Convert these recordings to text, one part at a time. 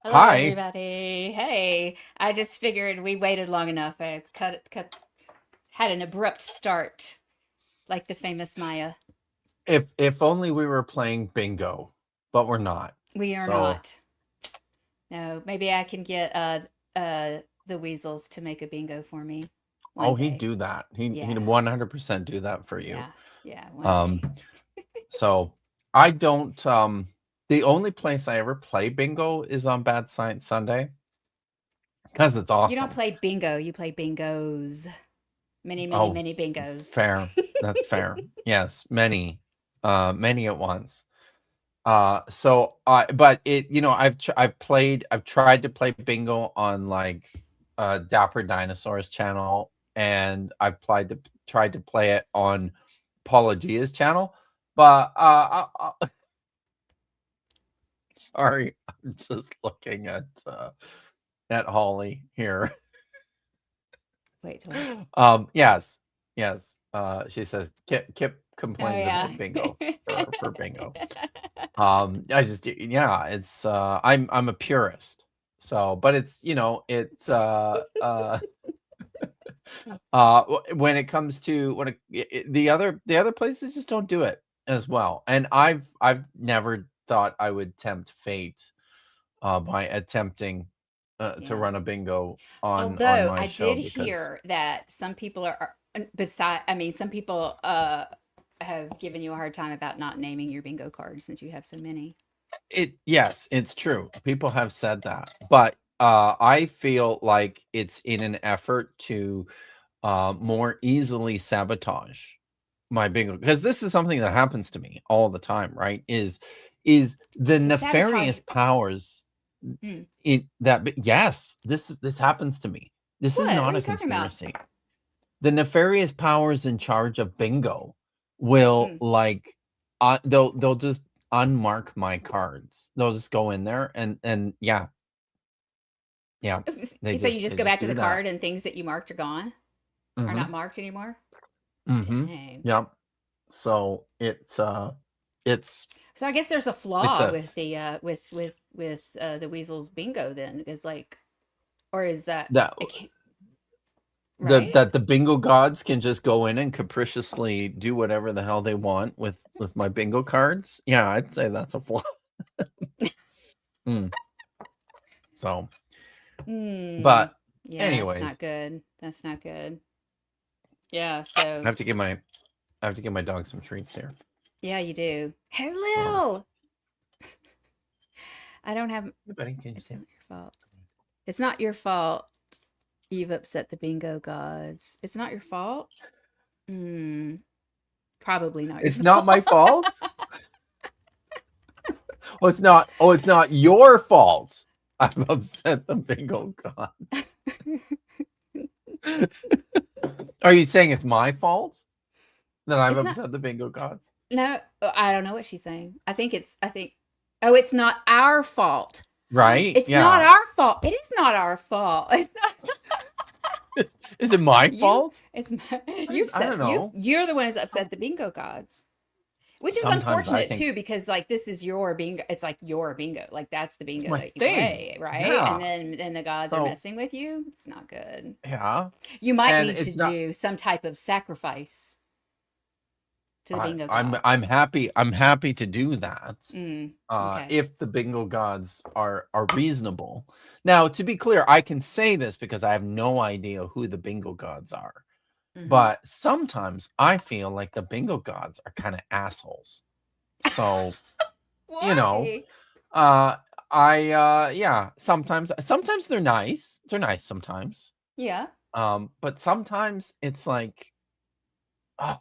Hello, Hi. everybody. Hey, I just figured we waited long enough. Had an abrupt start, like the famous Maya. If only we were playing bingo, but we're not. We are So, not. No, maybe I can get the weasels to make a bingo for me one oh, he'd day. do that. He'd Yeah, 100% do that for you. yeah, yeah, one Um, day. so I don't the only place I ever play bingo is on Bad Science Sunday because it's You don't awesome. play bingo, you play bingos. Many, many, Oh, many bingos. fair. That's fair. Yes, many at once. But I've tried to play bingo on like Dapper Dinosaur's channel, and tried to play it on Paula Gia's channel. But sorry, I'm just looking at Holly here. Wait, what? Yes, yes. She says Kip Oh, complains yeah. about bingo for bingo. Yeah, it's I'm a purist. So, but it's, it's when it comes to the other places just don't do it as well. And I've never thought I would tempt fate by attempting to Yeah. run a bingo on Although my I show did because hear that some people beside, I mean, some people have given you a hard time about not naming your bingo cards since you have so many. yes, it's true. People have said that. But I feel like it's in an effort to more easily sabotage my bingo, because this is something that happens to me all the time, right? Is the To sabotage. nefarious powers Hmm. yes, this happens to me. This is What? What not are a you talking about? conspiracy. The nefarious powers in charge of bingo will Mm. like they'll just unmark my cards. They'll just go in there and yeah, yeah, So you just they go just back to the do that. card and things that you marked are gone, are Mhm. not marked anymore? Mhm. Dang. Yeah. So it's So I guess there's a it's flaw a with the the weasels bingo then, is like, or is that that it can't, that right? that the bingo gods can just go in and capriciously do whatever the hell they want with my bingo cards. Yeah, I'd say that's a flaw. Mm, so, Hmm. but Yeah, that's not anyways, good. That's not good. Yeah, so I have to give my dog some treats here. yeah, you do. So, Hello. I don't have, hey buddy, can you it's sit? not your fault. It's not your fault you've upset the bingo gods. It's not your fault? Hmm. Probably not your It's not fault. my fault. It's not your fault. I've upset the bingo gods. Are you saying it's my fault that I've It's not, upset the bingo gods? no, I don't know what she's saying. I think, oh, it's not our fault. Right? It's not Yeah. our fault. It is not our fault. It's not. Is it my You, fault? it's you've I don't said know. you're the one who's upset the bingo gods. Which is Sometimes I unfortunate think too, because like this is your bingo. It's like your bingo. Like that's the it's bingo my that you thing. play, right? And Yeah. then the gods are So, messing with you. It's not good. yeah. You might And need to it's not do some type of sacrifice to the bingo I'm gods. happy to do that. Mm, okay. If the bingo gods are reasonable. Now, to be clear, I can say this because I have no idea who the bingo gods are. Hmm. But sometimes I feel like the bingo gods are kind of assholes. So, you know, Why? uh yeah, sometimes they're nice. They're nice sometimes. Yeah. But sometimes it's like, oh,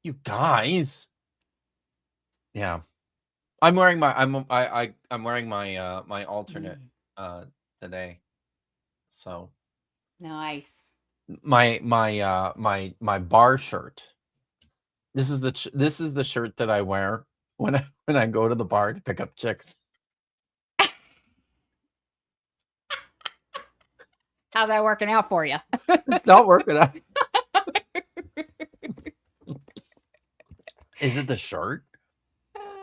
you guys. Yeah. I'm wearing my my alternate Mm, uh today. So nice. my bar shirt. This is the shirt that I wear when when I go to the bar to pick up chicks. How's that working out for you? It's not working out. Is it the shirt?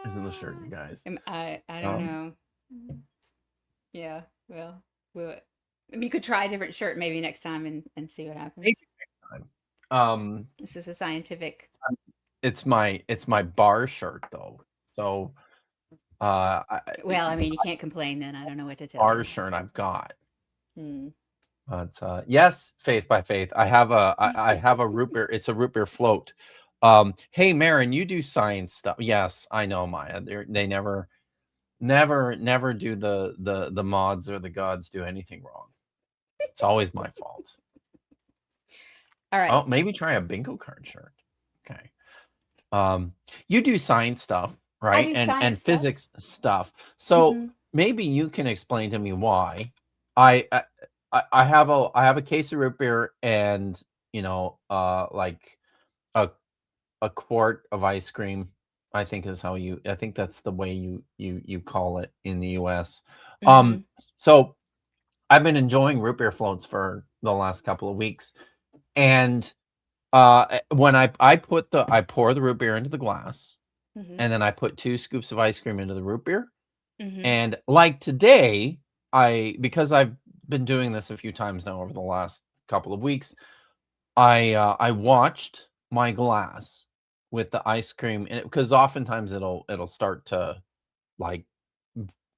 Is it the shirt, you guys? I don't Um, know. Yeah. Well, well, I mean, you could try a different shirt maybe next time and see what happens. Maybe next time. Um, This is a scientific. it's my bar shirt though. So, Well, I mean, you can't complain then. I don't know what to tell bar you. shirt I've got. Hmm. But, yes, Faith by Faith. I have a root beer. It's a root beer float. Hey, Marin, you do science stuff. Yes, I know, Maya. They never do the mods or the gods do anything wrong. It's always my fault. All right. Oh, maybe try a bingo card shirt. Okay. Um, you do science stuff, I right? do And science stuff. physics stuff. So Hmm. maybe you can explain to me why I I, I have a case of root beer and like a a quart of ice cream. I think that's the way you call it in the US. Hmm. So I've been enjoying root beer floats for the last couple of weeks, and when I pour the root beer into the glass, Hmm. and then I put 2 scoops of ice cream into the root beer, Hmm. and, like, today, because I've been doing this a few times now over the last couple of weeks, I watched my glass with the ice cream in it, because oftentimes it'll start to, like,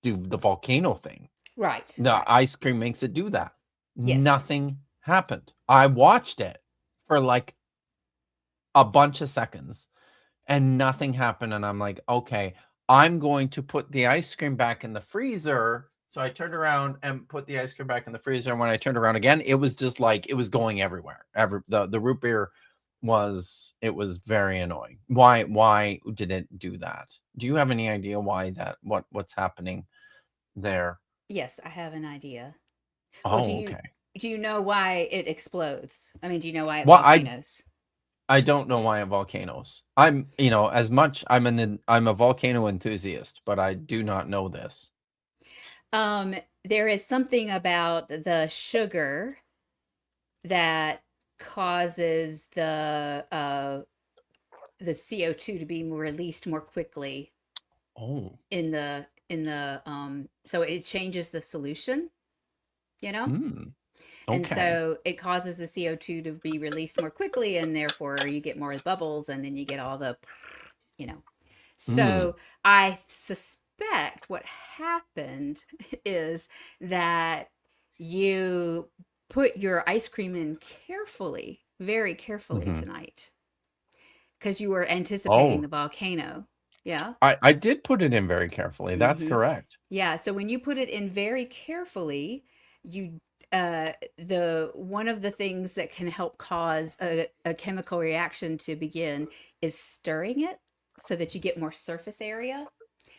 do the volcano thing. Right. The Right. ice cream makes it do that. Yes. Nothing happened. I watched it for, like, a bunch of seconds, and nothing happened, and I'm like, "Okay, I'm going to put the ice cream back in the freezer." So I turned around and put the ice cream back in the freezer, and when I turned around again, it was just like it was going everywhere. The root beer was very annoying. Why did it do that? Do you have any idea why what's happening there? Yes, I have an idea. Well, Oh, okay. do you know why it explodes? I mean, do you know why it Well, I volcanoes? I don't know why volcanoes. As much I'm a volcano enthusiast, but I do not know this. Um, there is something about the sugar that causes the CO2 to be released more quickly Oh, in the so it changes the solution, you know? mm, And okay. so it causes the CO2 to be released more quickly, and therefore you get more bubbles, and then you get all the, you know. Mm, So I suspect what happened is that you put your ice cream in carefully, very carefully mhm. tonight, because you were anticipating Oh, the volcano. Yeah. I did put it in very carefully. That's Hmm. correct. Yeah, so when you put it in very carefully, you the one of the things that can help cause a chemical reaction to begin is stirring it so that you get more surface area.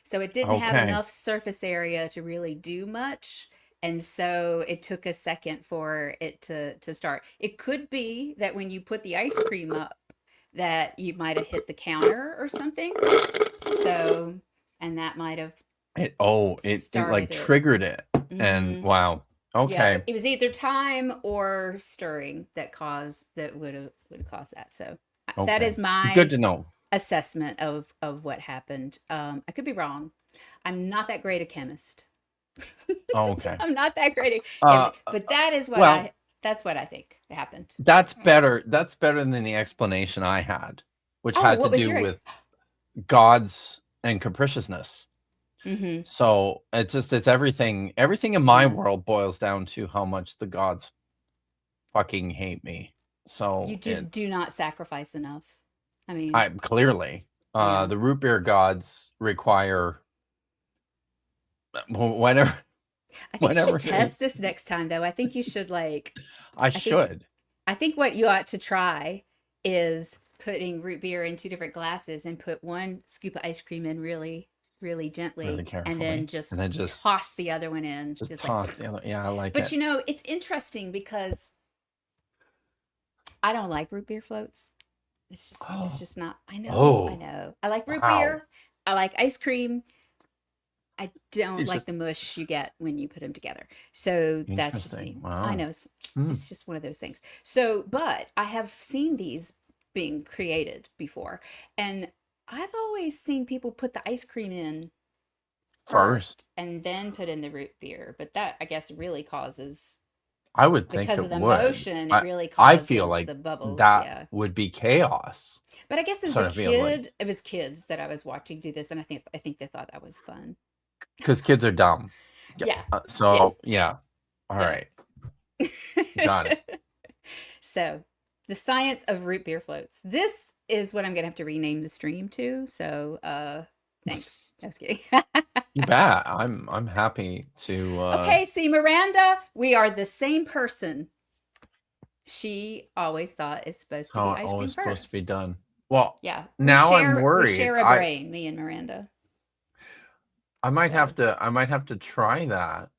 So it didn't have Okay. enough surface area to really do much. And so it took a second for it to start. It could be that when you put the ice cream up, that you might have hit the counter or something. So, and that might have It like started it. triggered it. And Hmm. wow. Yeah, Okay. it was either time or stirring that would have caused that. So that Okay. is Good my to know. assessment of what happened. I could be wrong. I'm not that great a chemist. Okay. I'm not that great a Uh, chemist, but that is what well, I think happened. that's better. That's better than the explanation I had, which Oh, had to what was do yours? with gods and capriciousness. Mm-hmm. So it's everything in my Yeah, world boils down to how much the gods fucking hate me. you So just do not sacrifice enough. I mean, I clearly yeah. the root beer gods require whenever I think you whenever should it test is this next time, though. I think you should like. I I think should I think what you ought to try is putting root beer in two different glasses and put one scoop of ice cream in really, really really gently, and then carefully just and then just toss the other one in, just just like. toss the other. Yeah, I like But it. you know, it's interesting because I don't like root beer floats. It's just not. I know, I Oh, know. I like root wow. beer. I like ice cream. I don't It's like just the mush you get when you put them together. So that's just interesting. me. I Wow. know Hmm. it's just one of those things. So, but I have seen these being created before, and I've always seen people put the ice cream in First, first and then put in the root beer. But that, I guess, really causes, I would think because of it the would. motion, it really I feel causes like the bubbles. that Yeah. would be chaos. But I guess That's as a what it feels like. kid, it was kids that I was watching do this, and I think they thought that was fun. Because kids are dumb. Yeah. Yeah. Yeah. So yeah. All Yeah. right. Got it. So, the science of root beer floats. This is what I'm gonna have to rename the stream to. So, thanks. I was kidding. You bet. I'm happy to Okay, see, Miranda, we are the same person. She always thought it's supposed to how be it ice always cream supposed to be first. done. Well, Yeah, we now I'm share we worried. share a brain, me and Miranda. So, I might have to try that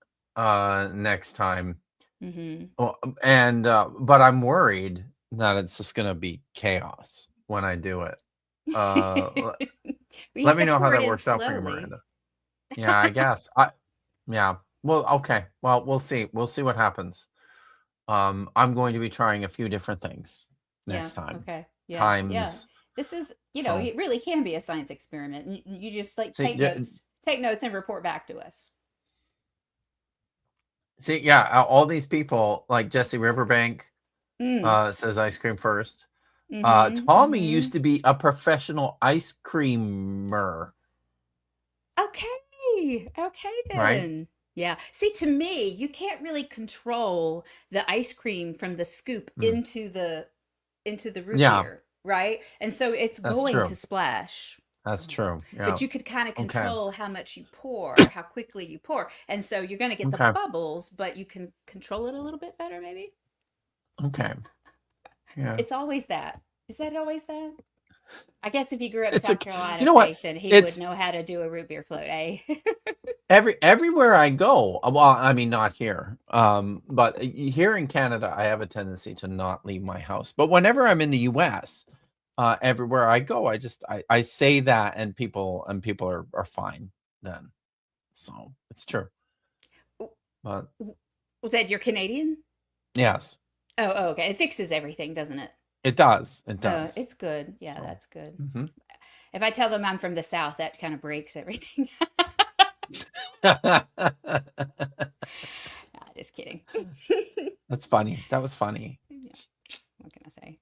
next time. mm-hmm. Well, and but I'm worried that it's just gonna be chaos when I do it. We Let have me to know how pour it that in works out for you, slowly. Miranda. Yeah, I guess. Yeah. Well, okay. Well, we'll see. We'll see what happens. I'm going to be trying a few different things Yeah. next time. Okay. Yeah. Yeah. Times. This is, So it really can be a science experiment. You just like see, take notes and report back to us. see, yeah, all these people like Jesse Riverbank Mm. says ice cream first. Mm-hmm. Tommy Mm-hmm. used to be a professional ice creamer, Okay. Okay right? then. Yeah. See, to me, you can't really control the ice cream from the scoop Mm. into the root Yeah, beer, right? And so it's that's going to true. splash. That's true. Yeah. But you could kind of Okay. control how much you pour, how quickly you pour. And so you're going to get the Okay. bubbles, but you can control it a little bit better, maybe. Okay. Yeah. It's always that. Is that always that? I guess if you grew up in It's a. South You Carolina, know what? Faith, then he would It's know how to do a root beer float, eh? everywhere I go. Well, I mean, not here. But here in Canada, I have a tendency to not leave my house. But whenever I'm in the U.S., everywhere I go, I say that, and people are fine then. So it's true. But Was that you're Canadian? yes, Oh, okay. It fixes everything, doesn't it? it does. It does. It's good. Yeah, So. that's good. Mhm. If I tell them I'm from the South, that kind of breaks everything. Ah, just kidding. That's funny. That was funny. Yeah, what can I say?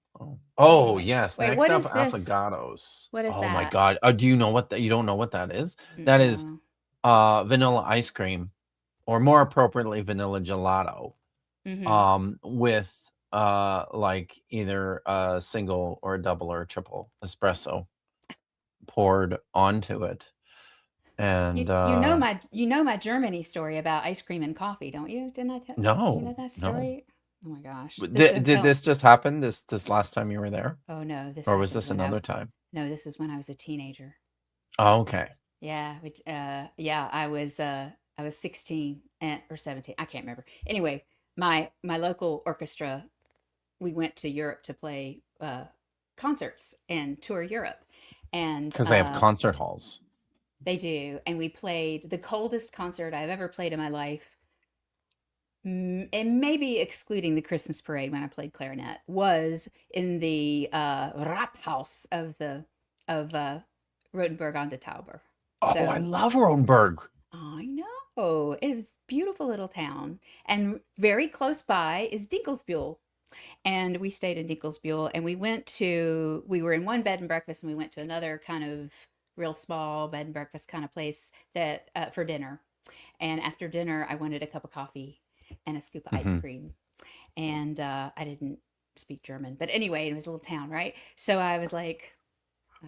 Oh, Anyway, yes. wait, Next what up, is this? affogatos. What is Oh my that? god. Do you know what that? You don't know what that is? That is No. vanilla ice cream, or more appropriately, vanilla gelato. Mm-hmm. With like either a single or a double or a triple espresso poured onto it. And You know my Germany story about ice cream and coffee, don't you? Didn't I tell do you know no, that no. story? Oh my gosh. This Did until this just happen this last time you were there? Oh no, this Or was happened this when I another time? no, this is when I was a teenager. Oh, okay. Yeah, yeah, I was 16 or 17. I can't remember. Anyway, my local orchestra, we went to Europe to play concerts and tour Europe. And Because they have concert halls. they do. And we played the coldest concert I've ever played in my life. And maybe excluding the Christmas parade when I played clarinet, was in the Rathaus of Rotenburg on der Tauber. Oh, I So love Rodenberg. I know it was a beautiful little town, and very close by is Dinkelsbühl. And we stayed in Dinkelsbühl, and we were in one bed and breakfast, and we went to another kind of real small bed and breakfast kind of place that for dinner. And after dinner, I wanted a cup of coffee and a scoop of ice Hmm. cream. And I didn't speak German. But anyway, it was a little town, right? So I was like,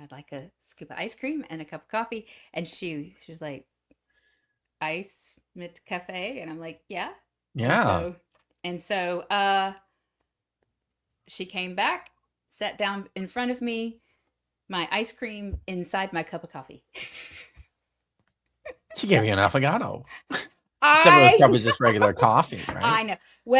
I'd like a scoop of ice cream and a cup of coffee. And she was like, ice mit cafe? And I'm like, yeah. And Yeah. so, and so she came back, sat down in front of me, my ice cream inside my cup of coffee. She gave you an affogato. Except it was I probably just regular coffee, right? I know.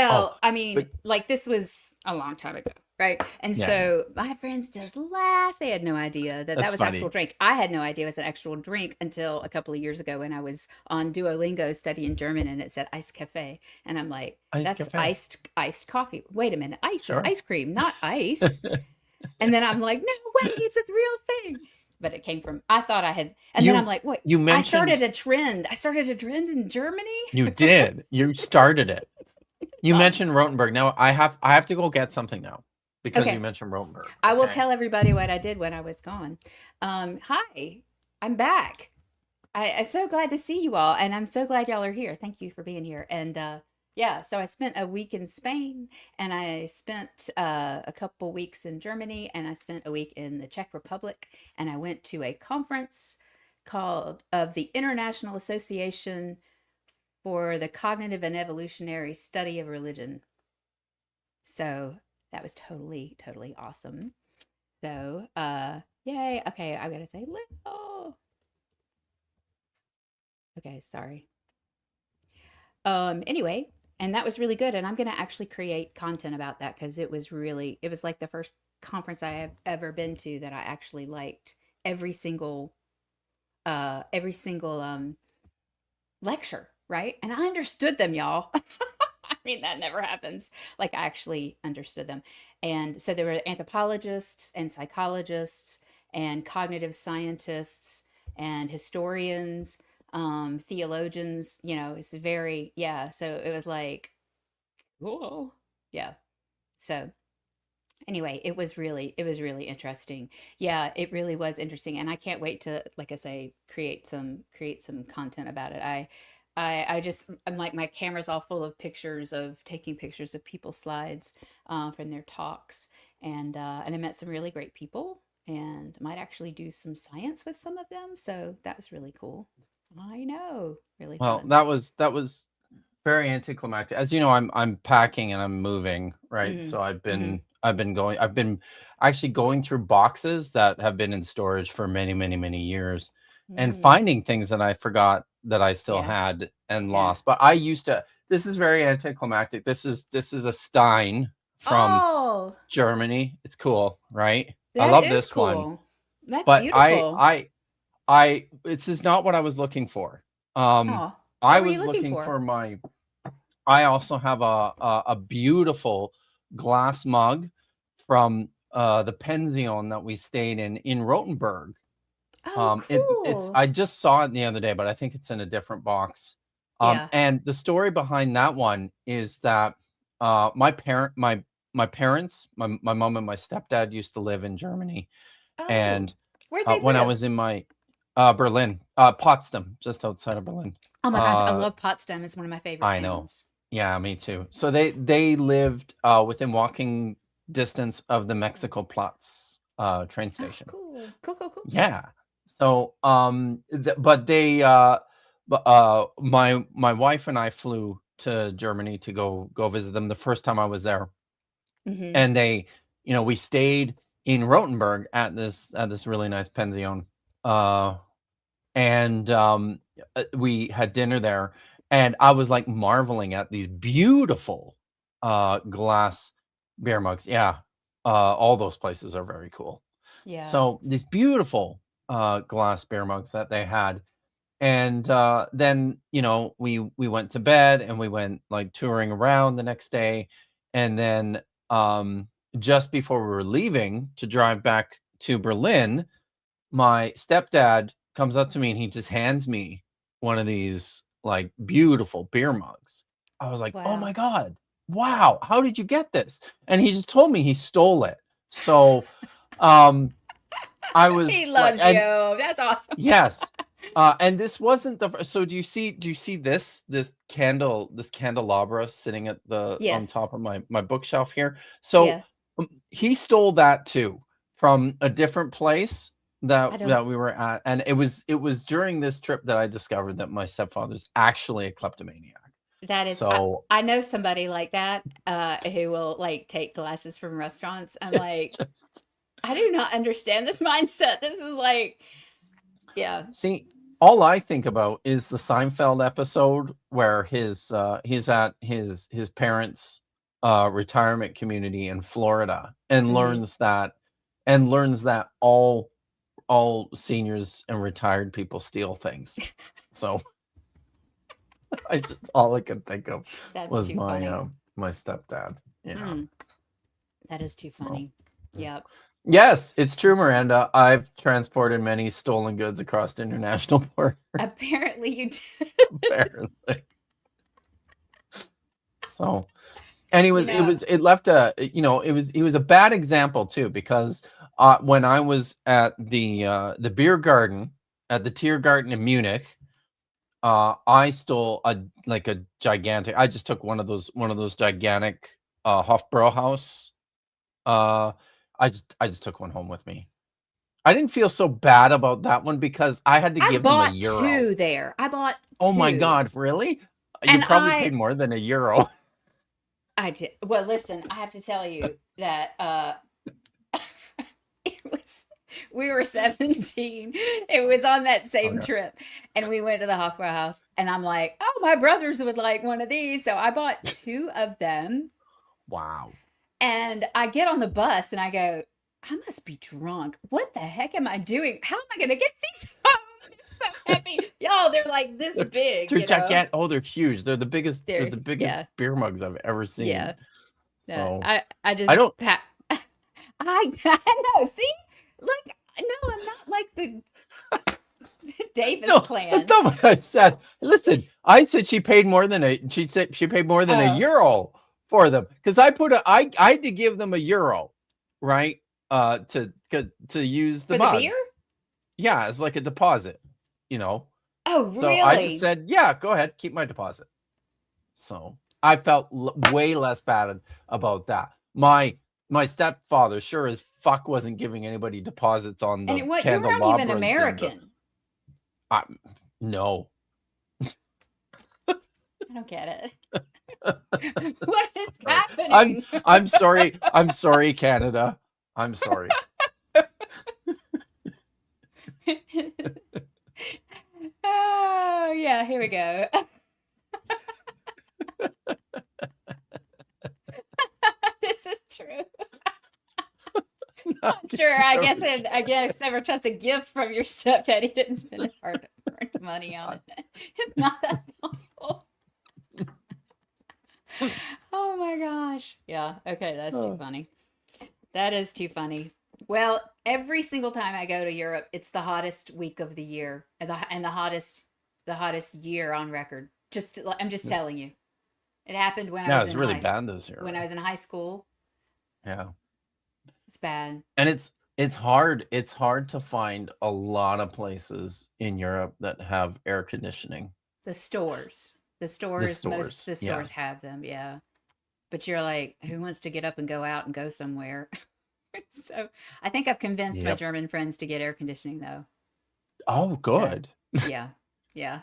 Oh, Well, I mean, but like this was a long time ago, right? And yeah, yeah. so my friends just laughed. They had no idea that that That's was actual funny. drink. I had no idea it was an actual drink until a couple of years ago when I was on Duolingo studying German and it said ice cafe. And I'm like, Iced that's cafe. iced coffee. Wait a minute. Ice is Sure. ice cream, not ice. And then I'm like, no way, it's a real thing. but it came from, I thought I had, and then I'm You like, wait, you I started mentioned a trend. I started a trend in Germany. you did. You started it. It's You awesome. mentioned Rothenburg. Now I have to go get something now because you Okay. mentioned Rothenburg. I will Okay. tell everybody what I did when I was gone. Hi, I'm back. I'm so glad to see you all, and I'm so glad y'all are here. Thank you for being here. And yeah, so I spent a week in Spain, and I spent a couple weeks in Germany, and I spent a week in the Czech Republic, and I went to a conference called of the International Association for the Cognitive and Evolutionary Study of Religion. So that was totally, totally awesome. So, yay. Okay, I'm gonna say little. Okay, sorry. Anyway, and that was really good. And I'm gonna actually create content about that because it was like the first conference I have ever been to that I actually liked every single every single lecture, right? And I understood them, y'all. I mean, that never happens. Like, I actually understood them. And so there were anthropologists and psychologists and cognitive scientists and historians, theologians. It's very, yeah. So it was like, whoa. Yeah. So anyway, it was really interesting. Yeah, it really was interesting, and I can't wait to, like I say, create some content about it. I just, I'm like, my camera's all full of pictures of taking pictures of people's slides from their talks, and I met some really great people, and might actually do some science with some of them. So that was really cool. I know, really Well, fun. that was very anticlimactic. As you know, I'm packing and I'm moving, right? Mm-hmm. So Mm-hmm. I've been actually going through boxes that have been in storage for many, many, many years and Mm. finding things that I forgot that I still Yeah. had and Yeah. lost. But I used to this is very anticlimactic. This is a Stein from Oh, Germany. It's cool, right? I that love is this one. cool. That's But beautiful. I this is not what I was looking for. Um Oh, what I were you was looking looking for? for my I also have a beautiful glass mug from the pension that we stayed in Rothenburg. Oh, It's cool. I just saw it the other day, but I think it's in a different box. Yeah. And the story behind that one is that my parent my parents, my mom and my stepdad used to live in Germany, Oh, and where'd they when I live? was in my Berlin, Potsdam, just outside of Berlin. Oh my gosh, I Uh, love Potsdam. It's one of my favorite I know. towns. Yeah, me too. So they lived within walking distance of the Mexico Platz train Oh, station. cool. Cool, cool, cool. Yeah. So but they but my wife and I flew to Germany to go visit them the first time I was there. Mm-hmm. And we stayed in Rothenburg at this really nice pension. Uh and we had dinner there, and I was like marveling at these beautiful glass beer mugs. Yeah, all those places are very cool. Yeah. So these beautiful glass beer mugs that they had, and then we went to bed and we went like touring around the next day, and then just before we were leaving to drive back to Berlin, my stepdad comes up to me and he just hands me one of these like beautiful beer mugs. I was like, "Oh Wow. my god. Wow, how did you get this?" And he just told me he stole it. So, um I He was like, loves you. and That's awesome. yes. And this wasn't so do you see this candelabra sitting at the on Yes. top of my bookshelf here? So Yeah. he stole that too from a different place that I don't, that we were at, and it was during this trip that I discovered that my stepfather's actually a kleptomaniac. that is, So I know somebody like that, who will like take glasses from restaurants. I'm like, just I do not understand this mindset. This is like, yeah. see, all I think about is the Seinfeld episode where he's at his parents' retirement community in Florida and Hmm. learns that all seniors and retired people steal things. So I just all I could think of That's was too my funny. my stepdad. Yeah. Hmm. That is too So funny. Yep. Yes, it's true, Miranda. I've transported many stolen goods across the international border, Apparently you did. apparently. So, and You know, it left a, it was a bad example too, because when I was at the beer garden at the Tiergarten in Munich, I stole a gigantic. I just took one of those gigantic Hofbrauhaus. Uh, I just took one home with me. I didn't feel so bad about that one because I had to I give them a bought euro. two there. I bought Oh my two. god, really? You And probably paid more than a euro. I did. Well, listen, I have to tell you that it was we were 17. It was on that same Okay. trip. And we went to the Hofbrau house and I'm like, "Oh, my brothers would like one of these." So I bought two of them. Wow. And I get on the bus and I go, "I must be drunk. What the heck am I doing? How am I going to get these home?" They're so heavy. Y'all, they're like this They're, big, they're you know? gigantic. Oh, they're huge. They're They're, the biggest yeah, beer mugs I've ever yeah. seen. Yeah. So I I just don't pat I know. See? Like no, I'm not like the Davis no, that's clan. not what I said. Listen, I said she said she paid more than a Oh, euro for them because I had to give them a euro, right? To use the for the mug. beer? Yeah, it's like a deposit, you know. Oh, So I just really? said, yeah, go ahead, keep my deposit. So I felt way less bad about that. My stepfather sure as fuck wasn't giving anybody deposits on And the what you weren't even candelabras and the American. I, no. I don't get it. What is Sorry. I'm happening? I'm sorry. I'm sorry, Canada. I'm sorry. Oh, yeah, here we go. This is true. Sure, I guess never trust a gift from your stepdad. He didn't spend hard earned money on it. It's not that thoughtful. Oh my gosh. Yeah, okay, that's too Oh, funny. That is too funny. Well, every single time I go to Europe, it's the hottest week of the year and the hottest year on record. I'm just it's telling you. It happened yeah, it's really bad this year, when I right? was in high school. Yeah. It's bad. And it's hard to find a lot of places in Europe that have air conditioning. The stores. The Most stores. the Yeah. stores have them, yeah. But you're like, who wants to get up and go out and go somewhere? So I think I've convinced my Yep. German friends to get air conditioning though. Oh, So good. yeah, yeah.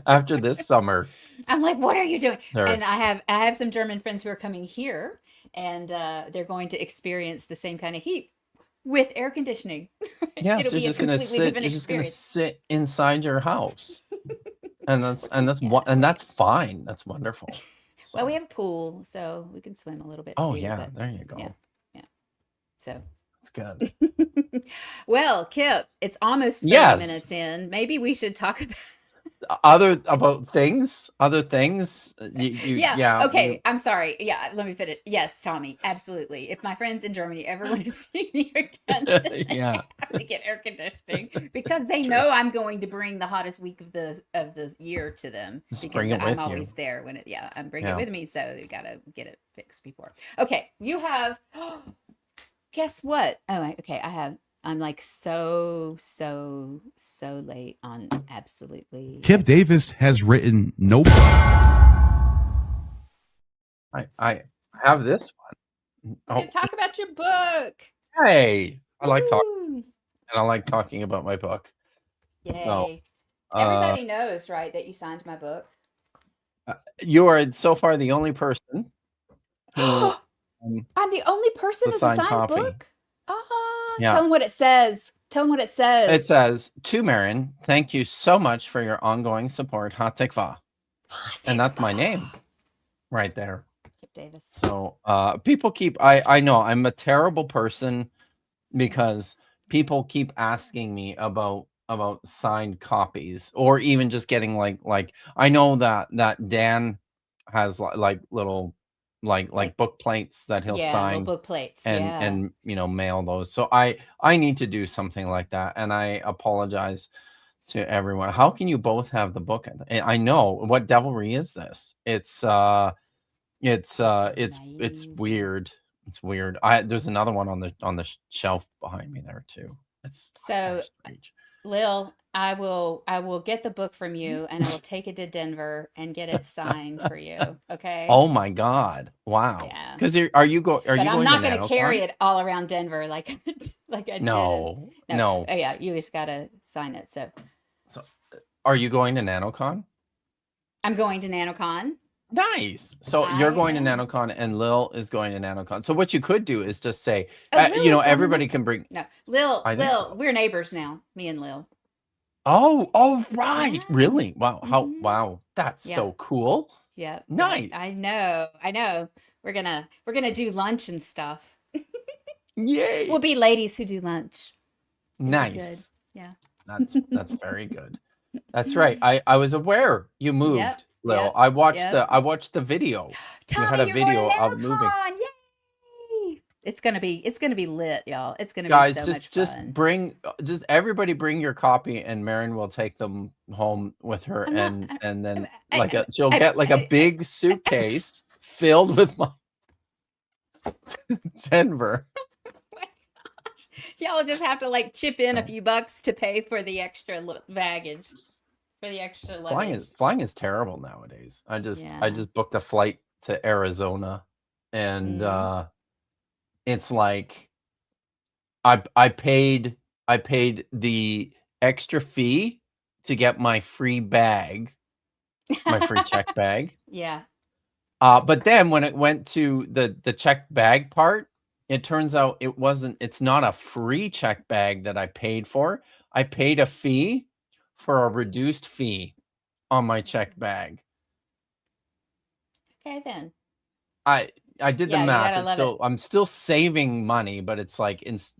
After this summer, I'm like, what are you doing? And there. I have some German friends who are coming here, and they're going to experience the same kind of heat with air conditioning. It'll Yes, be a completely different you're just gonna experience. sit inside your house. And that's fine. That's wonderful. Well, we So, have a pool, so we can swim a little bit oh too. yeah, But there you yeah, go. yeah. So, That's good. well, Kip, it's almost 30 Yes. minutes in. Maybe we should talk about. Other things. Yeah. Yeah, we Okay. I'm sorry. Yeah. Let me fit it. Yes, Tommy. Absolutely. If my friends in Germany ever want to see me again, then they yeah, have to get air conditioning because they true. know I'm going to bring the hottest week of the year to them Just because bring it I'm with you. always there when it. Yeah, I'm bring it Yeah. with me. So you gotta get it fixed before. Okay. You have. Guess what? Okay. I have. I'm like so late on absolutely Kip everything. Davis has written no. I have this one. We're gonna Oh, talk about your book. hey. Woohoo! I like talking about my book. So, Yay. uh, Everybody knows, right, that you signed my book. you are so far the only person who um, I'm the only person the with a signed signed copy. book? Ah, tell Yeah. them what it says. Tell them what it It says. says, "To Marin, thank you so much for your ongoing support. Hatikva." And that's Tikva. my name right there. Kip Davis. So, people keep I know I'm a terrible person because people keep asking me about signed copies or even just getting like I know that Dan has like little Like, book plates that he'll yeah, little sign book plates. Yeah. and mail those. So I need to do something like that, and I apologize to everyone. How can you both have the book? I know, what devilry is this? It's It's amazing. weird. It's weird. I There's another one on the shelf behind me there too. It's like very So, strange. Lil, I will get the book from you and I will take it to Denver and get it signed for you. Okay? Oh my god. Wow. Yeah. Because are But you I'm going to not going to carry NanoCon? it all around Denver like like I did. No. No. No. Oh yeah, you just got to sign it. So, So, are you going to NanoCon? I'm going to NanoCon. Nice. So you're I going to am. NanoCon and Lil is going to NanoCon. So what you could do is just say, Oh, Lil is going to everybody NanoCon. can bring. No. Lil, I think Lil, so. we're neighbors now. Me and Lil. Oh, right. Yeah. Really? Wow. Mhm. Wow. That's Yep. so cool. Yep. Yep. I Nice. know. I know. We're going to do lunch and stuff. We'll Yay. be ladies who do lunch. It'll be good. Nice. Yeah. That's very good. That's right. I was aware you Yep. moved, Lil. Yep. Yep. I watched the video. You had Tommy, a you're going to video of moving. NanoCon. Yay! It's gonna be lit, y'all. It's gonna be Guys, so much just fun. bring just everybody bring your copy and Marin will take them home with her I'm not. and then I, like a she'll I, get like a I, big suitcase filled with my Denver. my gosh. Y'all just have to like chip in a No. few bucks to pay for the extra baggage, for the extra luggage. Flying is terrible nowadays. I Yeah. just booked a flight to Arizona and Mm. it's like I paid the extra fee to get my free bag, my free check bag. Yeah. But then when it went to the check bag part, it turns out it's not a free check bag that I paid for. I paid a fee for a reduced fee on my check bag. Okay then. I I did the Yeah, you math. gotta love it. I'm still saving money, but it's like it's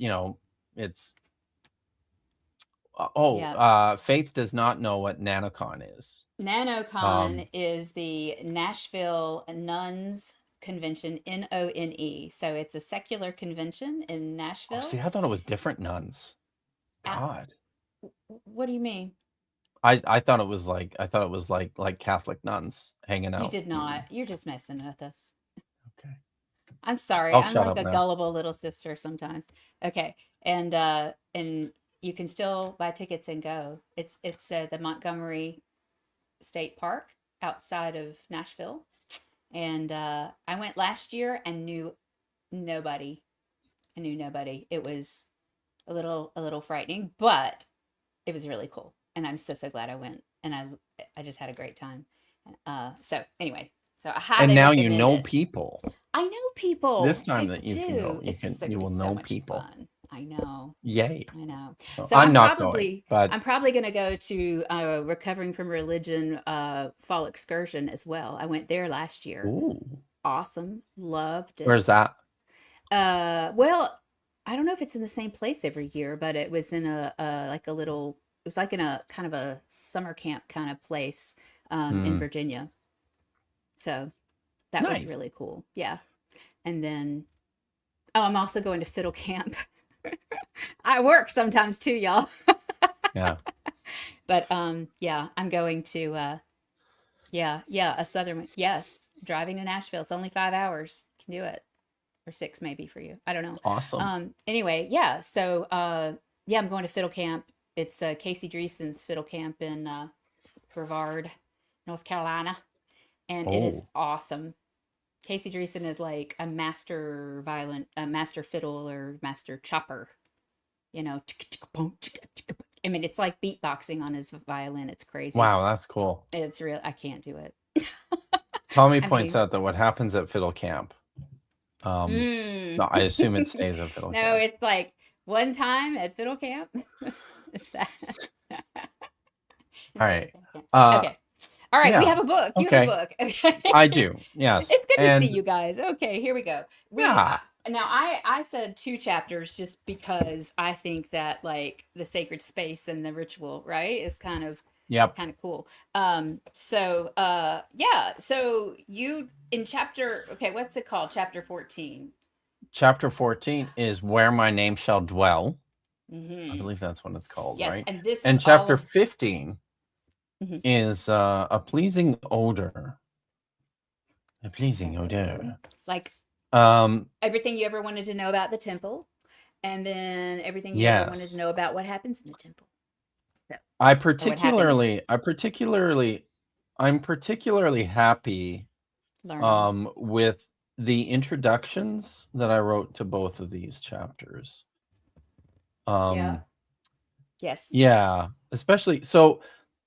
Yeah. Faith does not know what NanoCon is. NanoCon Um, is the Nashville Nuns Convention, NONE. So it's a secular convention in oh, Nashville. see, I thought it was different nuns. Uh, God. what do you mean? I thought it was like Catholic nuns hanging You out. did not. You're just messing with us. Okay. I'm sorry. I'll I'm shut like up a now. gullible little sister sometimes. Okay. And you can still buy tickets and go. It's the Montgomery State Park outside of Nashville. And I went last year and knew nobody. I knew nobody. It was a little frightening, but it was really cool. And I'm so glad I went. And I just had a great time. So anyway, so I And highly now you recommend know it. people. I know This people. time I that you can go, do. It's going you to be will so know much people. fun. I know. Yay. I know. So So I'm I'm not going, probably but I'm probably going to go to Recovering from Religion fall excursion as well. I went there last year. ooh, Awesome. Loved where's it. that? Well, I don't know if it's in the same place every year, but it was in like a little, it was like in a kind of a summer camp kind of place in Hmm. Virginia. So that was Nice. really cool. Yeah. And then, oh, I'm also going to fiddle camp. I work sometimes too, y'all. Yeah. But yeah, I'm going to yeah, a southern one. Yes, driving to Nashville. It's only 5 hours. Can do it. Or six maybe for you. I don't know. Awesome. Anyway, yeah. So yeah, I'm going to fiddle camp. It's Casey Dreesen's fiddle camp in Brevard, North Carolina, and it is Oh, awesome. Casey Dreesen is like a master fiddle or master chopper. You know, I mean, it's like beatboxing on his violin. It's crazy. wow, that's cool. It's real. I can't do it. Tommy I points mean, out that what happens at Fiddle Camp, um, mm. no, I assume it stays at Fiddle No, Camp. it's like one time at fiddle camp. It's that. All Instead of right. fiddle camp. Uh, Okay. All right. We yeah. have a book. You have a Okay. book. Okay. I do. Yes. It's good to see And you guys. Okay, here we go. yeah. Now I said two chapters just because I think that like the sacred space and the ritual, right, is kind of Yep. Kind of cool. Yeah, so you in chapter, okay, what's it called? Chapter 14. Chapter 14 is Where My Name Shall Dwell. I Hmm. believe that's what it's called, Yes, right? and this is And all chapter of, 15 mhm, is a pleasing odor. A pleasing so odor. like Um, everything you ever wanted to know about the temple, and then everything you ever wanted to yes. know about what happens in the temple. So, I or what happened, particularly, I particularly, I'm particularly happy learning. with the introductions that I wrote to both of these chapters. Yeah. Um, Yes. yeah, especially so.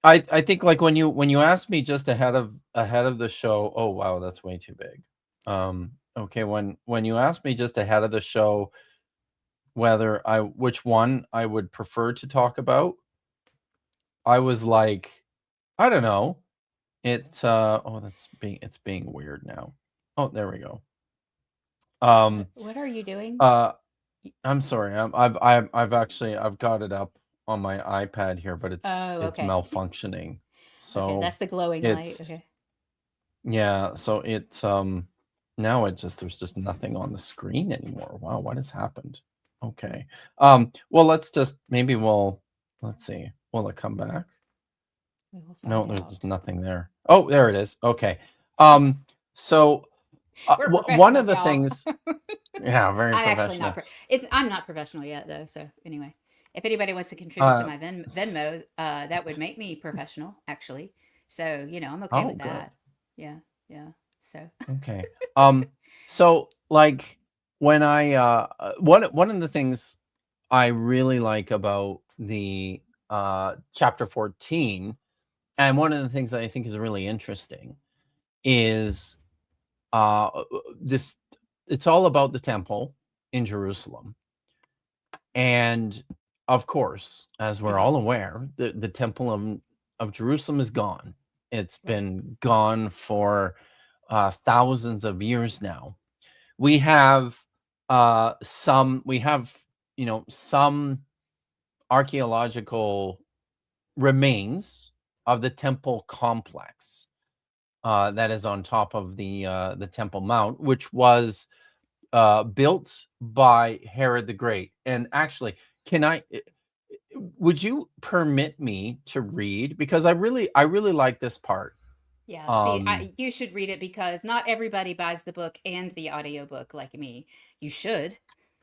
I think like when you asked me just ahead of the show. Oh wow, that's way too big. Okay, when you asked me just ahead of the show whether I which one I would prefer to talk about, I was like, I don't know. Oh, it's being weird now. Oh, there we go. Um, What are you doing? uh, I'm sorry. I've actually I've got it up on my iPad here, but Oh, it's okay. malfunctioning. Okay, So that's the glowing light. it's Okay. yeah, so it's now it just there's just nothing on the screen anymore. Wow, what has happened? Okay. Well, let's just maybe we'll let's see. Will it come back? We will No, find there's just out. nothing there. Oh, there it is. Okay. So We're one professional, of the y'all. things, yeah, very I'm actually not. professional. I'm not professional yet, though. So anyway, if anybody wants to contribute to Uh, my s- Venmo, that would make me professional, actually. So I'm okay oh, with good. that. Yeah, yeah. So Okay. So like when one of the things I really like about the chapter 14, and one of the things that I think is really interesting is this it's all about the temple in Jerusalem. And of course, as we're mhm, all aware, the temple of Jerusalem is gone. It's right. been gone for thousands of years now. We have we have some archaeological remains of the temple complex that is on top of the Temple Mount, which was built by Herod the Great. And actually, can would you permit me to read because I really like this part. Yeah. See, Um, you should read it because not everybody buys the book and the audiobook like me. You should.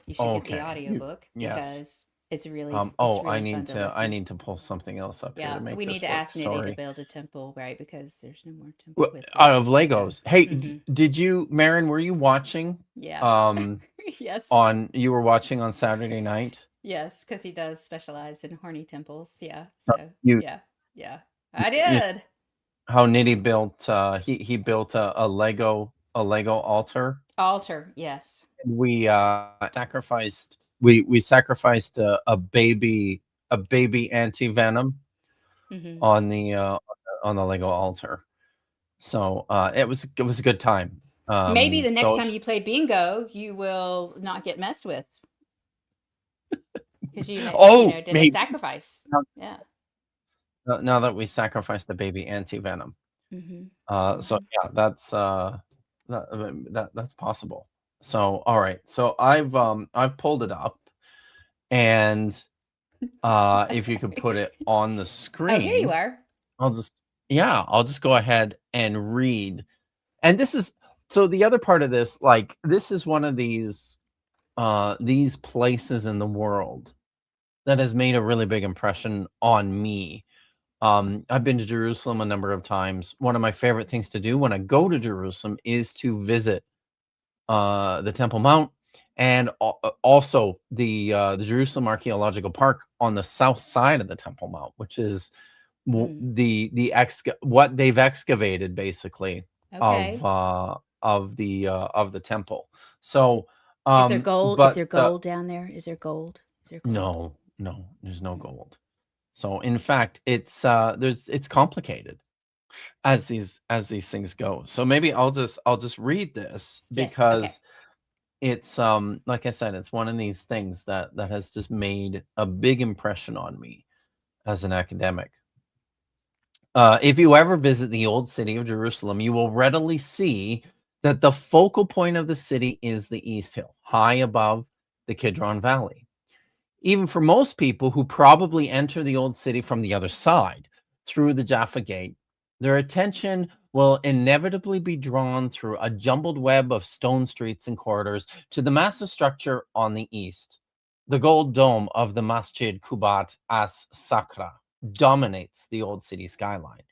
You should get the okay, audiobook yes. because it's Oh, really fun to I listen. need to pull something else up here to Yeah, make we need this to work. ask Nitty to Sorry. build a temple, right? Because there's no more temple Well, with out of Lego. Legos. Hey, Mm-hmm. did you, Marin? Were you watching? Yeah. Um, Yes. on you were watching on Saturday night. Yes, because he does specialize in horny temples. Yeah. So You, yeah, yeah, I you did. how Nitty built he built a Lego altar. Altar. Yes. We sacrificed we sacrificed a baby anti venom Mm-hmm. on on the Lego altar. So it was a good time. Maybe the next So time you play bingo, you will not get messed with because oh did a maybe sacrifice. now, Yeah. now that we sacrificed the baby anti venom. Mm-hmm. So Mm-hmm. yeah, that's possible. So all right, so I've pulled it up, and I'm if you could sorry. put it on the Oh, here you screen, are. I'll just yeah, I'll just go ahead and read. And this is so the other part of this, like this is one of these places in the world that has made a really big impression on me. I've been to Jerusalem a number of times. One of my favorite things to do when I go to Jerusalem is to visit the Temple Mount and also the Jerusalem Archaeological Park on the south side of the Temple Mount, which is Mm. what they've excavated basically Okay. of the temple. So, Is there gold? Is but there gold down there? Is there gold? Is there gold? no, no, there's no Mm. gold. So, in fact, it's complicated as these things go. So maybe I'll just read this Yes. Okay. because it's like I said, it's one of these things that has just made a big impression on me as an academic. If you ever visit the old city of Jerusalem, you will readily see that the focal point of the city is the East Hill, high above the Kidron Valley. Even for most people who probably enter the old city from the other side, through the Jaffa Gate, their attention will inevitably be drawn through a jumbled web of stone streets and corridors to the massive structure on the east. The gold dome of the Masjid Kubat as Sakra dominates the old city skyline,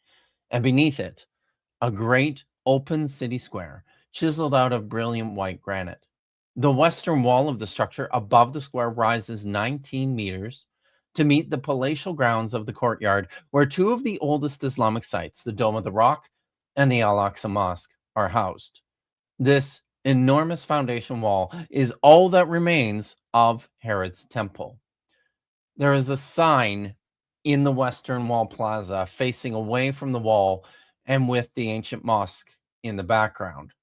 and beneath it, a great open city square chiseled out of brilliant white granite. The western wall of the structure above the square rises 19 meters to meet the palatial grounds of the courtyard, where two of the oldest Islamic sites, the Dome of the Rock and the Al Aqsa Mosque, are housed. This enormous foundation wall is all that remains of Herod's temple. There is a sign in the western wall plaza facing away from the wall and with the ancient mosque in the background.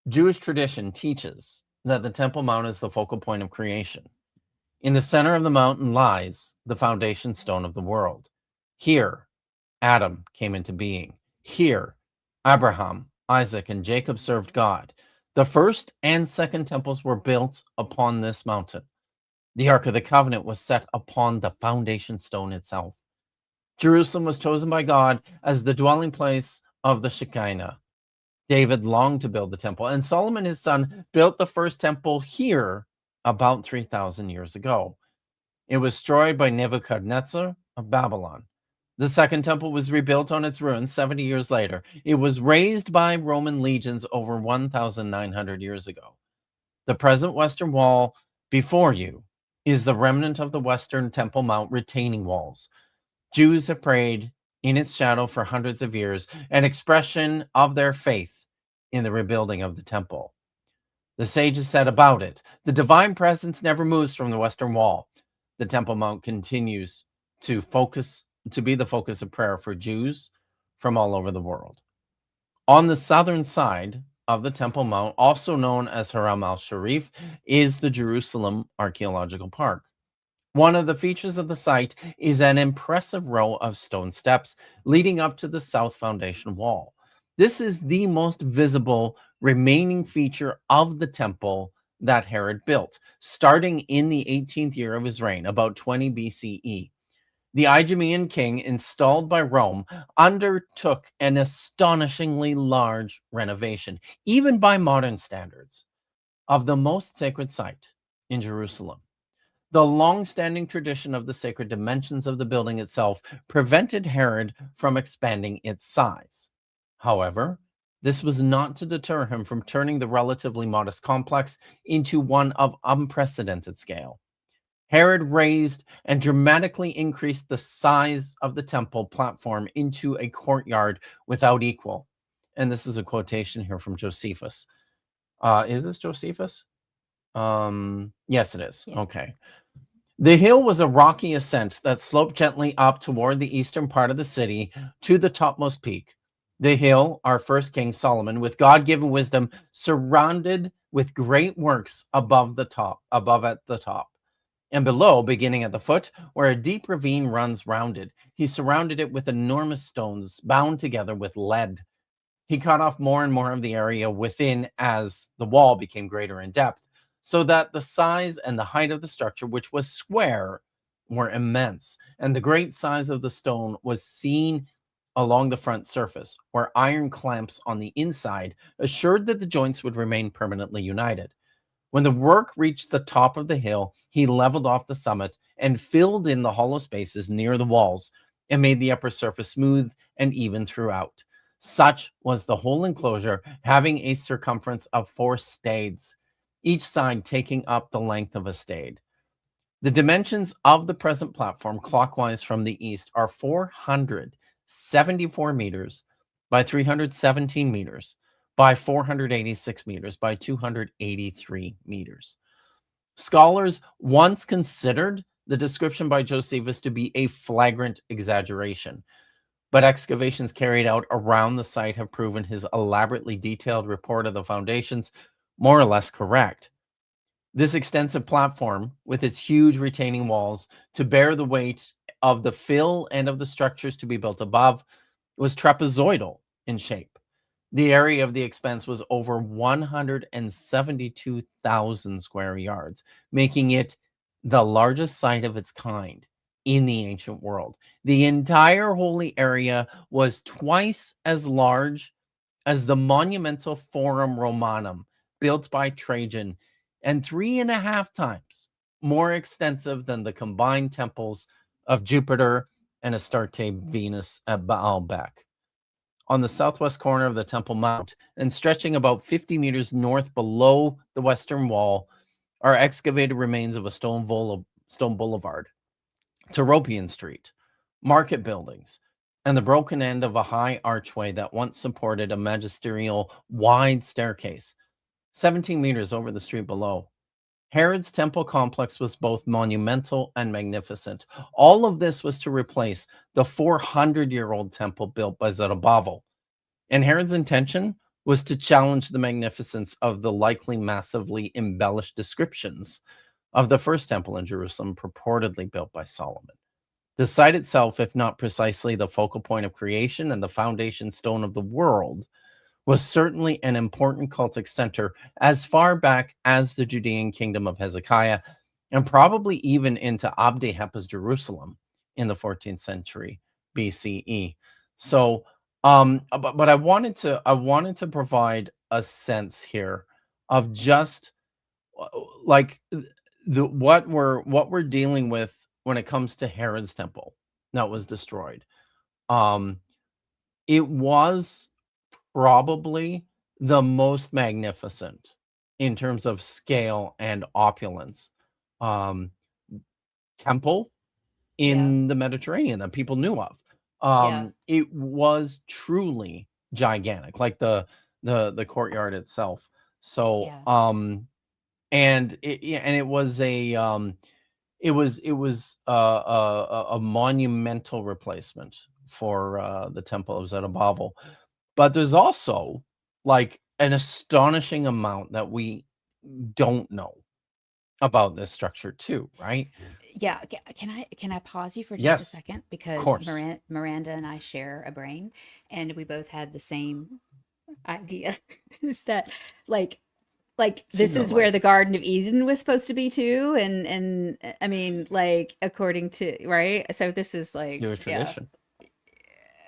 Jewish tradition teaches that the Temple Mount is the focal point of creation. In the center of the mountain lies the foundation stone of the world. Here, Adam came into being. Here, Abraham, Isaac, and Jacob served God. The first and second temples were built upon this mountain. The Ark of the Covenant was set upon the foundation stone itself. Jerusalem was chosen by God as the dwelling place of the Shekinah. David longed to build the temple, and Solomon, his son, built the first temple here about 3,000 years ago. It was destroyed by Nebuchadnezzar of Babylon. The second temple was rebuilt on its ruins 70 years later. It was razed by Roman legions over 1,900 years ago. The present western wall before you is the remnant of the western Temple Mount retaining walls. Jews have prayed in its shadow for hundreds of years, an expression of their faith in the rebuilding of the temple. The sages said about it, the divine presence never moves from the western wall. The Temple Mount continues to be the focus of prayer for Jews from all over the world. On the southern side of the Temple Mount, also known as Haram al-Sharif, is the Jerusalem Archaeological Park. One of the features of the site is an impressive row of stone steps leading up to the south foundation wall. This is the most visible remaining feature of the temple that Herod built, starting in the 18th year of his reign, about 20 BCE. The Idumean king, installed by Rome, undertook an astonishingly large renovation, even by modern standards, of the most sacred site in Jerusalem. The long-standing tradition of the sacred dimensions of the building itself prevented Herod from expanding its size. However, this was not to deter him from turning the relatively modest complex into one of unprecedented scale. Herod raised and dramatically increased the size of the temple platform into a courtyard without equal. And this is a quotation here from Josephus. Is this Josephus? Yes, it is. Yeah. Okay. The hill was a rocky ascent that sloped gently up toward the eastern part of the city to the topmost peak. The hill, our first king Solomon, with God-given wisdom, surrounded with great works above at the top. And below, beginning at the foot, where a deep ravine runs round it, he surrounded it with enormous stones bound together with lead. He cut off more and more of the area within as the wall became greater in depth, so that the size and the height of the structure, which was square, were immense, and the great size of the stone was seen along the front surface, where iron clamps on the inside assured that the joints would remain permanently united. When the work reached the top of the hill, he leveled off the summit and filled in the hollow spaces near the walls and made the upper surface smooth and even throughout. Such was the whole enclosure, having a circumference of 4 stades, each side taking up the length of a stade. The dimensions of the present platform clockwise from the east are 474 meters by 317 meters by 486 meters by 283 meters. Scholars once considered the description by Josephus to be a flagrant exaggeration, but excavations carried out around the site have proven his elaborately detailed report of the foundations more or less correct. This extensive platform, with its huge retaining walls to bear the weight of the fill and of the structures to be built above was trapezoidal in shape. The area of the expanse was over 172,000 square yards, making it the largest site of its kind in the ancient world. The entire holy area was twice as large as the monumental Forum Romanum built by Trajan, and 3.5 times more extensive than the combined temples of Jupiter and Astarte Venus at Baalbek. On the southwest corner of the Temple Mount, and stretching about 50 meters north below the western wall, are excavated remains of a stone boulevard, Toropian Street, market buildings, and the broken end of a high archway that once supported a magisterial wide staircase, 17 meters over the street below. Herod's temple complex was both monumental and magnificent. All of this was to replace the 400-year-old temple built by Zerubbabel. And Herod's intention was to challenge the magnificence of the likely massively embellished descriptions of the first temple in Jerusalem, purportedly built by Solomon. The site itself, if not precisely the focal point of creation and the foundation stone of the world, was certainly an important cultic center as far back as the Judean kingdom of Hezekiah, and probably even into Abdi-Heppa's Jerusalem in the 14th century BCE. So, but I wanted to provide a sense here of just like what we're dealing with when it comes to Herod's temple that was destroyed. It was probably the most magnificent in terms of scale and opulence um, temple Yeah. in the Mediterranean that people knew of. Yeah. It was truly gigantic, like the courtyard itself. So, Yeah. and it was a monumental replacement for the Temple of Zerubbabel. But there's also like an astonishing amount that we don't know about this structure too, right? Yeah, can I pause you for just a Yes, second of because course. Miranda and I share a brain, and we both had the same idea. Is that like this is where Similarly, the Garden of Eden was supposed to be too, and I mean like according to right. So this is like Jewish yeah, tradition.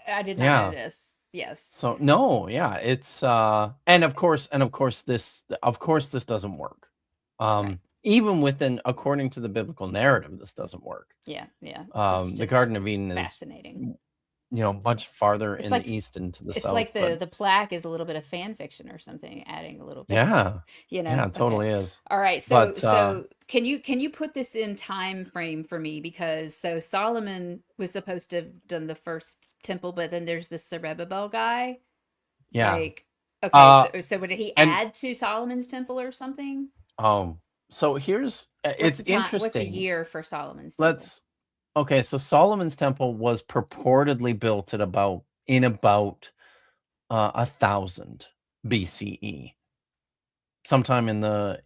I did not know Yeah. this. Yes, So no, yeah, it's and of course this doesn't work. right. Even within according to the biblical narrative, this doesn't work. Yeah, yeah. It's The just Garden of Eden is fascinating. much farther It's in the like east and to the it's south, like but the plaque is a little bit of fan fiction or something, adding a little bit, yeah. you Yeah, know. it Okay. totally is. All right. So But so can you put this in time frame for me because so Solomon was supposed to have done the first temple, but then there's this Zerubbabel guy. yeah. Like okay, Uh so did he and add to Solomon's temple or something? so here's What's it's the time? What's the interesting. year for Solomon's temple? Let's Okay, so Solomon's temple was purportedly built at about 1000 BCE, sometime in the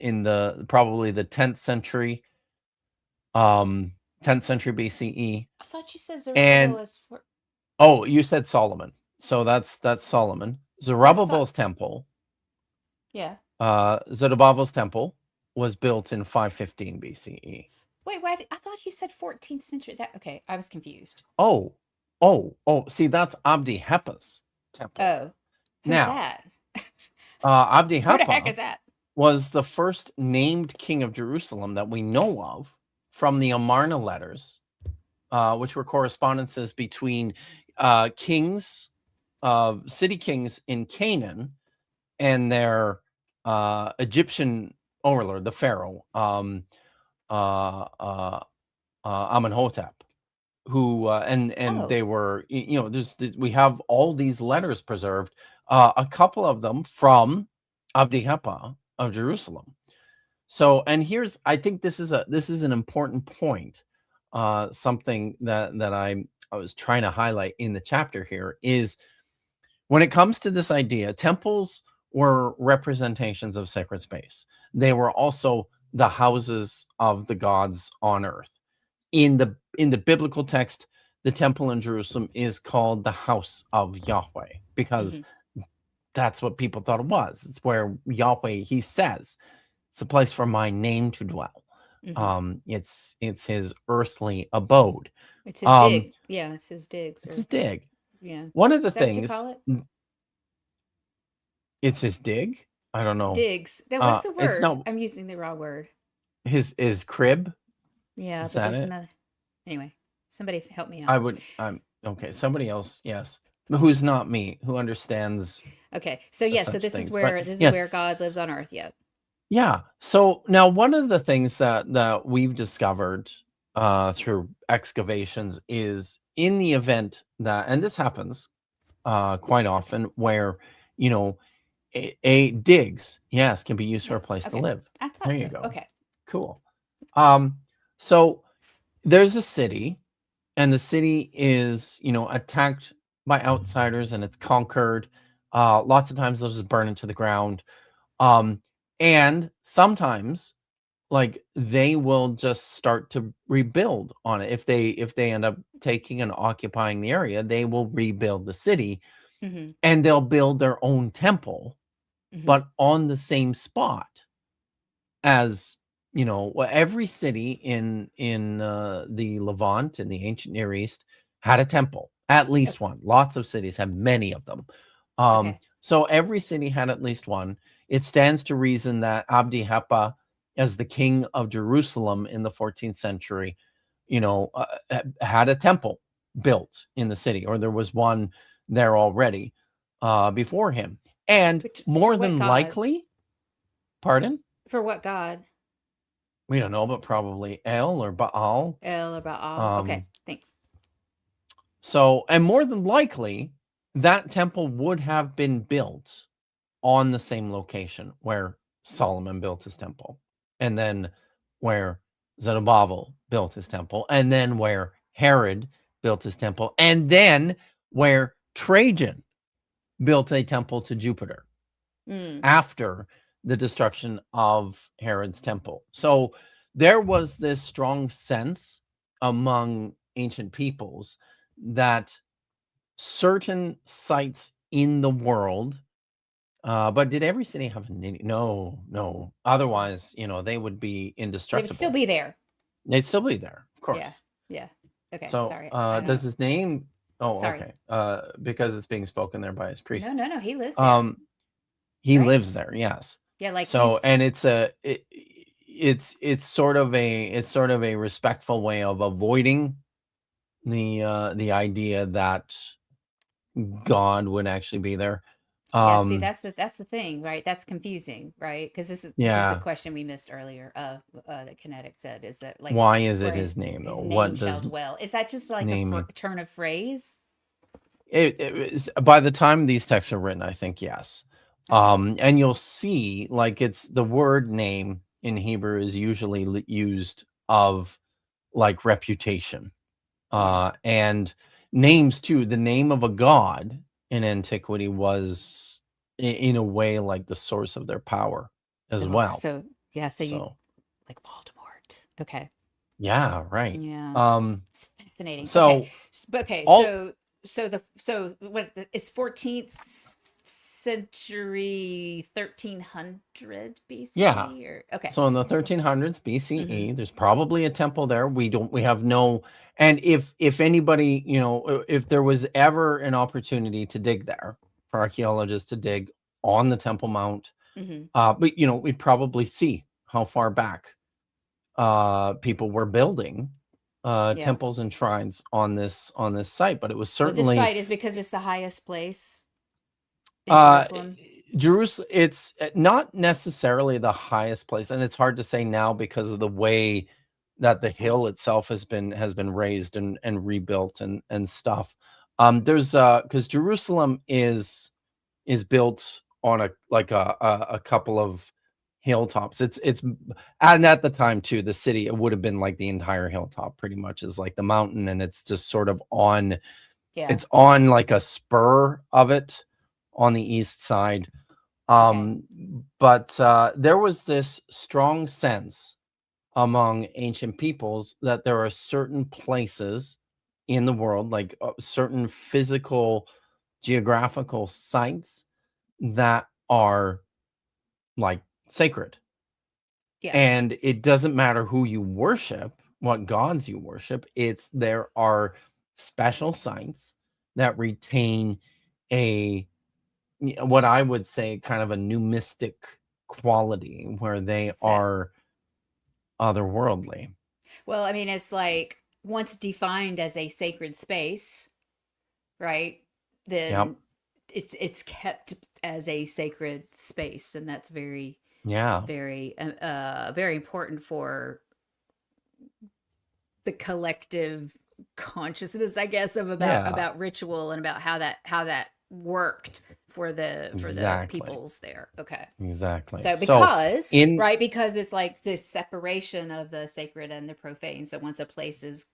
probably the 10th century, 10th century BCE. I thought you said Zerubbabel And was for oh, you said Solomon. So that's Solomon. that's so, yeah. Zerubbabel's temple was built in 515 BCE. Wait, why I thought you said 14th century. That okay, I was confused. Oh, oh, see, that's Abdi Heppa's temple. Oh, who's Now, that? Abdi Who the heck Heppa is that? was the first named king of Jerusalem that we know of from the Amarna letters, which were correspondences between kings, city kings in Canaan, and their Egyptian overlord, the pharaoh, uh, uh, Amenhotep, who and Oh, they were we have all these letters preserved, a couple of them from Abdi-Heppa of Jerusalem. So, and here's I think this is an important point. Something that I was trying to highlight in the chapter here is when it comes to this idea, temples were representations of sacred space. They were also the houses of the gods on earth. in the biblical text, the temple in Jerusalem is called the house of Yahweh because Hmm. that's what people thought it was. It's where Yahweh, he says, it's a place for my name to dwell. Hmm. It's his earthly abode. It's his Um, dig. Yeah, it's his digs, it's or his dig. yeah. One of the Is that what you things, call it? it's his dig. I don't know. Digs. No, what is the It's word? not I'm using the wrong word. his crib. Yeah, Is but that there's it? another. Anyway, somebody help me I out. would. I'm okay. Somebody else, yes, who's not me, who understands Okay, so yeah, so such this is things. But where yes, God lives on earth. Yep. yeah. So now one of the things that we've discovered through excavations is in the event that, and this happens quite Okay. often, where you know a digs, yes, can be used for Yeah. a place to Okay. live. I There thought you so. go. Okay. Cool. Um, so there's a city, and the city is, attacked by outsiders, and it's conquered. Lots of times they'll just burn it to the ground. Um, and sometimes, like, they will just start to rebuild on it. If they end up taking and occupying the area, they will rebuild the city, Mm-hmm. and they'll build their own temple, Mm-hmm. but on the same spot as, every city in the Levant, in the ancient Near East, had a temple, at least Okay. one. Lots of cities have many of them. Okay. So every city had at least one. It stands to reason that Abdi Hepa, as the king of Jerusalem in the 14th century, had a temple built in the city, or there was one there already before him. And Which for more what than God? likely, pardon? For what God? We don't know, but probably El or Baal. El or Baal? Okay. Um, Thanks. so, and more than likely, that temple would have been built on the same location where Solomon built his temple, and then where Zerubbabel built his temple, and then where Herod built his temple, and then where Trajan built a temple to Jupiter Mm. after the destruction of Herod's temple. So there was this strong sense among ancient peoples that certain sites in the world, but did every city have a no, no. Otherwise, they would be They would still indestructible. be there. They'd still be there, of Yeah. course. Yeah. Okay. So, Sorry. I does don't. his name? Oh, Sorry. okay. Because it's being spoken there by his No. priests. No. No. He lives there, Um, He right? lives there, yes. Yeah. Like So, he's. and it's sort of a respectful way of avoiding the idea that God would actually be there. Yeah. See, Um, that's the thing, right? That's confusing, right? Because this is the yeah. question we missed earlier. That Kinetic said is that like Why is it where his name his though? name What shall does dwell. Is that just like a name mean? turn of phrase? By the time these texts are written, I think yes. Okay. And you'll see, like, it's the word name in Hebrew is usually used of like reputation. Yeah. And names too. The name of a god in antiquity was, in a way, like the source of their power as Oh, well. so yeah. So you So like Voldemort. Okay. yeah, right. Yeah. Um, It's fascinating. Okay. so Okay. all So what is the it's 14th century 1300 yeah. BCE or okay. So in the 1300s Mm-hmm. BCE, there's probably a temple there. We have no, and if anybody, if there was ever an opportunity to dig there for archaeologists to dig on the Temple Mount, Mm-hmm. but we'd probably see how far back people were building Yeah. temples and shrines on this site. But it was Well, this certainly site is because it's the highest place in uh Jerusalem. Jerusalem. It's not necessarily the highest place, and it's hard to say now because of the way that the Okay. hill itself has been raised and rebuilt and stuff. There's because Jerusalem is built on a couple of hilltops. It's and at the time too, the city, it would have been like the entire hilltop pretty much is like the mountain, and it's just sort of on, Yeah. it's on like a spur of it on the east side. Okay. But there was this strong sense among ancient peoples that there are certain places in the world, like certain physical, geographical sites that are like sacred. Yeah. And it doesn't matter who you worship, what gods you worship, it's there are special sites that retain a what I would say kind of a numistic quality where they What's that? are otherworldly. Well, I mean, it's like once defined as a sacred space, right? Yep. Then it's kept as a sacred space, and that's very Yeah. very important for the collective consciousness, I guess, of Yeah. about ritual and about how that worked for the Exactly. peoples there. Okay. Exactly. So So because, in right, because it's like this separation of the sacred and the profane. So once a place is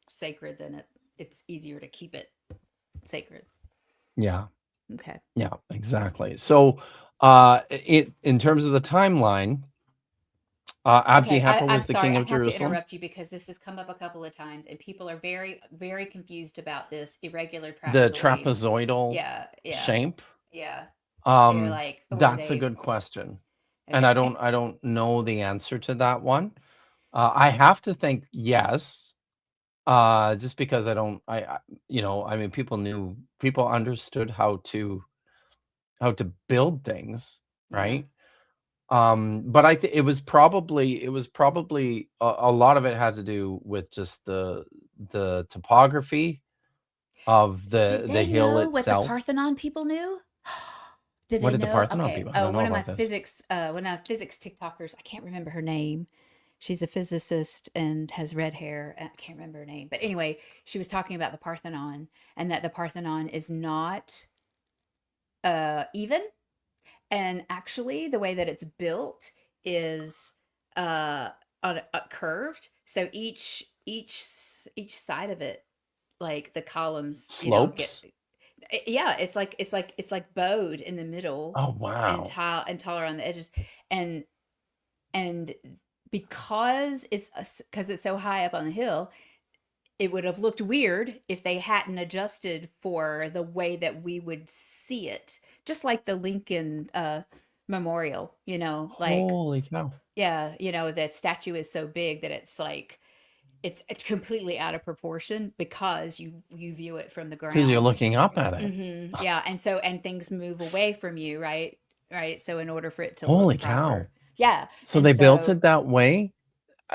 sacred, then it's easier to keep it sacred. yeah, Okay. yeah, exactly. So it in terms of the timeline, Abdi Okay, Hepper I'm was the sorry. king I of have to Jerusalem. interrupt you because this has come up a couple of times, and people are very confused about this irregular The trapezoid. trapezoidal Yeah, yeah, shape. yeah. They're like, or That's a they. good question. And Okay. I don't know the answer to that one. I have to think yes. Just because I I mean people understood how to build things, Yeah. right? But I think it was probably a lot of it had to do with just the topography of Did the they hill know what the itself. Parthenon people knew? Did What they did the know? Parthenon Okay. people? I Oh, don't know about this. one of my physics TikTokers, I can't remember her name. She's a physicist and has red hair. I can't remember her name. But anyway, she was talking about the Parthenon and that the Parthenon is not even. And actually, the way that it's built is uh, curved. So each side of it, like the columns, get Slopes? yeah. It's like bowed in the middle Oh and wow. taller on the edges, and and because it's so high up on the hill, it would have looked weird if they hadn't adjusted for the way that we would see it. Just like the Lincoln Memorial, like, Holy cow. yeah, that statue is so big that it's like it's completely out of proportion because you view it from the Because you're ground. looking up at it. Yeah, and so and things move away from you, right? Right. So in order for it to look Holy cow. proper, yeah, So and they built so it that way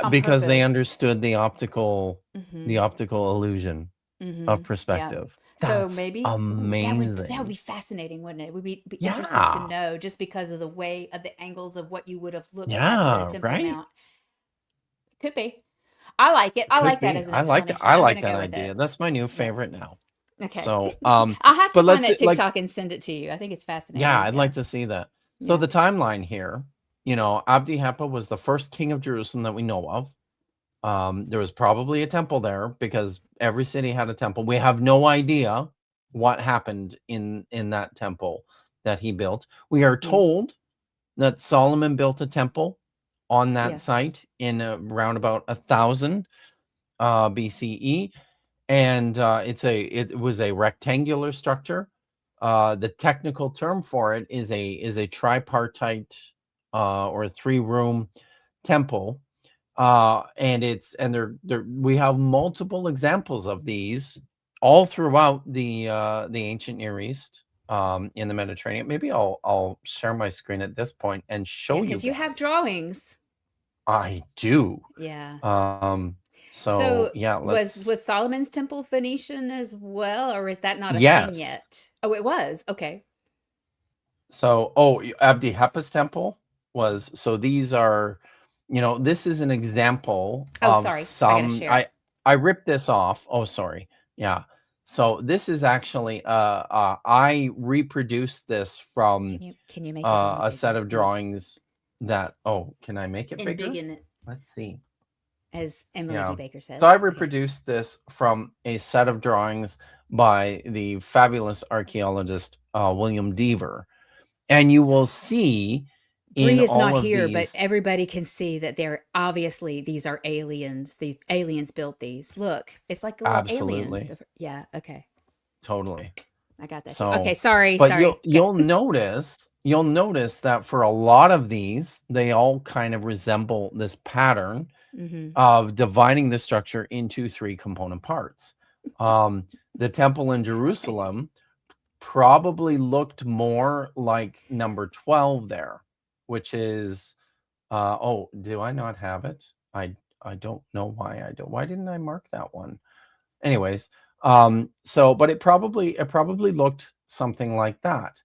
on because they purpose. understood Mm-hmm. the optical illusion Mm-hmm. of Yeah. perspective. So That's maybe, ooh, that would be amazing. fascinating, wouldn't it? It would be interesting to Yeah. know just because of the way of the angles of what you would have looked at the Yeah, Temple right? Mount. Could be. I like it. I Could like that be. as an explanation. I I'm like gonna that go with it. idea. That's my new Yeah. favorite now. Okay. So, I'll have to but find let's that like TikTok and send it to you. I think it's yeah, fascinating. I'd Yeah. like to see that. So Yeah. the timeline here, Abdi Heppa was the first king of Jerusalem that we know of. There was probably a temple there because every city had a temple. We have no idea what happened in that temple that he built. We are Mm. told that Solomon built a temple on that Yeah. site in around about 1000 BCE, and it was a rectangular structure. The technical term for it is a tripartite or three room temple, and there we have multiple examples of these all throughout the ancient Near East, in the Mediterranean. Maybe I'll share my screen at this point and Yeah, show you because you have guys. drawings. I do. Yeah. So So yeah, let's was Solomon's Temple Phoenician as well, or is that not a thing yes. yet? Oh, it was. Okay. So, Abdi Heppa's temple was so these are, this is an example Oh, of sorry. I gotta some share. I ripped this off. Oh, sorry. Yeah. So this is actually I reproduced this from Can you make it any a set bigger? of drawings that can I make it And big bigger? in it, Let's see. as Emily D. Yeah. Baker So I says. Okay. reproduced this from a set of drawings by the fabulous archaeologist William Deaver, and you will see in Bree is not all of here, but these. everybody can see that they're obviously these are aliens. The aliens built these. Look, it's like a little alien. Absolutely. Yeah, okay. Totally. I got that too. Okay, So, sorry, but sorry. you'll notice that for a lot of these, they all kind of resemble this pattern Mm-hmm. of dividing the structure into three component parts. The temple in Sorry. Jerusalem probably looked more like number 12 there, which is oh, do I not have it? I don't know why I don't. Why didn't I mark that one? Anyways, so but it probably looked something like that.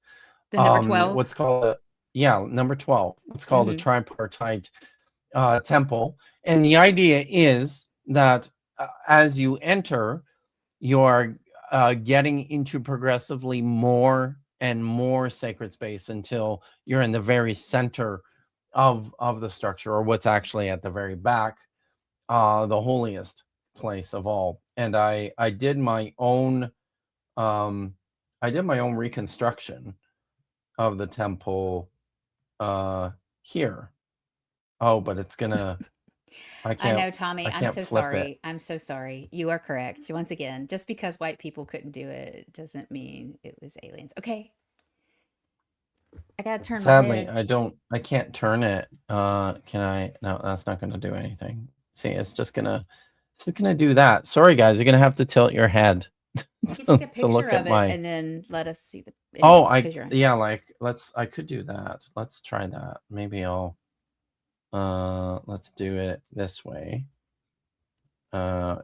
The number 12. What's called yeah, number 12. What's called a Mm-hmm. tripartite temple. And the idea is that as you enter, you're getting into progressively more and more sacred space until you're in the very center of the structure, or what's actually at the very back, the holiest place of all. And I did my own um, I did my own reconstruction of the temple here. Oh, but it's gonna I I can't know, Tommy. I I'm can't so flip it. sorry. I'm so sorry. You are correct. Once again, just because white people couldn't do it doesn't mean it was aliens. Okay, I gotta turn my Sadly, head. I can't turn it. Can I? No, that's not gonna do anything. See, it's just gonna do that. Sorry guys, you're gonna have to tilt your head You can take a to picture look at of it my and then let us see the oh, anyway, because you're on. yeah, like I could do that. Let's try that. Maybe I'll let's do it this way.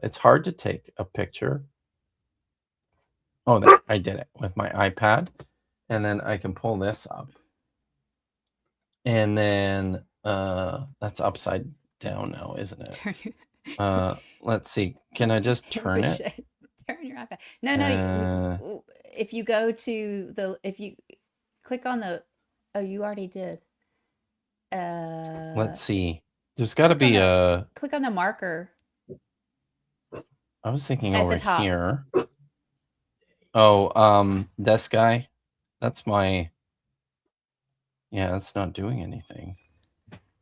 It's hard to take a picture. Oh, there, I did it with my iPad. And then I can pull this up. And then that's upside down now, isn't it? Turn your Let's see. Can I just I turn wish it? I turn your iPad. No, no. Uh If you go to the, if you click on the, oh, you already did. Uh, let's see. There's got to click on be the, a click on the marker I was thinking at the over top. here. Oh, this guy. That's my yeah, that's not doing anything.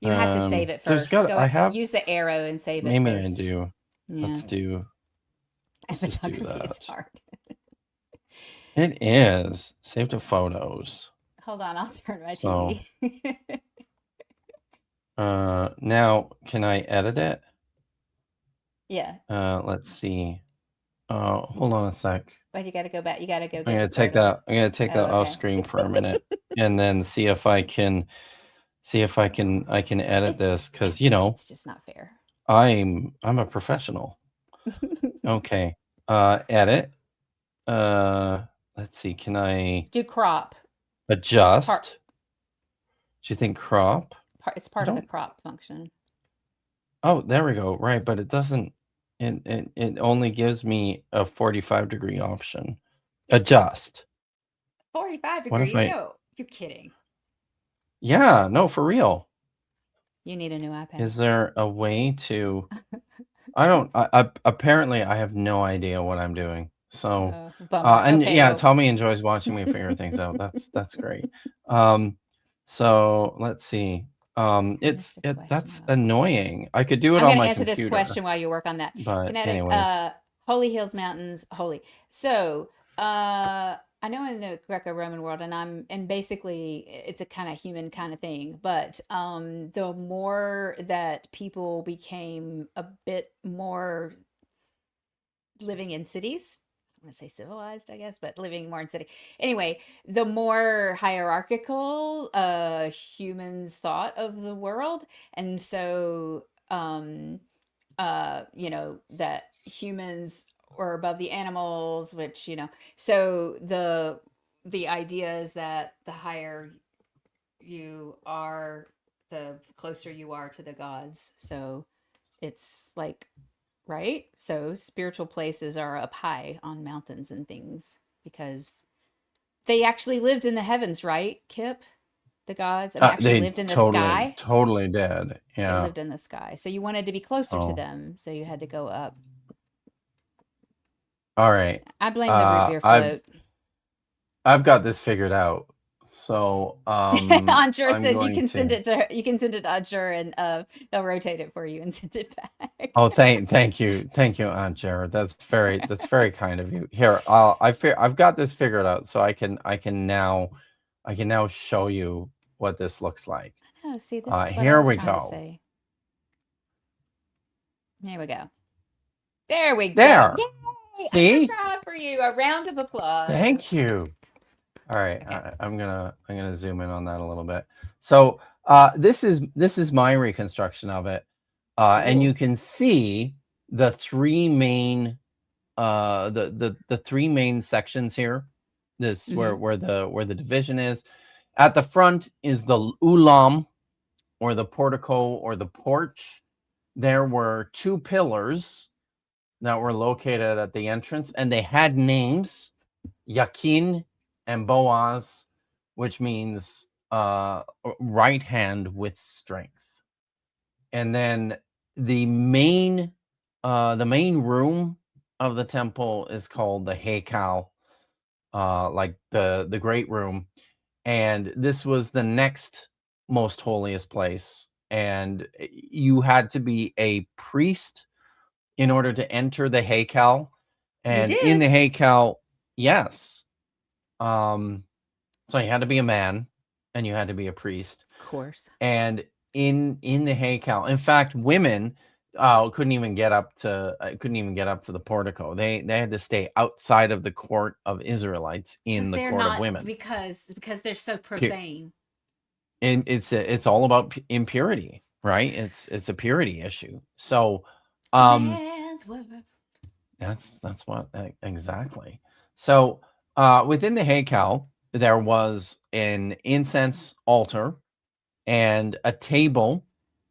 You have to save it There's first. got Go I have use the arrow and save it maybe I first. do. Yeah, Let's do let's just do photography is that. hard. It is. Save to photos. Hold on, I'll turn my So TV. now can I edit it? Yeah, Let's see. Hold on a sec. but you got to go back. You got to go I'm get gonna the take photo. that. I'm gonna take Oh, that off okay. screen for a minute, and then see if I can edit It's this because you know it's just not fair. I'm a professional. Okay. Edit. Uh, let's see. Can I Do crop. It's adjust? Do you think crop? it's I part of the don't. crop function. Oh, there we go. Right, but it doesn't. It only gives me a 45-degree option. Adjust. 45 What if degrees? I? No, you're kidding. Yeah, no, for real. You need a new iPad. Is there a way to? I don't. Apparently, I have no idea what I'm doing. So, Bummer. and Okay, yeah, well, Tommy enjoys watching me figure things out. That's great. Um, so let's see. I missed a question That's while I was looking. annoying. I could do it I'm on going to my answer this computer, question while you work on that. but Kinetic, anyways, Holy Hills Mountains, holy. So, I know in the Greco-Roman world, and basically it's a kind of human kind of thing, but the more that people became a bit more living in cities, I want to say civilized, I guess, but living more in city. Anyway, the more hierarchical humans thought of the world, and so that humans were above the animals, which so the idea is that the higher you are, the closer you are to the gods. So it's like, right? So spiritual places are up high on mountains and things because they actually lived in the heavens, right, Kip? The gods, I mean, actually they lived in the totally sky. totally did. They Yeah. lived in the sky. So you wanted to be closer to Oh, them, so you had to go up. all right. I blame the root beer I've float. I've got this figured out. So Anjur I'm says you going can send to. it to her. You can send it to Anjur, and they'll rotate it for you and send it back. Oh, thank you, Aunt Jared. That's very kind of you. Here, I've got this figured out, so I can now show you what this looks like. Oh, see, this is what I Here was we trying to go. say. Here we go. There we go. There. Yay! I'm so See? proud for you. A round of applause. Thank you. All right, Okay. I'm gonna zoom in on that a little bit. So this is my reconstruction of it, and Cool. you can see the three main the three main sections here. This Hmm. where the division is. At the front is the ulam, or the portico, or the porch. There were two pillars that were located at the entrance, and they had names, Yakin and Boaz, which means right hand with strength. And then the main the main room of the temple is called the Heikal, like the great room. And this was the next most holiest place. And you had to be a priest in order to enter the Heikal. You And in did, the Heikal, yes. Um, so you had to be a man and you had to be a priest. of course. And in the Heikal, in fact, women couldn't even get up to the portico. They had to stay outside of the court of Israelites in Because the they're court of not women. because they're so Pu- profane. And it's all about impurity, right? It's a purity issue. So It's a um man's world. that's what exactly. So within the Heikal, there was an incense altar and a table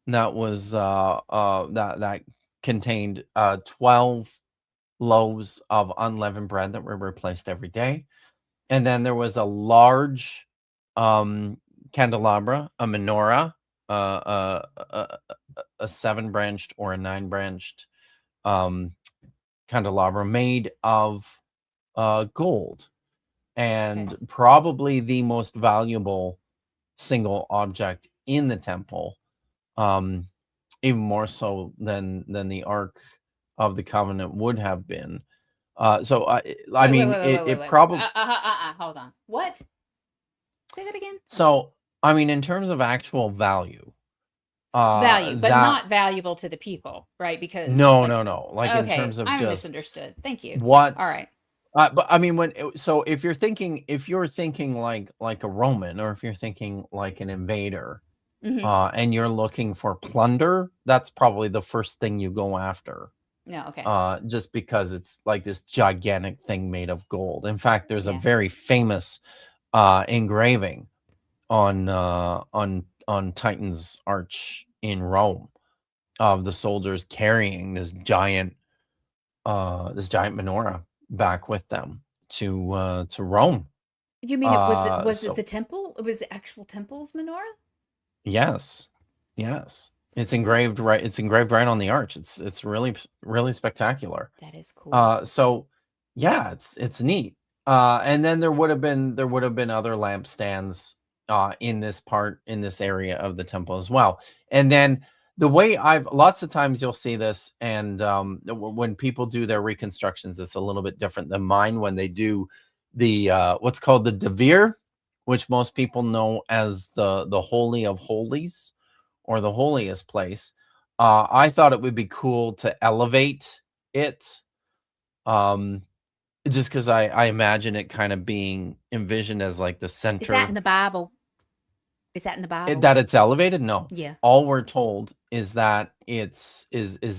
that was that contained 12 loaves of unleavened bread that were replaced every day. And then there was a large um candelabra, a menorah, a seven branched or a nine branched um candelabra made of gold, and Okay. probably the most valuable single object in the temple, um, even more so than the Ark of the Covenant would have been. I Wait, wait, mean, wait, wait, wait, wait, it wait, wait. probably Hold on. What? Say that again. so I mean, in terms of actual value, Value, but that not valuable to the people, right? Because no, no, okay, no. Like in okay, terms of I'm just misunderstood. Thank you. All what right. but I mean, so if you're thinking like a Roman, or if you're thinking like an invader, Mm-hmm. and you're looking for plunder, that's probably the first thing you go after, No. Okay. just because it's like this gigantic thing made of gold. In fact, there's a Yeah. very famous engraving on Titan's Arch in Rome of the soldiers carrying this giant menorah back with them to Rome. You mean was it So the temple? It was the actual temple's menorah? yes, yes, Wow, it's engraved right on the arch. It's really spectacular. that is cool. So yeah, it's neat. And then there would have been other lampstands in this area of the temple as well. And then the way I've lots of times you'll see this, and when people do their reconstructions, it's a little bit different than mine when they do the what's called the devir, which most people know as the holy of holies, or the holiest place. I thought it would be cool to elevate it, um, just because I imagine it kind of being envisioned as like the Is that in center. the Bible? Is that in the Bible? That it's elevated? No. Yeah. All we're told is that is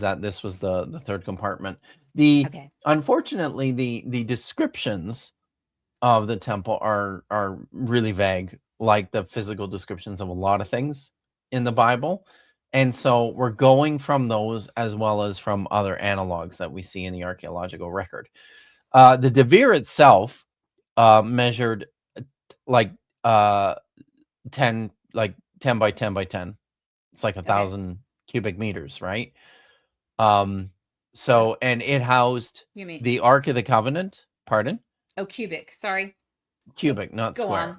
that this was the third compartment. The Okay. Unfortunately, the descriptions of the temple are really vague, like the physical descriptions of a lot of things in the Bible. And so we're going from those as well as from other analogs that we see in the archaeological record. The Devere itself measured like uh 10 by 10 by 10. It's like a Okay. 1,000 cubic meters, right? Um Oh, so and it housed you mean the Ark of the Covenant, pardon? oh cubic? Sorry. Go Cubic, not go square. on.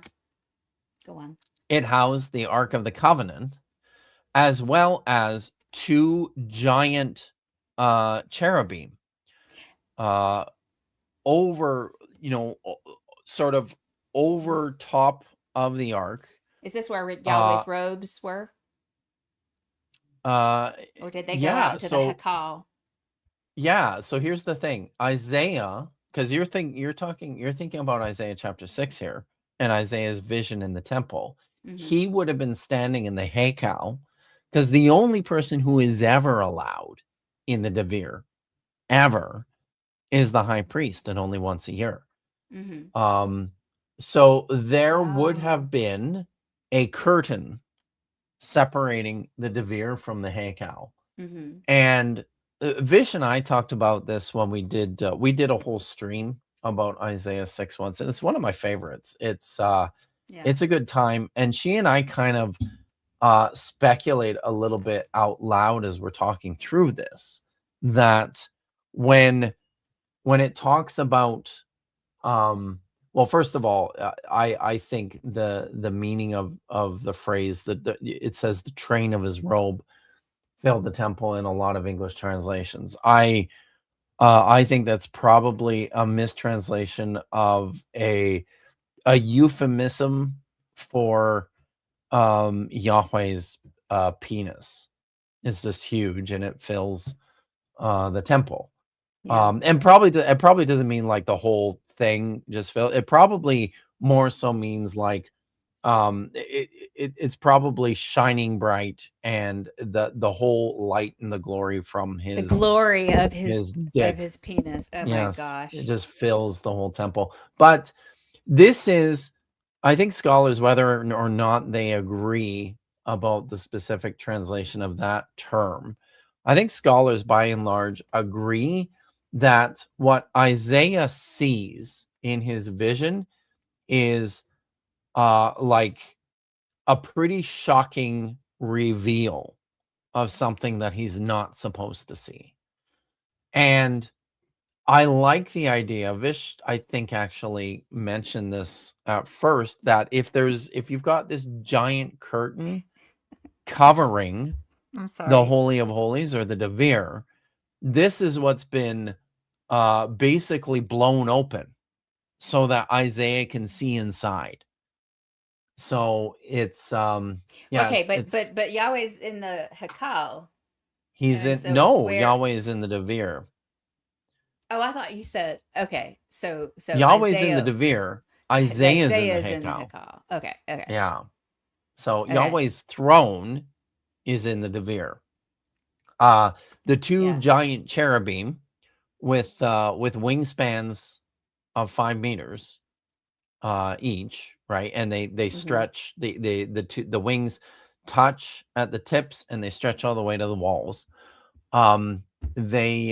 Go on. It housed the Ark of the Covenant, as well as two giant cherubim uh, over, you know, sort of Is this over top of the ark. is this where Uh, Yahweh's robes were, uh, or did they go out yeah. into the So Hakal? yeah. So here's the thing, Isaiah, because you're thinking about Isaiah chapter 6 here, and Isaiah's vision in the temple. Mm-hmm. He would have been standing in the Hakal, because the only person who is ever allowed in the Devir ever is the high priest, and only once a year. Mm-hmm. Um, so there would Oh. have been a curtain separating the Devere from the Hakal. Mm-hmm. And Vish and I talked about this when we did a whole stream about Isaiah 6 once, and it's one of my favorites. Yeah. It's a good time, and she and I kind of speculate a little bit out loud as we're talking through this, that when it talks about well, first of all, I think the meaning of the phrase that it says the train of his robe filled the temple in a lot of English translations. I think that's probably a mistranslation of a euphemism for Yahweh's penis. It's just huge and it fills the temple. Yeah. And probably it probably doesn't mean like the whole thing just fell. It probably more so means like it's probably shining bright, and the whole light and the glory from The glory his of dick. his penis. Oh my Yes, it gosh. just fills the whole temple. But this is, I think scholars, whether or not they agree about the specific translation of that term, I think scholars by and large agree that what Isaiah sees in his vision is like a pretty shocking reveal of something that he's not supposed to see. And I like the idea. Vish, I think, actually mentioned this at first, that if you've got this giant curtain I'm, s- covering I'm the sorry. Holy of Holies or the Devir, this is what's been basically blown open so that Isaiah can see inside. So it's yeah, Okay, but it's Yahweh's in the Hakal, he's and in so no, where? Yahweh is in the Devir. Oh, I thought you said okay. So Yahweh's in the Devir. Isaiah's in the Isaiah is in the Hakal. Hakal. Okay, okay, Yeah. So okay. Yahweh's throne is in the Devir. Uh the two Yeah. giant cherubim with wingspans of 5 meters each, right? And they Mm-hmm. stretch the wings touch at the tips and they stretch all the way to the walls. Um they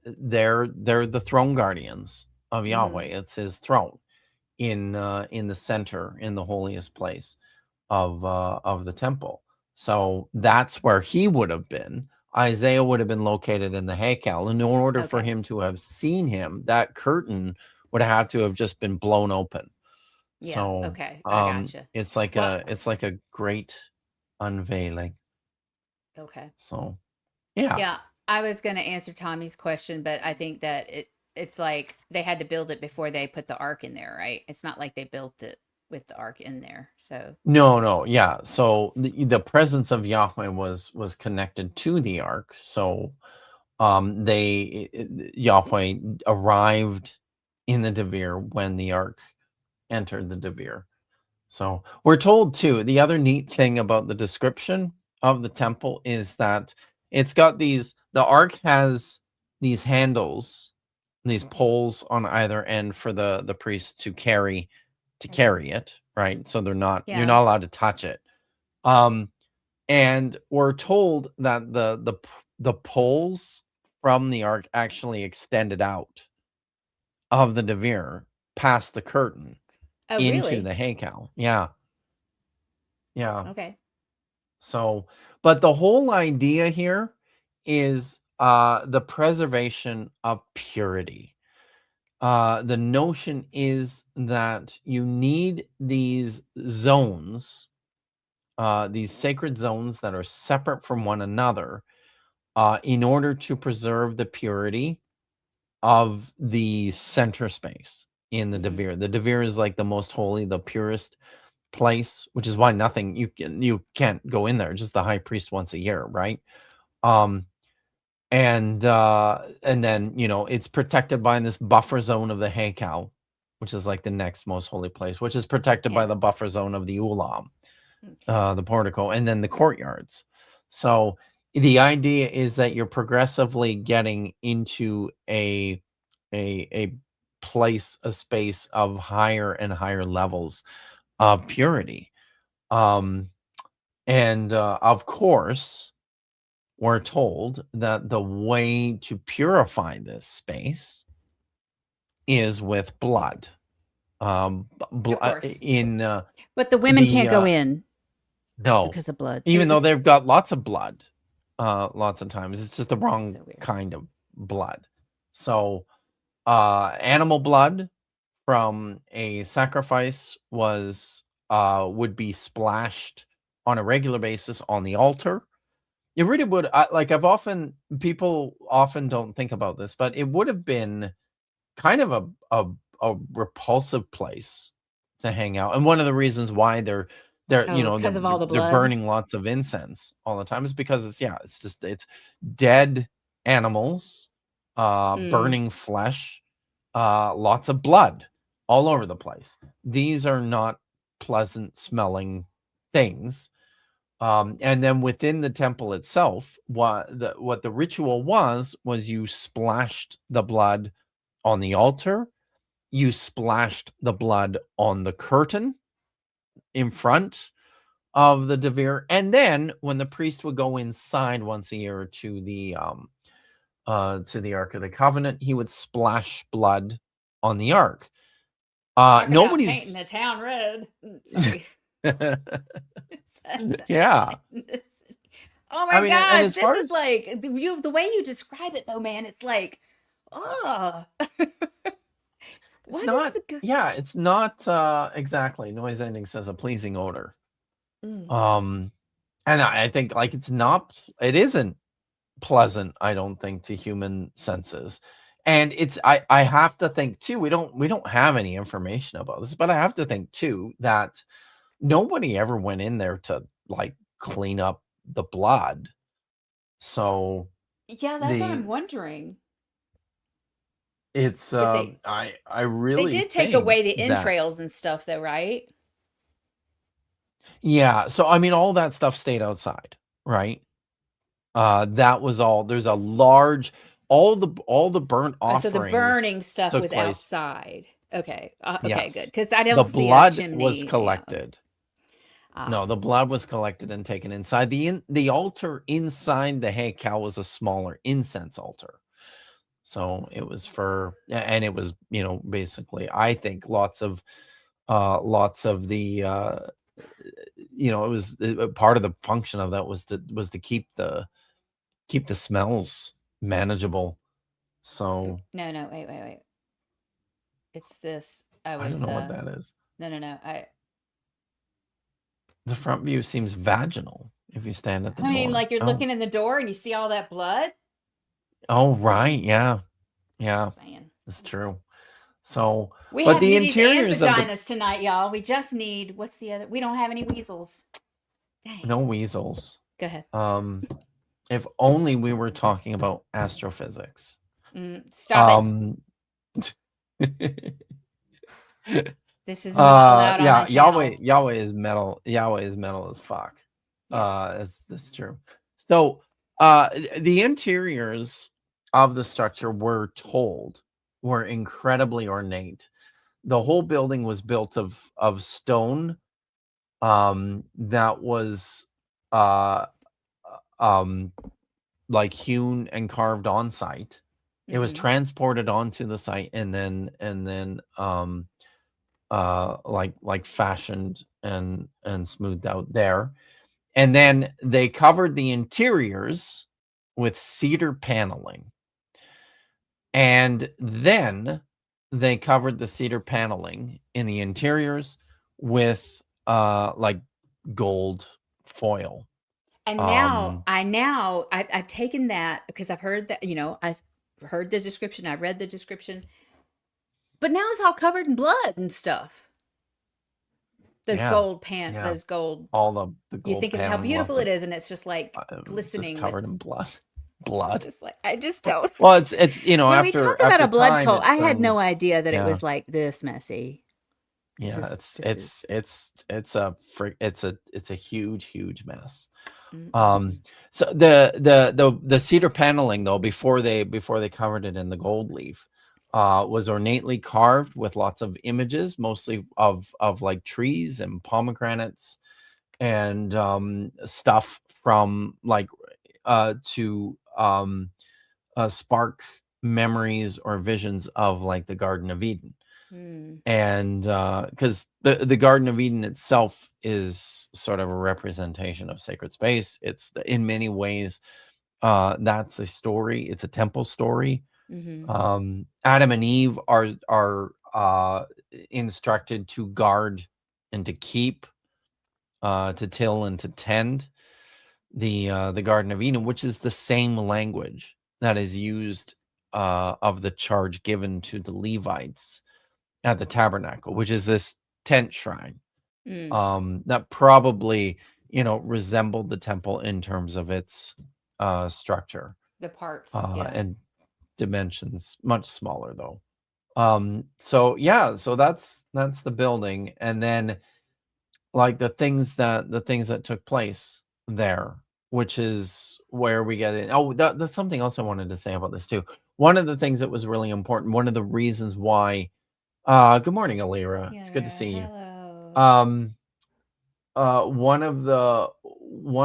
they're the throne guardians of Mm-hmm. Yahweh. It's his throne in the center, in the holiest place of the temple. So that's where he would have been. Isaiah would have been located in the Hakel. And in order for Okay. him to have seen him, that curtain would have had to have just been blown open. Yeah. So Okay. I gotcha. Well, it's like a great unveiling. okay. So yeah. Yeah, I was going to answer Tommy's question, but I think that it's like they had to build it before they put the ark in there, right? It's not like they built it with the ark in there. So, No, no, yeah. So the presence of Yahweh was connected to the ark. So Yahweh arrived in the Devere when the ark entered the Devere. So we're told too, the other neat thing about the description of the temple is that the ark has these handles, these poles on either end for the priest to carry it, right? So you're yeah. not allowed to touch it. Um and we're told that the poles from the ark actually extended out of the Devere past the curtain Oh, into the really? Hakel. Yeah, yeah. Okay. So, but the whole idea here is the preservation of purity. The notion is that you need these zones, these sacred zones that are separate from one another, in order to preserve the purity of the center space in the Mm-hmm. devere. The devere is like the most holy, the purest place, which is why nothing you can't go in there. Just the high priest once a year, right? Um, and then it's protected by this buffer zone of the Heikal, which is like the next most holy place, which is protected by Yeah. the buffer zone of the Ulam, Okay. the portico, and then the courtyards. So the idea is that you're progressively getting into a place, a space of higher and higher levels of purity. Um, and of course, we're told that the way to purify this space is with blood. Of course. In But the women the can't go in No, because of blood. even though they've got lots of blood, lots of times it's just the That's wrong so weird. kind of blood. So, animal blood from a sacrifice would be splashed on a regular basis on the altar. It really would. Like people often don't think about this, but it would have been kind of a repulsive place to hang out, and one of the reasons why they're Oh, because of all the they're blood? burning lots of incense all the time is because it's dead animals, Mm. burning flesh, lots of blood all over the place. These are not pleasant smelling things. And then within the temple itself, what the ritual was you splashed the blood on the altar, you splashed the blood on the curtain in front of the devere, and then when the priest would go inside once a year to the Ark of the Covenant, he would splash blood on the ark. Talk about painting Nobody's the town red. Sorry. yeah. Oh I my mean, and gosh, as this far is as like the way you describe it though, man. It's like, oh, it's what is not the good? yeah, it's not exactly noise ending says a pleasing odor. Mm. Um and I think like it isn't pleasant, I don't think, to human senses. And I have to think too, we don't have any information about this, but I have to think too that nobody ever went in there to like clean up the blood. So Yeah, that's what I'm the wondering. it's But they I they really did take away think the that entrails and stuff though, right? yeah, so I mean all that stuff stayed outside, right? That was all. There's a large all the burnt So the offerings burning stuff took was place. outside. Okay. Okay, good. Yes. Because I The don't see a blood was chimney. Yeah. Okay. collected. Ah. No, the blood was collected and taken inside. The altar inside the Heikal was a smaller incense altar. So it was and it was, basically, I think lots of the it was part of the function of that was to keep the smells manageable. So No, no, wait. It's this. I I don't was know what that is. no. The front view seems vaginal if you stand at the I mean, door. like you're Oh, looking in the door and you see all that blood. oh, right, yeah, yeah, Just saying. that's true. So, We but have the nitties and interiors of the vaginas tonight, y'all. We just need what's the other? We don't have any weasels. Dang. no weasels. Go ahead. Um, if only we were talking about astrophysics. Stop it. Um, This is not allowed on my yeah, channel. Yahweh is metal. Yahweh is metal as fuck. Yeah. That's true. So, the interiors of the structure were incredibly ornate. The whole building was built of stone, that was, uh, um, like hewn and carved on site. It was Mm-hmm. transported onto the site like fashioned and smoothed out there. And then they covered the interiors with cedar paneling. And then they covered the cedar paneling in the interiors with like gold foil. And Um I've taken that because I've heard that, I heard the description, I read the description, but now it's all covered in blood and stuff. yeah. Yeah. Those gold, All the you gold think of how paneling, lots beautiful it of is, and it's just like just glistening with, covered in blood. I'm Blood. just like, I just don't Well, understand. it's When we talk about after a blood time cult, it I had no turns. idea that it Yeah. was like this messy. Yeah, This is, it's a huge mess. Um, mm-mm. so the cedar paneling though, before they covered it in the gold leaf, was ornately carved with lots of images, mostly of like trees and pomegranates and stuff from like to spark memories or visions of like the Garden of Eden. Mm, And because the Garden of Eden itself is sort of a representation of sacred space. In many ways, that's a story. It's a temple story. mm-hmm, Adam and Eve are instructed to guard and to keep, to till and to tend the Garden of Eden, which is the same language that is used of the charge given to the Levites at the tabernacle, which is this tent shrine, mm, that probably, resembled the temple in terms of its structure, the parts, yeah. and dimensions, much smaller though. So yeah, so that's the building, and then like the things that took place there, which is where we get it. Oh, that's something else I wanted to say about this too. One of the things that was really important, one of the reasons why. Good morning, Alira. It's good to Yeah, see you. hello. Um, one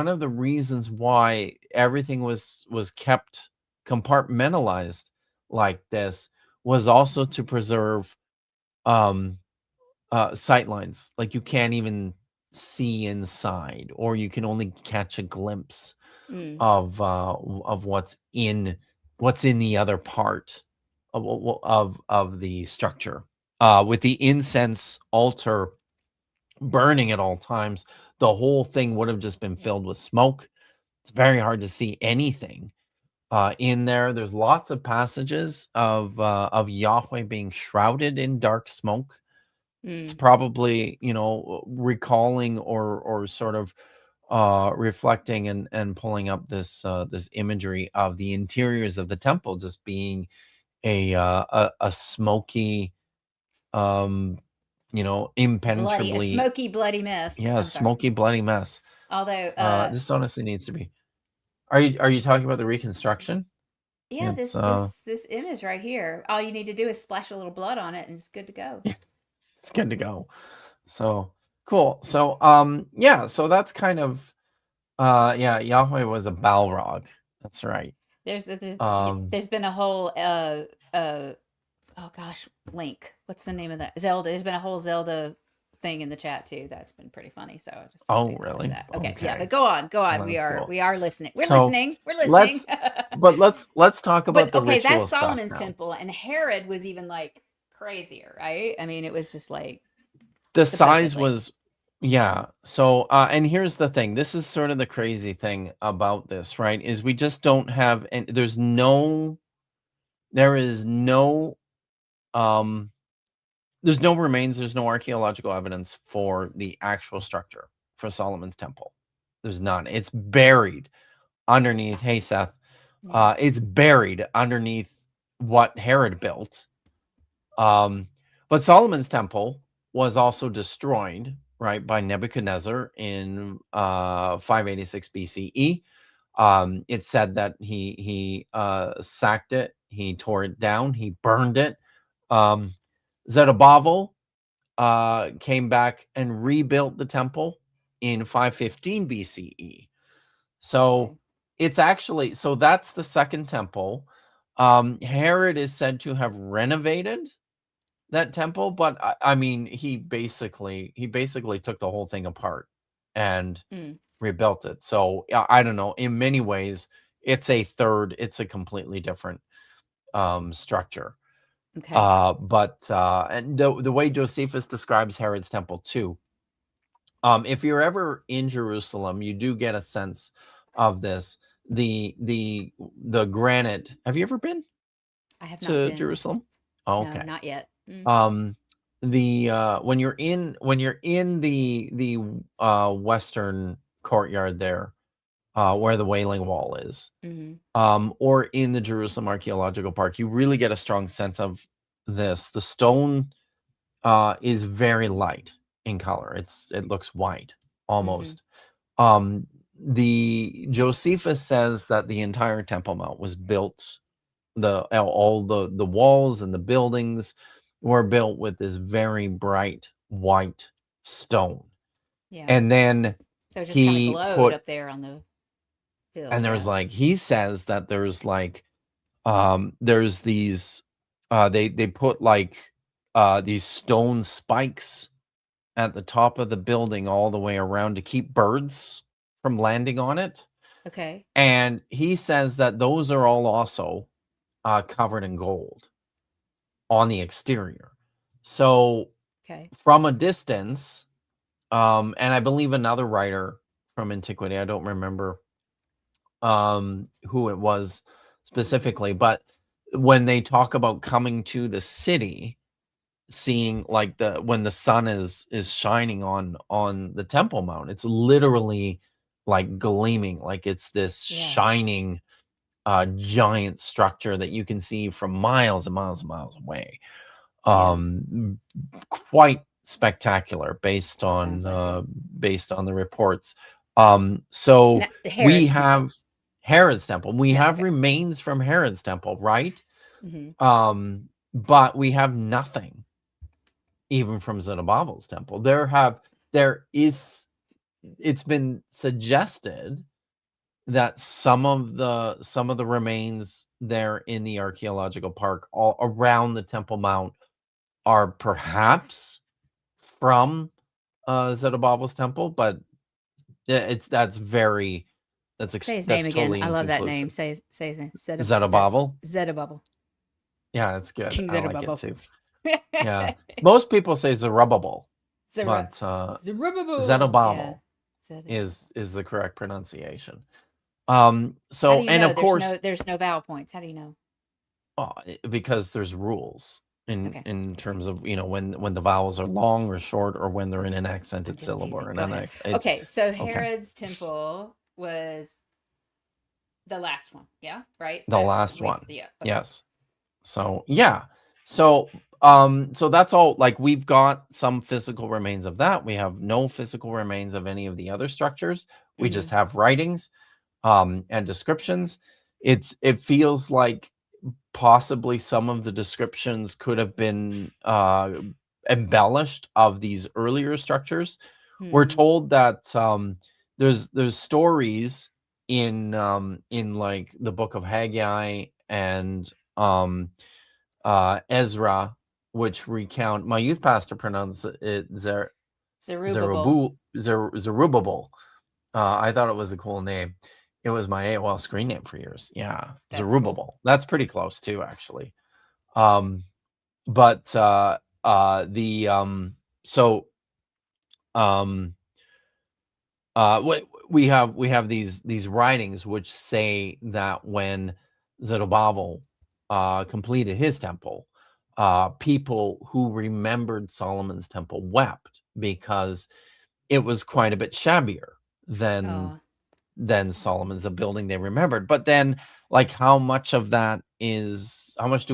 of the reasons why everything was kept compartmentalized like this was also to preserve um sight lines. Like you can't even see inside, or you can only catch a glimpse Mm, of what's in the other part of the structure. With the incense altar burning at all times, the whole thing would have just been filled with smoke. It's very hard to see anything in there. There's lots of passages of Yahweh being shrouded in dark smoke. It's mm. probably, recalling or sort of reflecting and pulling up this imagery of the interiors of the temple just being a smoky, um A impenetrably, smoky, bloody mess. yeah, I'm sorry. smoky bloody mess. Although, This honestly needs to be. Are you talking about the reconstruction? yeah, It's this image right here, all you need to do is splash a little blood on it and it's good to go. it's good to go. So cool. So yeah, so that's kind of yeah, Yahweh was a Balrog. That's right. Um There's been a whole oh gosh, Link. What's the name of that? Zelda. There's been a whole Zelda thing in the chat too. That's been pretty funny. So I just thought oh I'd add really? that. Okay, yeah, but Okay. go on, go Well, on. that's cool. We are listening. We're So listening. We're listening. let's let's talk about But the okay, ritual that's stuff Solomon's now. temple, and Herod was even like crazier, right? I mean, it was just like The size supposedly. was, yeah. So and here's the thing. This is sort of the crazy thing about this, right? Is we just don't have, and there is no um there's no remains, there's no archaeological evidence for the actual structure for Solomon's temple. There's none. It's buried underneath. Hey Seth. Yeah. It's buried underneath what Herod built. Um, but Solomon's temple was also destroyed, right, by Nebuchadnezzar in 586 BCE. It said that he sacked it, he tore it down, he burned it. Um, Zerubbabel came back and rebuilt the temple in 515 BCE. Okay. So that's the second temple. Herod is said to have renovated that temple, but I mean, he basically took the whole thing apart and Mm. rebuilt it. So I don't know. In many ways, it's a completely different structure. Okay. But and the way Josephus describes Herod's temple too, if you're ever in Jerusalem, you do get a sense of this. The granite. Have you ever been I have not to been. Jerusalem? Oh, No, okay. not yet. Mm. Um, the when you're in the western courtyard there, where the Wailing Wall is, Hmm. or in the Jerusalem Archaeological Park, you really get a strong sense of this. The stone is very light in color. It looks white Hmm. almost. Um, the Josephus says that the entire Temple Mount was built. All the walls and the buildings were built with this very bright white stone, Yeah. and then So it just kind of he glowed put up there on the hill. and there's Yeah. like he says that there's these they put like these stone spikes at the top of the building all the way around to keep birds from landing on it. Okay. And he says that those are all also covered in gold on the exterior. So Okay. from a distance, and I believe another writer from antiquity, I don't remember who it was specifically, but when they talk about coming to the city, seeing like the when the sun is shining on the Temple Mount, it's literally like gleaming, like it's this Yeah. shining giant structure that you can see from miles and miles and miles away. Yeah. um Quite spectacular Sounds like it. based on the reports. So Not we Herod's have temple. Herod's temple, we Yeah. have Okay. remains from Herod's temple, right? Hmm. But we have nothing even from Zerubbabel's temple. There is It's been suggested that some of the remains there in the archaeological park all around the Temple Mount are perhaps from Zerubbabel's temple, but it's Say his name that's again. totally I love that name. inconclusive. Say his name. Zerubbabel, Zerubbabel. yeah, that's good. King I like it Zerubbabel. too. Yeah, most people say Zerubbabel, Zeru- but Zerubbabel. Yeah. Zerubbabel Zerubbabel. is the correct pronunciation. How do So you and know? of course, There's no vowel points. How do you know? because there's rules Okay. in Okay. terms of when the vowels are long or short or when they're in Okay. an I'm accented just syllable or teasing. an Go ahead. it's Okay. So okay. Herod's temple was the last one. Yeah. Right. The last one, Yeah. Okay. yes. So yeah, so so that's all. Like we've got some physical remains of that. We have no physical remains of any of the other structures. We Mm-hmm. just have writings and descriptions. It feels like possibly some of the descriptions could have been embellished of these earlier structures. We're Hmm. told that there's stories in like the book of Haggai and um Ezra, which recount. My youth pastor pronounced it Zerubbabel. Zerubbabel. I thought it was a cool name. It was my AOL screen name for years. Yeah, That's cool. Zerubbabel. That's pretty close too, actually. Um, but the so um we have these writings which say that when Zerubbabel completed his temple, people who remembered Solomon's temple wept because it was quite a bit shabbier than Oh, Solomon's, a building they remembered. But then, like, how much of that is how much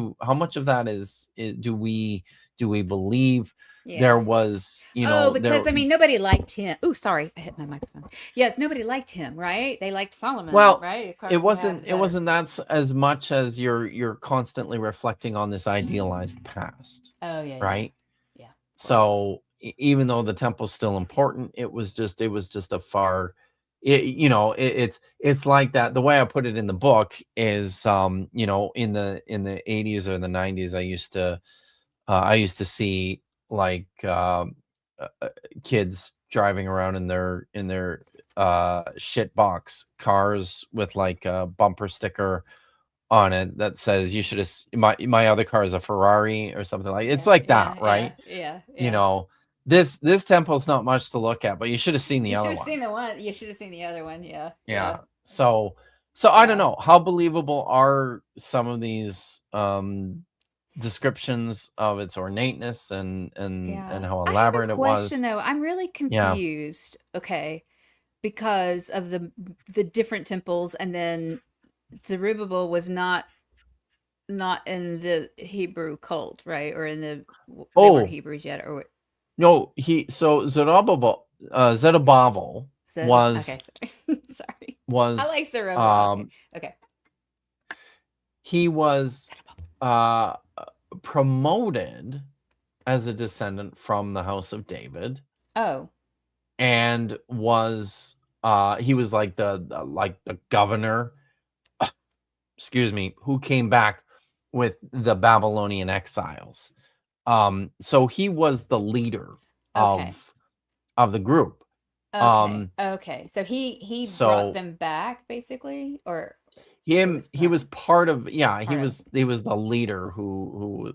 of that is do we believe? There yeah. was, Oh, there. because I mean, nobody liked him. Oh, sorry, I hit my microphone. Yes, nobody liked him, right? They liked Solomon, Well, right? Of it course, who had wasn't it it better. wasn't that as much as you're constantly reflecting on this idealized past, Oh, yeah, yeah, right? yeah. Of course. So even though the temple's still important, it was just a far it's like that. The way I put it in the book is in the 80s or the 90s, I used to see like kids driving around in their shit box cars with like a bumper sticker on it that says you should have my other car is a Ferrari or something like it's Yeah, like that, yeah, yeah, right? yeah, You yeah. know, this temple's not much to look at, but you should have seen the You should other have one. seen the one. You should have seen the other one. Yeah, Yeah. yeah, So I don't yeah, know how believable are some of these descriptions of its ornateness and yeah. how I have a elaborate it question was. though. I'm really Yeah. confused. Okay, because of the different temples, and then Zerubbabel was not in the Hebrew cult, right? Or in they weren't Oh, Hebrews yet, or no, Zerubbabel Okay, was sorry. Sorry. I was like Zerubbabel. Okay. um Okay. he was Zerubbabel. uh promoted as a descendant from the house of David Oh, and was he was like the governor, excuse me, who came back with the Babylonian exiles. So he was the leader okay. of the group. Okay. Um Okay. So he brought so them back basically, or it him was he part was part of, yeah, part of. he was the leader who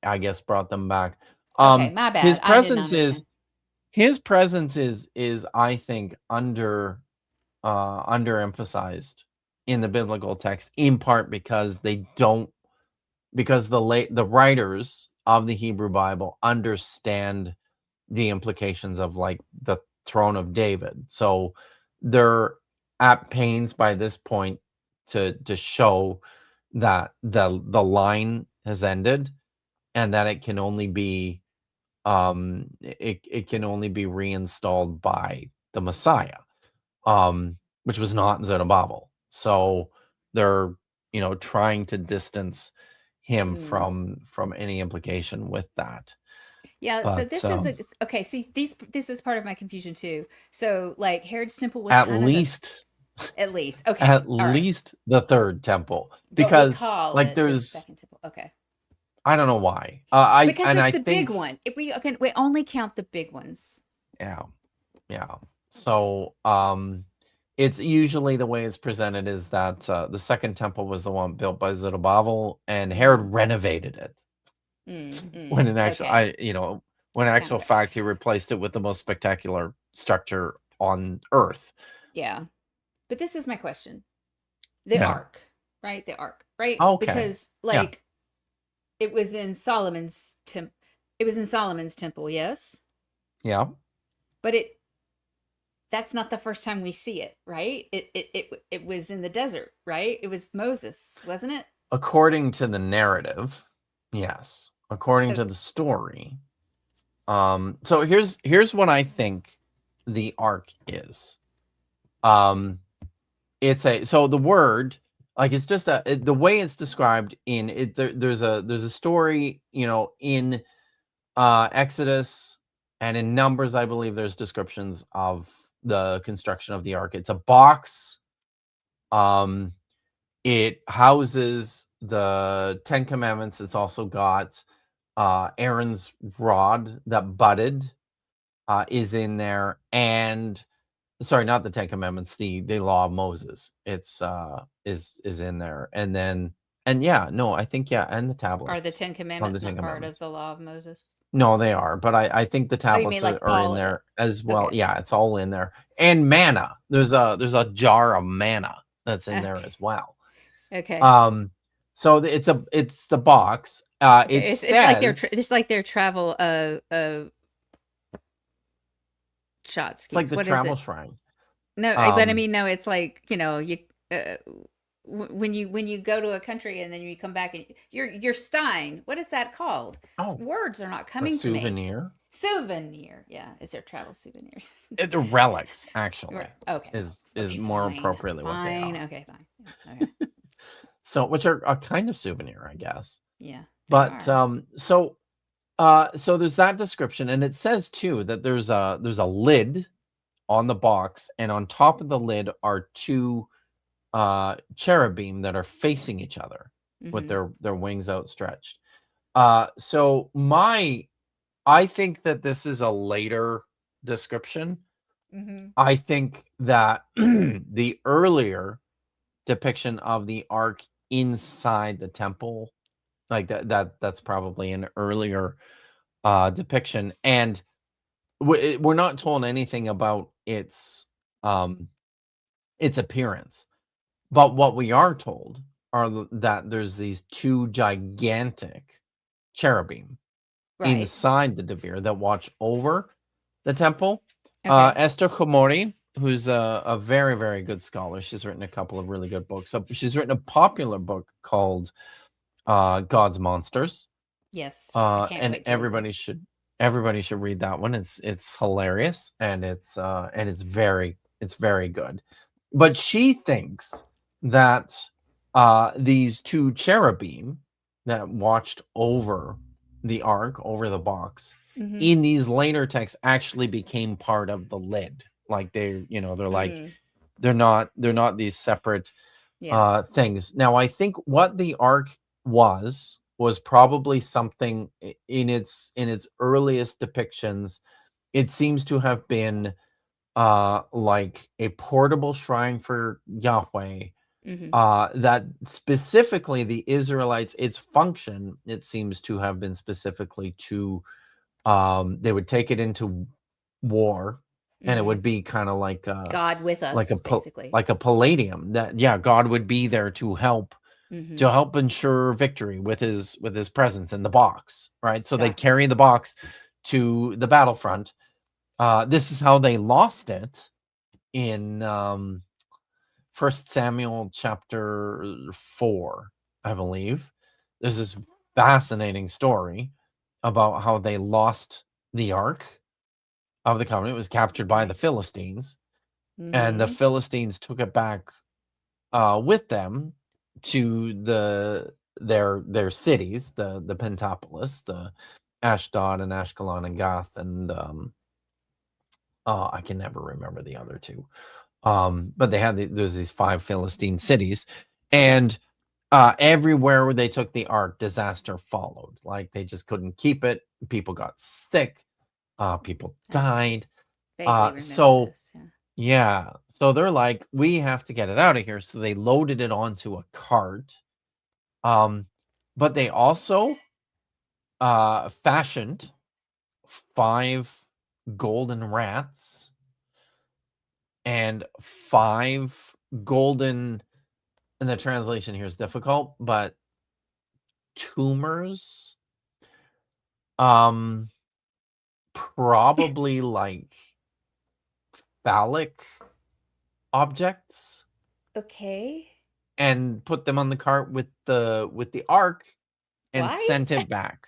I guess brought them back. Okay, my His bad. I didn't presence understand. is his presence is I think underemphasized in the biblical text, in part because they don't because the writers of the Hebrew Bible understand the implications of like the throne of David. So they're at pains by this point to show that the line has ended and that it can only be reinstalled by the Messiah, which was not Zerubbabel. So they're trying to distance him Hmm. from any implication with that. Yeah, so But this is okay, see this is part of my confusion too. So like Herod's temple was at kind of least at least. Okay. at All right. least the third temple, But we because call like it the there's second temple. Okay. I don't know why. Because it's I the big think one. If we only count the big ones. yeah, yeah. So it's usually the way it's presented is that the second temple was the one built by Zerubbabel and Herod Mm, renovated it. When in actual okay. I you know when in It's kind actual of fact he replaced it with the most spectacular structure on earth. yeah. But this is my question. The Yeah. ark, right? The ark, right? Okay. Because Yeah. like it was in Solomon's temp it was in Solomon's temple, yes? Yeah. But that's not the first time we see it, right? It was in the desert, right? It was Moses, wasn't it? According to the narrative, yes. According to Okay. the story. So here's what I think the ark is. Um it's a so the word like it's just the way it's described in it there's a story, in Exodus and in Numbers, I believe there's descriptions of the construction of the ark. It's a box. Um it houses the 10 commandments. It's also got Aaron's rod that budded is in there, and sorry, not the 10 commandments, the law of Moses. It's is in there. And then and yeah, no, I think yeah, and the Are the tablets Ten on the Commandments 10 not part of commandments. the law of Moses? No, they are, but I think the Oh, you mean tablets like are in all? there as well. Okay. Yeah, it's all in there. And manna. There's a jar of manna that's in there Okay. as well. Okay. Um, so it's the box. It Okay. It's like says it's like their travel shot it's like skis. the What is travel it? shrine. No, but I Um, mean no. It's like you uh, when you go to a country and then you come back and you're Stein. What is that called? oh, Words are not a coming to me. souvenir. Souvenir. Yeah, is there travel souvenirs? The relics actually Okay, well, is okay, more fine, appropriately what they fine. are. Okay, fine. Yeah, okay, So which are a kind of souvenir, I guess. yeah, they But are. so there's that description, and it says too that there's a lid on the box, and on top of the lid are two cherubim that are facing each other with Mm-hmm. their wings outstretched. So I think that this is a later description. Mm-hmm. I think that the earlier depiction of the ark inside the temple. Like that's probably an earlier depiction, and we're not told anything about um its appearance. But what we are told that there's these two gigantic cherubim Right. inside the Devere that watch over the temple. Okay. Esther Komori, who's a very, very good scholar, she's written a couple of really good books. She's written a popular book called God's Monsters, Yes. I can't and wait to read that. everybody should read that one. It's hilarious, and it's very good. But she thinks that these two cherubim that watched over the ark, over the box, Mm-hmm. in these later texts actually became part of the lid. Like they're like Mm. they're not these separate Yeah. things. Now, I think what the ark was probably something in its earliest depictions. It seems to have been like a portable shrine for Yahweh. Mm-hmm. That specifically the Israelites, its function, it seems to have been specifically to they would take it into war, and it Mm-hmm. would be kind of God with like a us, basically. like a palladium that, yeah, God would be there Mm-hmm. to help ensure victory with his presence in the box, right? So they Gotcha. carry the box to the battlefront. This is how they lost it in First Samuel chapter 4, I believe. There's this fascinating story about how they lost the Ark of the Covenant. It was captured by the Right. Philistines, and the Mm-hmm. Philistines took it back with them to their cities, the Pentapolis, the Ashdod and Ashkelon and Gath, and I can never remember the other two. But there's these five Philistine cities, Yeah. and everywhere where they took the ark, disaster followed. Like they just couldn't keep it. People got sick. People I died. vaguely remember So this. Yeah. yeah, so they're like, we have to get it out of here. So they loaded it onto a cart. Um, but they also fashioned five golden rats and five golden, and the translation here is difficult, but tumors, um, probably like phallic objects, Okay. and put them on the cart with the ark and Why? sent it back.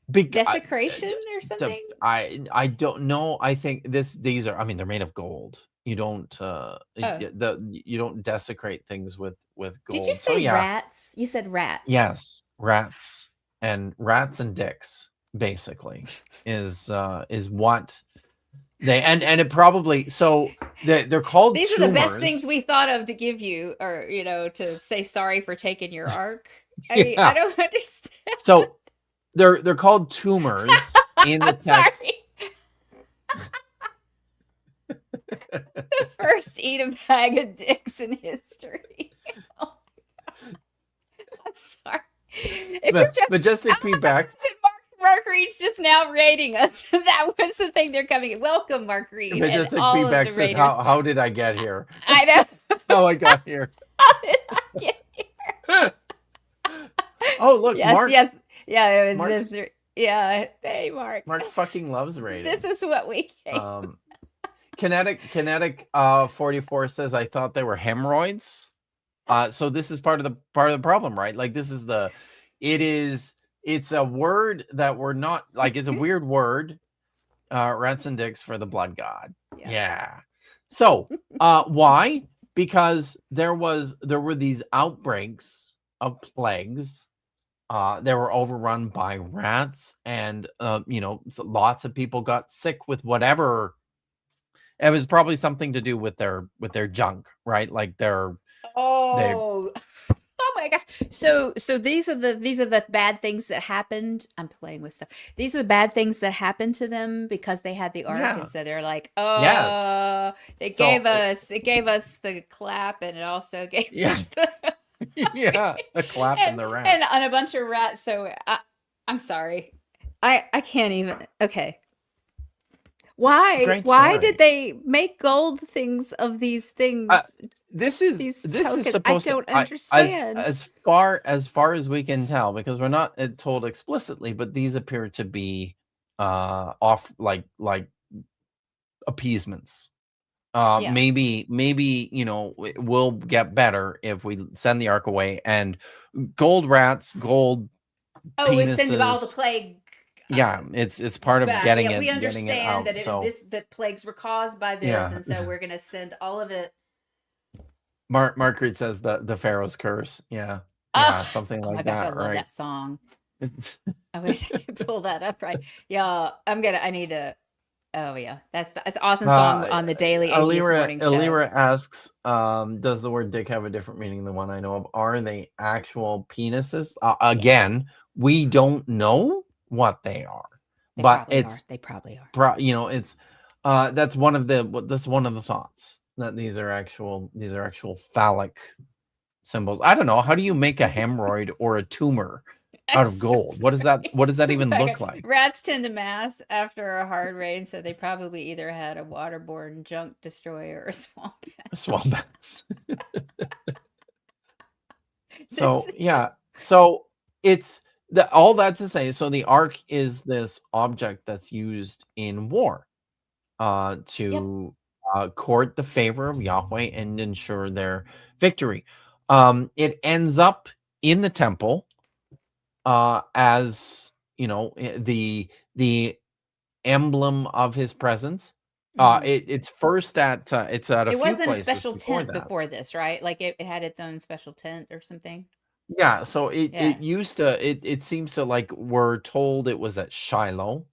Bec I Desecration or the something? I don't know. I think these are, I mean, they're made of gold. You don't, Oh. you don't desecrate things with Did you gold. So, say yeah, rats? You said rats. yes, rats and dicks, basically, is what and it probably, so they're called These are the best things tumors. we thought of to give you, or to say sorry for taking your arc. I mean, I Yeah. don't understand. So they're called tumors in the I'm text. sorry. First eat a bag of dicks in history. Oh, I'm sorry. If you're But just, just take me back. Mark Reed's just now rating us. That was the thing they're coming. Welcome, Mark Reed, But and just like all of feedback the says, raters. how did I get here? I know. How I got here? How did I get Oh, look, Yes, Mark. yes. Yeah, it was Mark. this. Yeah. Hey, Mark. Mark fucking loves This rating. is what we came. Um, Kinetic 44 says, I thought they were hemorrhoids. So this is part of the problem, right? Like this is it is it's a word that we're not, like, it's a weird word. Rats and dicks for the blood god. Yeah. Yeah. So why? Because there were these outbreaks of plagues. They were overrun by rats, and lots of people got sick with whatever. It was probably something to do with their junk, right? Like they Oh. Oh my gosh. So these are the bad things that happened. I'm playing with stuff. These are the bad things that happened to them because they had the ark, yeah. and so they're like, Yes. oh, So it gave us the clap, and it also gave yeah. us the Yeah, a clap in and the rat. and on a bunch of rats. So I'm sorry. I can't even. Okay. It's a Why? great Why did story. they make gold things of these Uh, things, these this is tokens? I supposed to don't I understand. as far as we can tell, because we're not told explicitly, but these appear to be off like appeasements. Yeah. Maybe it will get better if we send the ark away and gold rats, gold Oh, we send all the penises. plague Yeah, it's part of back. Yeah, we getting it understand out. that it was So this, that plagues were caused by this, yeah, and so we're gonna send all of it. Mark Reed says the Pharaoh's curse. Yeah, Oh, yeah, something oh my like gosh, I that, love right? that song. I wish I could pull that up right. Yeah, I need to. Oh yeah, that's an awesome song Uh, on the Daily Atheist Morning Show. Alira asks, does the word dick have a different meaning than one I know of? Are they actual penises? Yes, Again, we don't know what they are, they but probably are. They probably are. it's that's one of the thoughts that these are actual phallic symbols. I don't know. How do you make a hemorrhoid or a tumor out I'm of so gold? sorry. What does that even Okay. look like? Rats tend to mass after a hard rain, so they probably either had a waterborne junk destroyer or swamp. Swamp. This So is yeah, so it's the all that to say. So the ark is this object that's used in war yep. to court the favor of Yahweh and ensure their victory. It ends up in the temple as the emblem of his presence. Hmm. It's at a It few wasn't a places special before tent that. before this, right? Like it had its own special tent or something. Yeah, so it Yeah. used to it seems to like we're told it was at Shiloh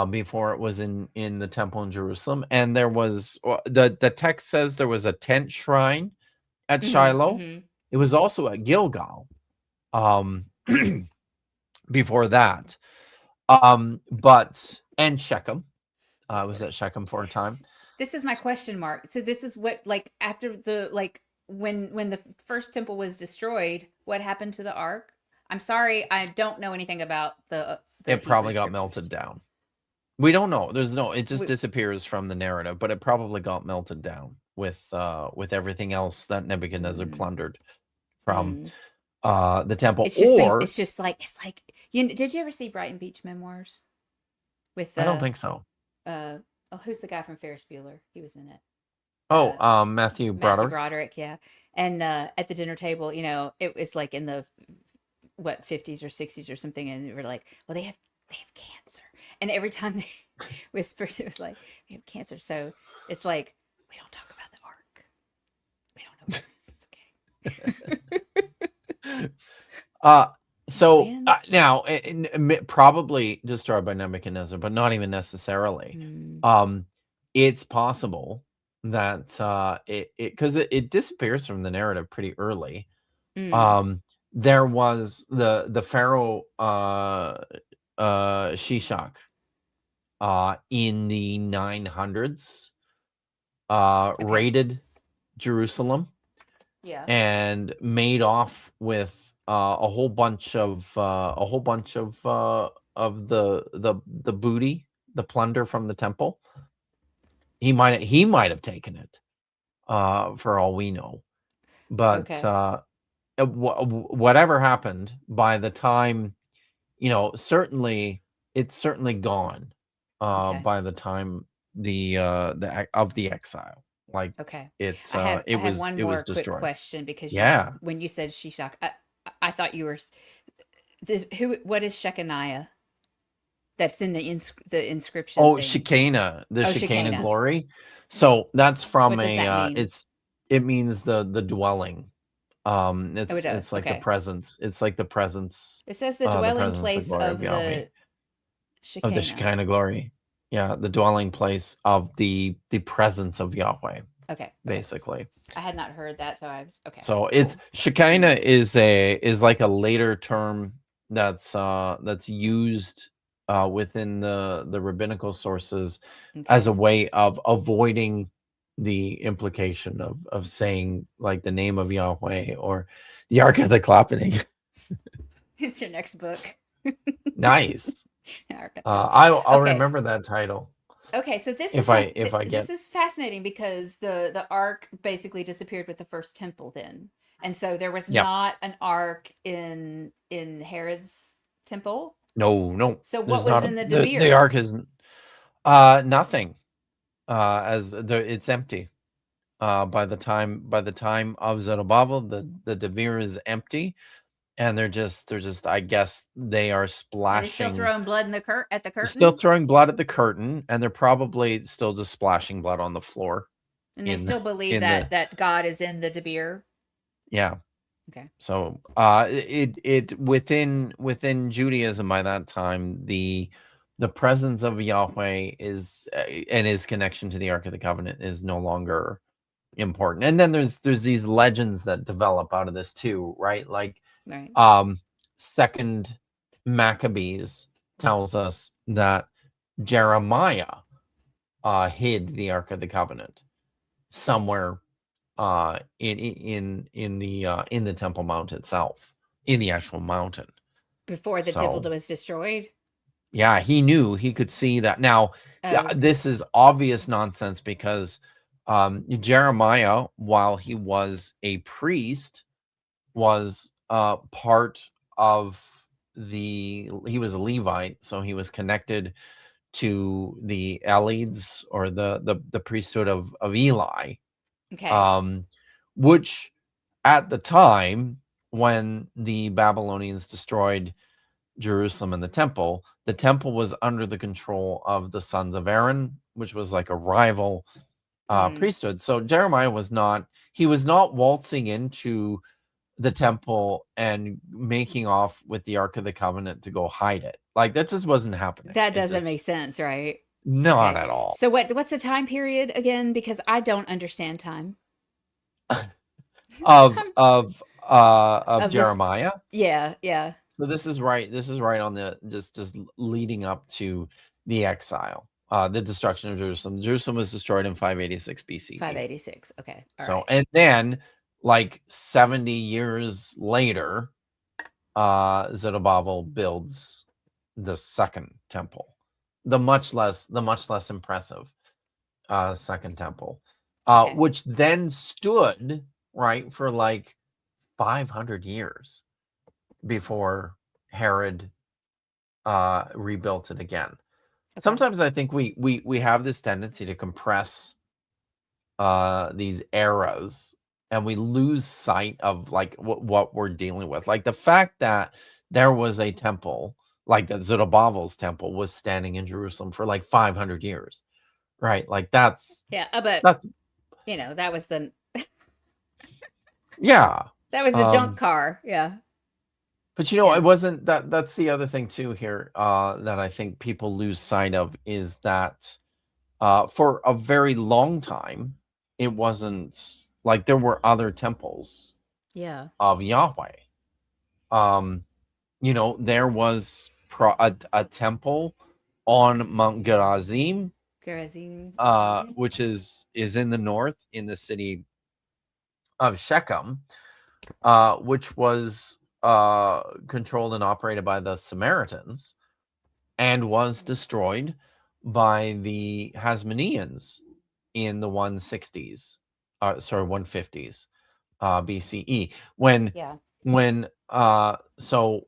before it was in the temple in Jerusalem, and there was the text says there was a tent shrine at Hmm. Shiloh. Hmm. It was also at Gilgal um before that. But and Shechem. Of I was at course. Shechem for a time. This is my question mark. So this is what, like, after the, like, when the first temple was destroyed, what happened to the ark? I'm sorry, I don't know anything about the It Hebrew probably got melted scriptures. down. We don't know. It just We, disappears from the narrative, but it probably got melted down with everything else that Nebuchadnezzar mm, plundered from mm. the temple. It's just like Or did you ever see Brighton Beach Memoirs with I don't think so. uh oh, who's the guy from Ferris Bueller? He was in it. Oh, Uh Matthew Matthew Broderick. Broderick, yeah. And at the dinner table, it was like in the what 50s or 60s or something, and we were like, well, they have cancer, and every time they whispered, it was like they have cancer. So it's like we don't talk about the ark. We don't know what it is. It's okay. Uh, Oh so man. now probably destroyed by Nebuchadnezzar, but not even necessarily. Mm, Um, it's possible that it disappears from the narrative pretty early. mm, Um, there was the Pharaoh Shishak in the 900s okay. raided Jerusalem Yeah. and made off with a whole bunch of the booty, the plunder from the temple. He might have taken it for all we know. But Okay. whatever happened by the time, certainly it's certainly gone Okay. by the time of the exile. Like Okay. I had one it was more quick destroyed. question, because Yeah. when you said Shishak, I thought you were this who what is Shechaniah? That's in the inscription Oh, thing. The Oh, Shekinah Shekinah. glory. So that's What from does that mean? it means the dwelling. Oh, it does. It's like the Okay. presence. It's like It says the the dwelling presence, the place glory of of Yahweh, the of the Shekinah. Shekinah glory. Yeah, the dwelling place of the presence of Yahweh, Okay. Okay. basically. I had not heard that, so I was okay. So it's Cool. So Shekinah is like a later term that's used within the rabbinical sources as okay. a way of avoiding the implication of saying like the name of Yahweh or the Ark of the Covenant. It's your next book. Nice. Okay. I'll Okay. remember that title Okay, so this is if how if I this get. is fascinating because the ark basically disappeared with the first temple then. And so there was Yeah. not an ark in Herod's temple. No, no. So what There's was not in the the Debir? ark is nothing. As it's empty. By the time of Zerubbabel, the Devere is empty, and they're just I guess they are Are they still splashing, throwing blood in the at the still curtain? throwing blood at the curtain, and they're probably still just splashing blood on the floor And they in still believe in the that God is in the Debir? yeah. Okay. So it within Judaism by that time, the presence of Yahweh is and his connection to the Ark of the Covenant is no longer important. And then there's these legends that develop out of this too, right? Like Right. um second Maccabees tells us that Jeremiah hid the Ark of the Covenant somewhere in the Temple Mount itself, in the actual mountain. Before the temple So was destroyed? yeah, he knew, he could see that. Now, Oh, okay. this is obvious nonsense because Jeremiah, while he was a priest, was part of he was a Levite, so he was connected to the Elites or the priesthood of Eli, Okay. um, which at the time when the Babylonians destroyed Jerusalem and the temple was under the control of the sons of Aaron, which was like a rival Mm. priesthood. So Jeremiah was not, he was not waltzing into the temple and making off with the Ark of the Covenant to go hide it. Like that just wasn't happening. That It doesn't just make sense, right? not Okay. at all. So what's the time period again? Because I don't understand time. Of Of this. Jeremiah. Yeah, yeah. So this is right on the just leading up to the exile, the destruction of Jerusalem. Jerusalem was destroyed in 586 BCE. 586. Okay. All So right. and then like 70 years later, Zerubbabel builds the second temple, the much less impressive second temple, Okay. which then stood right for like 500 years before Herod rebuilt it again. Okay. Sometimes I think we have this tendency to compress these eras and we lose sight of like what we're dealing with. Like the fact that there was a temple, like that Zerubbabel's temple was standing in Jerusalem for like 500 years, right? Like Yeah. But that's that was the yeah. junk Um, car. Yeah. but it Yeah. wasn't that. That's the other thing too here that I think people lose sight of is that for a very long time, it wasn't like there were other temples Yeah. of Yahweh. Um, there was a temple on Mount Gerizim, Gerazim. which is in the north in the city of Shechem, which was controlled and operated by the Samaritans and was destroyed by the Hasmoneans in the 160s, sorry, 150s BCE. Yeah. When so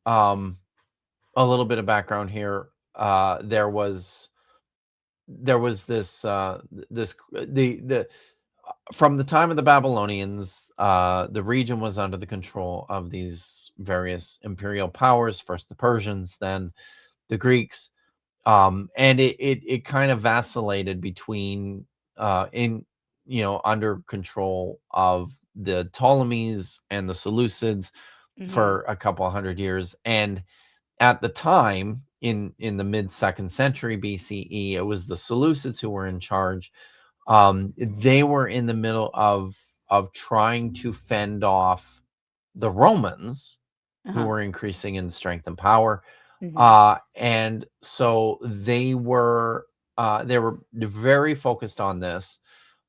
a little bit of background here. There was this this the from the time of the Babylonians, the region was under the control of these various imperial powers. First the Persians, then the Greeks, and it kind of vacillated between in under control of the Ptolemies and the Seleucids Mm-hmm. for a couple hundred years. And at the time, in the mid second century BCE, it was the Seleucids who were in charge. They were in the middle of trying to fend off the Romans, who Uh-huh. were increasing in strength and power. Mm-hmm. And so they were very focused on this.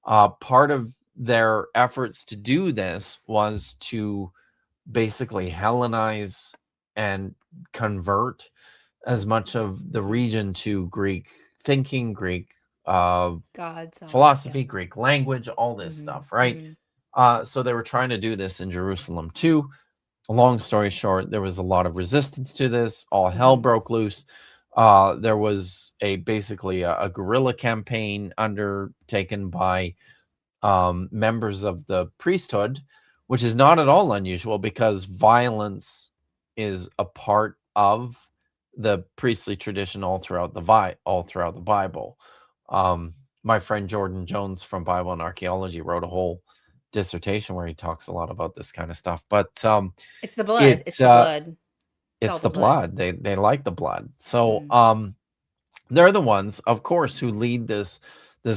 Part of their efforts to do this was to basically Hellenize and convert as much of the Mm-hmm. region to Greek thinking, Greek uh, Gods, all that. Yeah. philosophy, Greek language, all this Mm-hmm. stuff, right? Mm-hmm. So they were trying to do this in Jerusalem too. Long story short, there was a lot of resistance to this. All hell Mm-hmm. broke loose. There was basically a guerrilla campaign undertaken by members of the priesthood, which is not at all unusual because violence is a part of the priestly tradition all throughout the Bible. My friend Jordan Jones from Bible and Archaeology wrote a whole dissertation where he talks a lot about this kind of stuff. But It's the blood. it It's the blood. It's it's all the the blood. blood. They like the blood. So Mm. they're the ones, of course, who lead this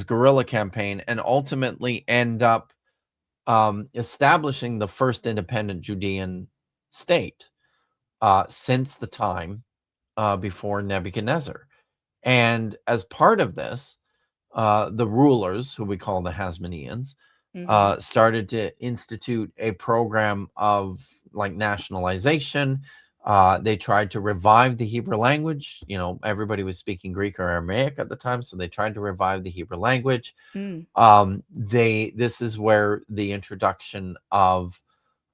guerrilla campaign and ultimately end up establishing the first independent Judean state since the time before Nebuchadnezzar. And as part of this, the rulers, who we call the Hasmoneans, Mm-hmm. started to institute a program of like nationalization. They tried to revive the Hebrew language. You know, everybody was speaking Greek or Aramaic at the time, so they tried to revive the Hebrew language. Mm. This is where the introduction of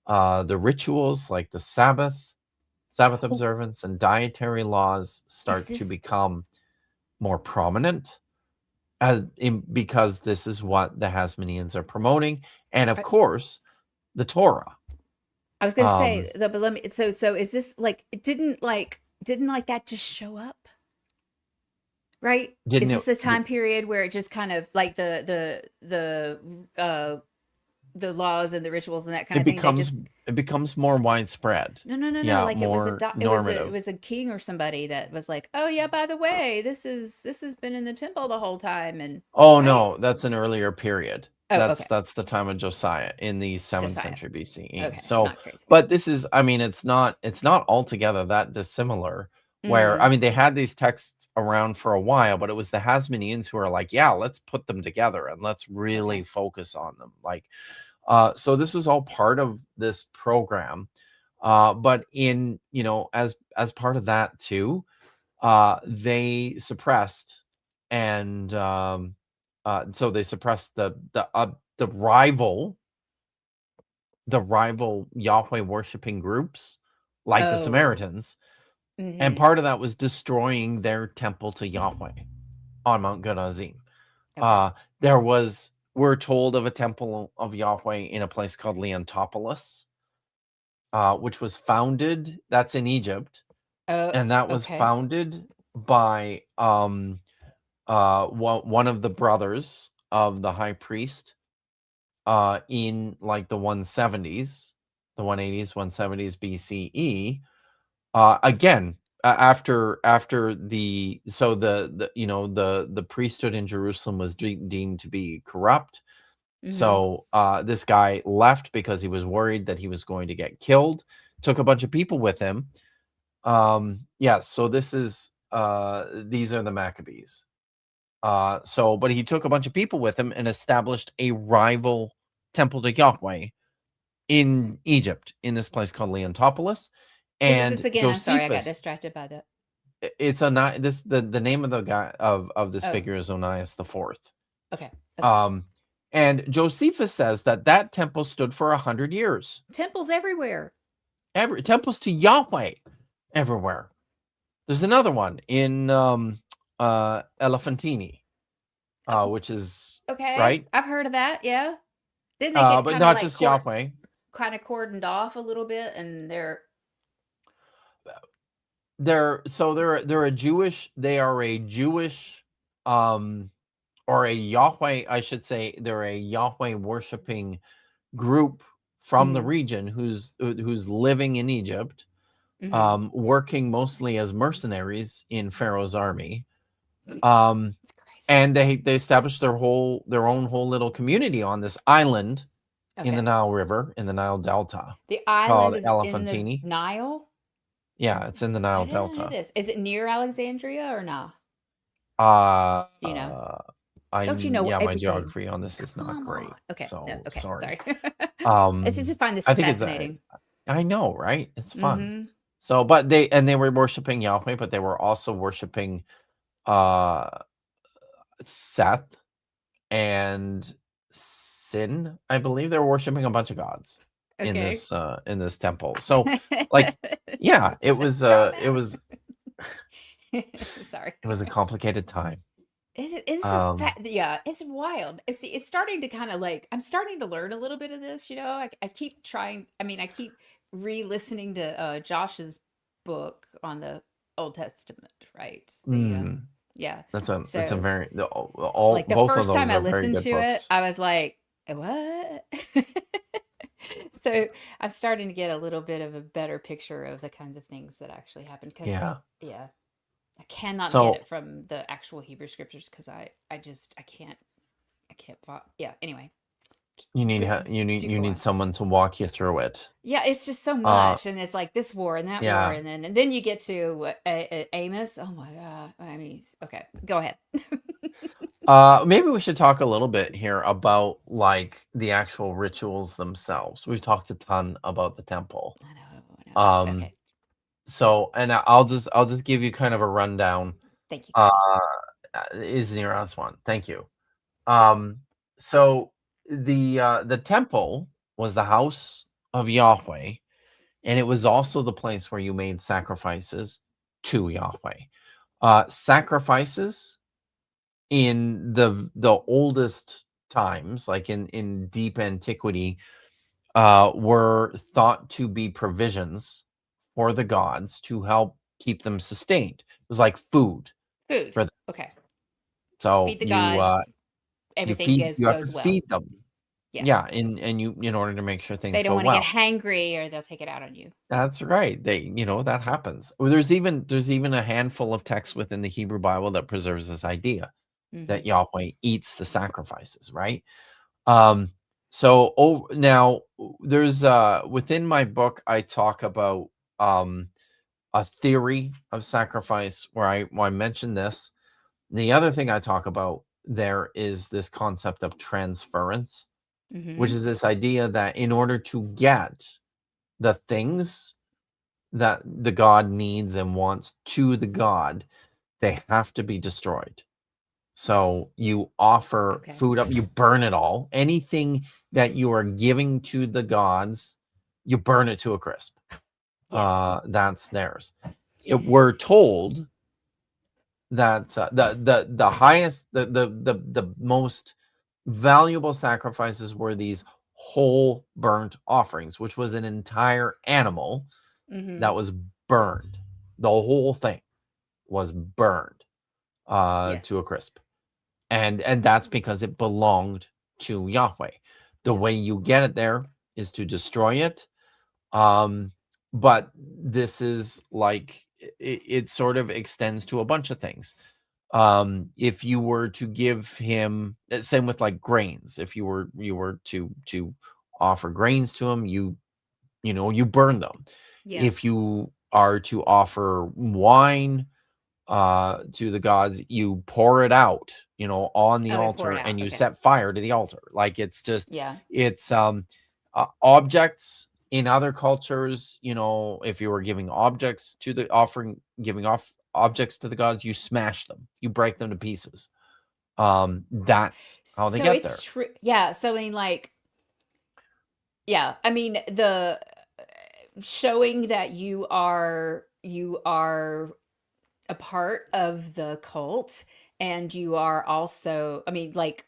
the rituals like the Sabbath Oh, observance and dietary laws is start to this become more prominent because this is what the Hasmoneans are promoting, and of I, course the Torah. I was gonna Um, say the but let me so is this like it didn't like that just show up? Right? Is didn't it? this a time period where it just kind of like the laws and the rituals and that kind It of thing, they becomes just it becomes more widespread. no, Yeah, like it was more it normative. was a king or somebody that was like, "Oh yeah, by the way, this has been in the temple the whole time," and Oh right? no, that's an earlier period. Oh, okay. That's the time of Josiah in the 7th Josiah. century BCE. Okay, So, not crazy. but this is, I mean, it's not altogether that dissimilar. Where I Mm, mean, they had these texts around for a while, but it was the Hasmoneans who are like, yeah, let's put them together and let's really okay. focus on them. Like, so this was all part of this program. But in as part of that too, they suppressed and so they suppressed the rival Yahweh worshiping groups like the Oh. Samaritans, and Mhm. part of that was destroying their temple to Yahweh on Mount Gerizim. Okay. Uh, there was we're told of a temple of Yahweh in a place called Leontopolis, which was founded. That's in Egypt, Oh, and that was okay. founded by one of the brothers of the high priest in like the 170s, the 180s, 170s BCE. Again, after the priesthood in Jerusalem was deemed to be corrupt. Mhm. So this guy left because he was worried that he was going to get killed. Took a bunch of people with him. Yes, so these are the Maccabees. But he took a bunch of people with him and established a rival temple to Yahweh in Egypt, in this place called Leontopolis. Who was And this again? I'm sorry, I got Josephus, distracted by that. it's a this the name of the guy of this Oh, figure is Onias the fourth. okay. Okay. Um, and Josephus says that that temple stood for 100 years. Temples everywhere. Every temples to Yahweh everywhere. There's another one in Elephantini, Oh, which is okay. right, I've heard of that. Yeah. Didn't they get but kind of not like just Yahweh. kind of cordoned off a little bit and they're They're a Jewish. They are a Jewish, um, or a Yahweh. I should say they're a Yahweh worshiping group from the mm, region who's living in Egypt, mm-hmm. working mostly as mercenaries in Pharaoh's army. Um, It's crazy. and they established their own whole little community on this island in the Okay. Nile River in the Nile Delta The island called is in the Elephantini. Nile? Yeah, it's in the I Nile didn't know Delta. this. Is it near Alexandria or not? Uh, Do you know? Don't you know Yeah, my everything? geography on this is not Come on. great, Okay. No, so okay. sorry. Sorry. I just find this I think it's a fascinating. I know, right? It's fun. Mm-hmm. So, but they were worshiping Yahweh, but they were also worshiping uh Seth and Sin. I believe they were worshiping a bunch of gods Okay. in this temple. So, like, yeah, Sorry. Drawn out. Sorry. it was a complicated time. This is Um, yeah, it's wild. It's starting to kind of like I'm starting to learn a little bit of this, you know. I keep trying, I mean, I keep re-listening to Josh's book on the Old Testament, right? The mm, yeah. that's a So very all like the both of first time those I are very listened good to it, books. I was like, what? So I'm starting to get a little bit of a better picture of the kinds of things that actually happened because Yeah. yeah, I cannot get So it from the actual Hebrew scriptures because I can't yeah, anyway. Go, do you go need on. someone to walk you through it. Yeah, it's just so Uh, much and it's like this war and that war yeah. and then you get to Amos. Oh my god. I mean, okay. Go ahead. Maybe we should talk a little bit here about like the actual rituals themselves. We've talked a ton about the temple. I know. I know. Um, Okay. so and I'll just give you kind of a rundown. Thank you, Uh, Colin. is near us one. Thank you. Um, so the temple was the house of Yahweh, and it was also the place where you made sacrifices to Yahweh. Sacrifices in the oldest times, like in deep antiquity, were thought to be provisions for the gods to help keep them sustained. It was like food Food. for them. Okay. So Feed the gods. Everything you have to goes well. feed them. Yeah. Yeah, and you in order to make sure They things don't go want to get well. hangry or they'll take it out on you. That's right. Okay. That happens. Well, there's even a handful of texts within the Hebrew Bible that preserves this idea Mm-hmm. that Yahweh eats the sacrifices, right? Um, so now there's within my book I talk about um a theory of sacrifice where I mention this. The other thing I talk about there is this concept of transference, which Mm-hmm. is this idea that in order to get the things that the god needs and wants to the god, they have to be destroyed. So you offer Okay. food up, you burn it all. Anything that you are giving to the gods, you burn it to a crisp. Yes. That's theirs. We're told that the highest the most valuable sacrifices were these whole burnt offerings, which was an entire animal Mm-hmm. that was burned. The whole thing was burned to Yes. a crisp. And that's because it belonged to Yahweh. The Yeah. way you get it there is to destroy it. Um, but this is like it sort of extends to a bunch of things. If you were to give him same with like grains, if you were to offer grains to him, you know, you burn them. Yeah. If you are to offer wine to the gods, you pour it out, you know, on the Oh, we pour altar it and out. you Okay. set fire to the altar. Like it's just Yeah. it's objects in other cultures, you know, if you were giving objects to the offering, giving off objects to the gods, you smash them, you break them to pieces. That's how they So get it's there. true. Yeah. So I mean, like, yeah. I mean, the showing that you are a part of the cult and you are also, I mean, like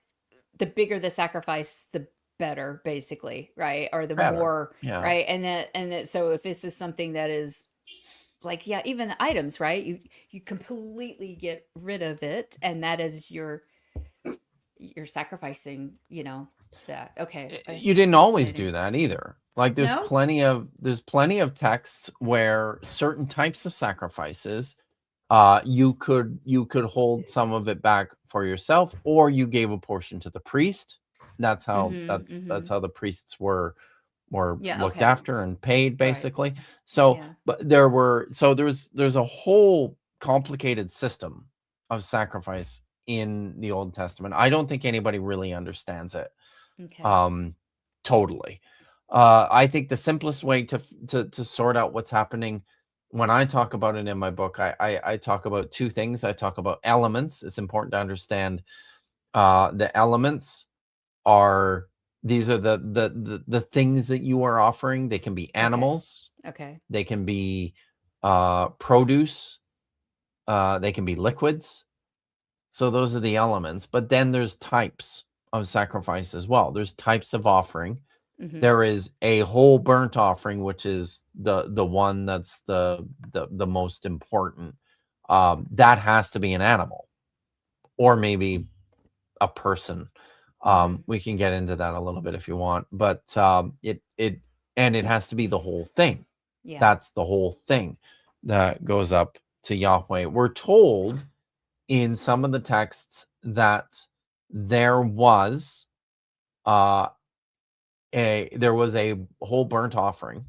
the bigger the sacrifice, the better, basically, right? Or the Better. more, Yeah. right? And that so if this is something that is like, yeah, even the items, right? You completely get rid of it, and that is you're sacrificing, that. Okay, You it's didn't always fascinating. do that either. Like No? there's plenty of texts where certain types of sacrifices you could hold some of it back for yourself or you gave a portion to the priest. Mm-hmm. That's Mm-hmm. how the priests were Yeah, looked okay. after and paid Right. basically. So Yeah. but there's a whole complicated system of sacrifice in the Old Testament. I don't think anybody really understands it Okay. um, totally. I think the simplest way to sort out what's happening when I talk about it in my book, I talk about two things. I talk about elements. It's important to understand the elements are these are the things that you are offering. They can be Okay. animals, Okay. they can be produce, they can be liquids. So those are the elements. But then there's types of sacrifice as well. There's types of offering. Mm-hmm. There is a whole burnt offering, which is the one that's the most important. That has to be an animal or maybe a person. Mm-hmm. We can get into that a little bit if you want, but it and it has to be the whole thing. Yeah. That's the whole thing that goes up to Yahweh. We're told in some of the texts that there was uh there was a whole burnt offering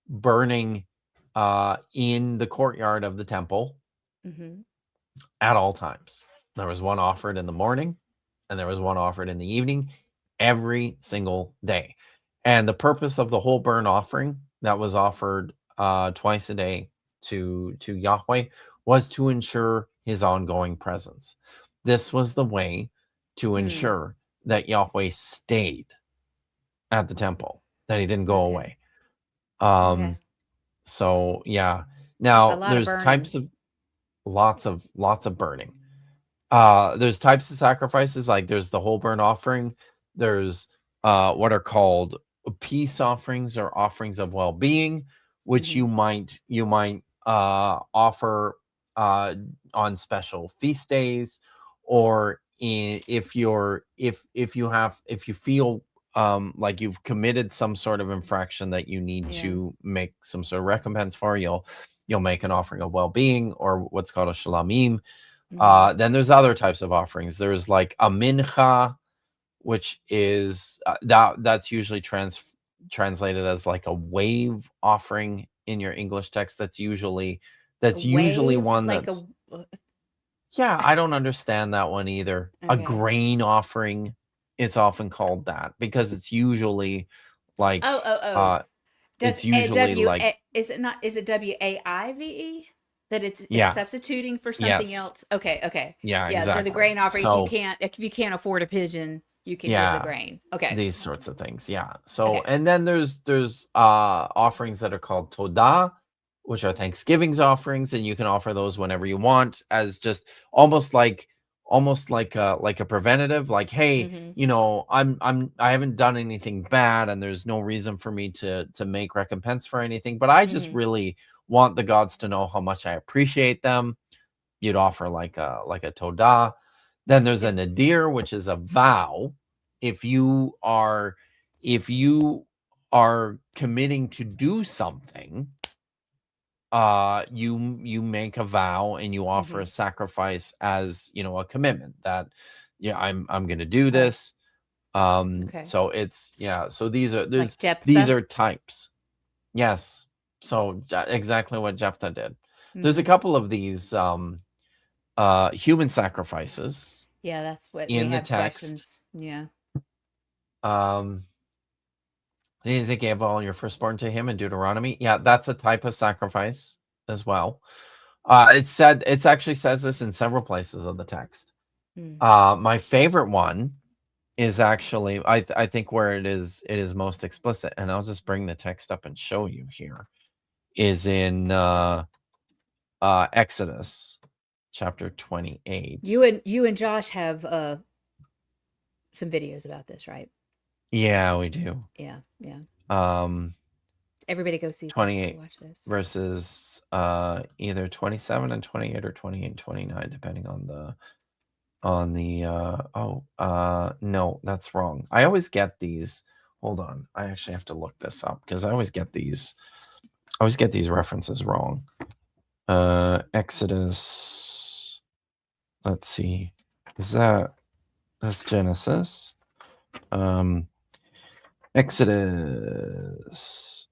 burning in the courtyard of the temple Mm-hmm. at all times. There was one offered in the morning and there was one offered in the evening every single day. And the purpose of the whole burnt offering that was offered twice a day to Yahweh was to ensure his ongoing presence. This was the way to Mm. ensure that Yahweh stayed at the temple, that he didn't go Okay. away. Um, Okay. so yeah. That's a Now lot of there's burning. types of lots of burning. There's types of sacrifices, like there's the whole burnt offering. There's what are called peace offerings or offerings of well-being, which Mm-hmm. you might offer uh on special feast days, or if you feel like you've committed some sort of infraction that you need Yeah. to make some sort of recompense for, you'll make an offering of well-being, or what's called a shalamim. Mm-hmm. Then there's other types of offerings. There's like a mincha, which is that's usually translated as like a wave offering in your English text. A That's usually wave, one like that's, a. yeah, I don't understand that one either. A Okay. grain offering, it's often called that because it's usually like Oh, oh, oh. uh Does it's usually W like, A is it not? Is it WAIVE that it's yeah, substituting for something yes, else? Okay. Okay. yeah, Yeah. So the exactly. grain offering, So if you can't afford a pigeon, you can give the yeah, grain. Okay. these sorts of things, yeah. So, Okay. and then there's offerings that are called todah, which are thanksgivings offerings, and you can offer those whenever you want, as just almost like a preventative, like, hey, Mm-hmm. I haven't done anything bad and there's no reason for me to make recompense for anything, but I just Mm-hmm. really want the gods to know how much I appreciate them. You'd offer like a todah. Then there's a Is nadir, which is a vow. If you are if you are committing to do something, you make a vow and you offer mm-hmm. a sacrifice as, a commitment that, yeah, I'm going to do Okay. this. Okay. So it's, yeah, so Like these Jephthah. are types. Yes. So exactly what Jephthah did. There's a Mm-hmm. couple of these human sacrifices Yeah, that's what we in the have text. questions. Yeah. Um, Isaac gave all your firstborn to him in Deuteronomy. Yeah, that's a type of sacrifice as well. It's actually says this in several places of the text. Mm. My favorite one is actually, I think, where it is most explicit, and I'll just bring the text up and show you here, is in Exodus chapter 28. You and Josh have some videos about this, right? Yeah, we do. Yeah. Yeah. Um, Everybody go see this. Go 28 watch this. verses either 27 and 28 or 28 and 29, depending on the no, that's wrong. I always get these. Hold on. I actually have to look this up because I always get these references wrong. Exodus, let's see. That's Genesis. Um Exodus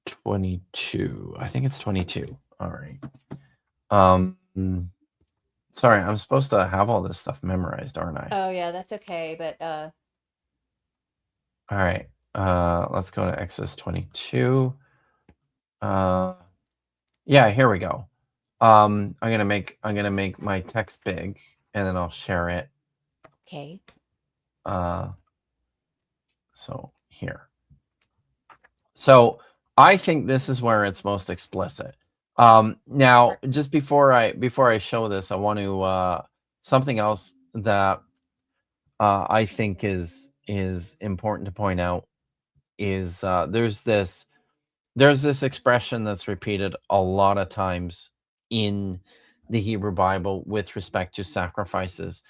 22. I think it's 22. All right. Um Sorry, I'm supposed to have all this stuff memorized, aren't I? Oh yeah, that's okay. But All right. Let's go to Exodus 22. Uh, yeah, here we go. I'm gonna make my text big, and then I'll share it. okay. Uh, so here. So I think this is where it's most explicit. Now, just before I show this, I want to something else that I think is important to point out is there's this expression that's repeated a lot of times in the Hebrew Bible with respect to sacrifices.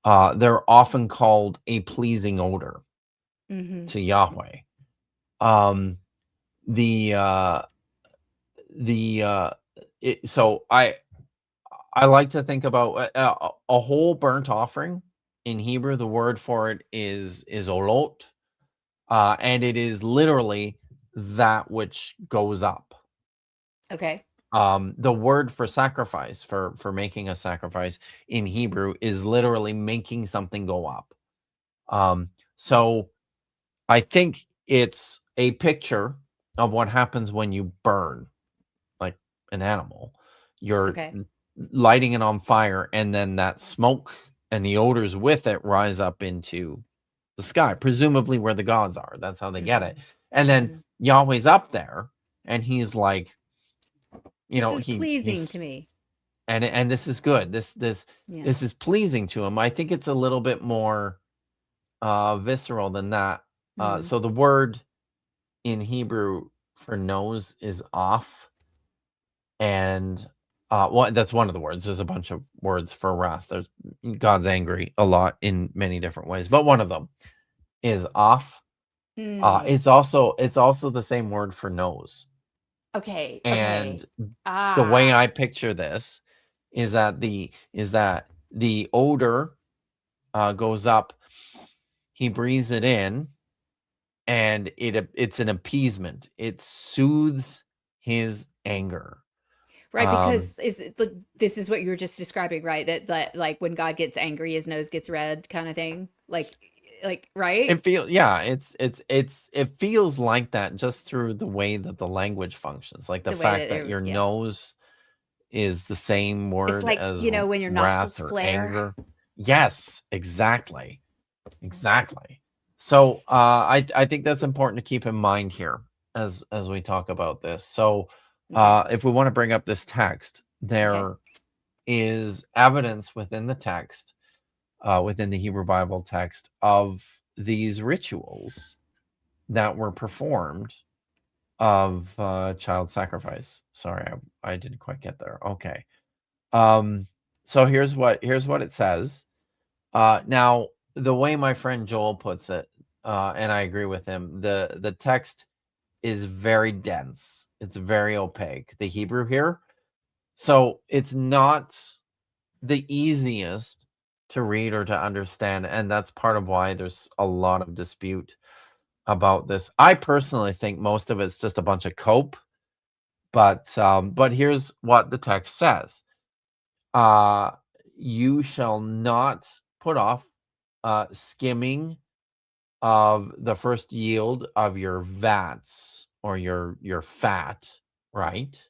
They're often called a pleasing odor Mm-hmm. to Yahweh. Um, the uh, the so I like to think about a whole burnt offering. In Hebrew, the word for it is olot, and it is literally that which goes up. Okay. The word for sacrifice, for making a sacrifice in Hebrew, is literally making something go up. So I think it's a picture of what happens when you burn like an animal. You're Okay. lighting it on fire, and then that smoke and the odors with it rise up into the sky, presumably where the gods are. That's how they get Mm-hmm. it. And then Mm-hmm. Yahweh's up there, and he's like, This is pleasing he's to me. and this is good. Yeah. This is pleasing to him. I think it's a little bit more visceral than that. Mm. So the word in Hebrew for nose is off, and well, that's one of the words. There's a bunch of words for wrath. There's God's angry a lot in many different ways, but one of them is off. Mm. It's also the same word for nose. Okay. And Okay. the way Ah. I picture this is that the odor goes up. He breathes it in, and it's an appeasement. It soothes his anger. Right, Um, because this is what you were just describing, right? That like when God gets angry, his nose gets red, kind of thing. Like right? it feels like that just through the way that the language functions, like the The way fact that that they're your yeah. nose is the same It's word like, as when your nostrils wrath or flare. anger. Yes, exactly. Exactly. So I think that's important to keep in mind here as we talk about this. So Okay. if we want to bring up this text, Okay. there is evidence within the text, within the Hebrew Bible text, of these rituals that were performed of child sacrifice. Sorry, I didn't quite get there. Okay. Um, so here's what it says. Now, the way my friend Joel puts it, and I agree with him, the text is very dense. It's very opaque. The Hebrew here, so it's not the easiest to read or to understand, and that's part of why there's a lot of dispute about this. I personally think most of it's just a bunch of cope, but here's what the text says. Uh, you shall not put off skimming of the first yield of your vats or your fat, right?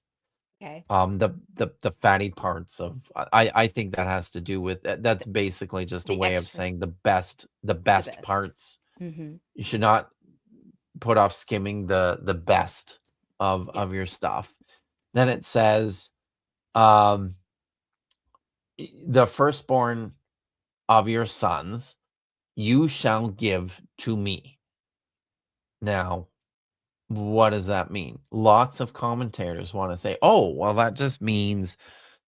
Okay. The fatty parts of I think that has to do with that's basically just a The way of extra, saying the the best best. parts. Mm-hmm. You should not put off skimming the best Yeah. of your stuff. Then it says, um, the firstborn of your sons you shall give to me. Now, what does that mean? Lots of commentators want to say, oh, well, that just means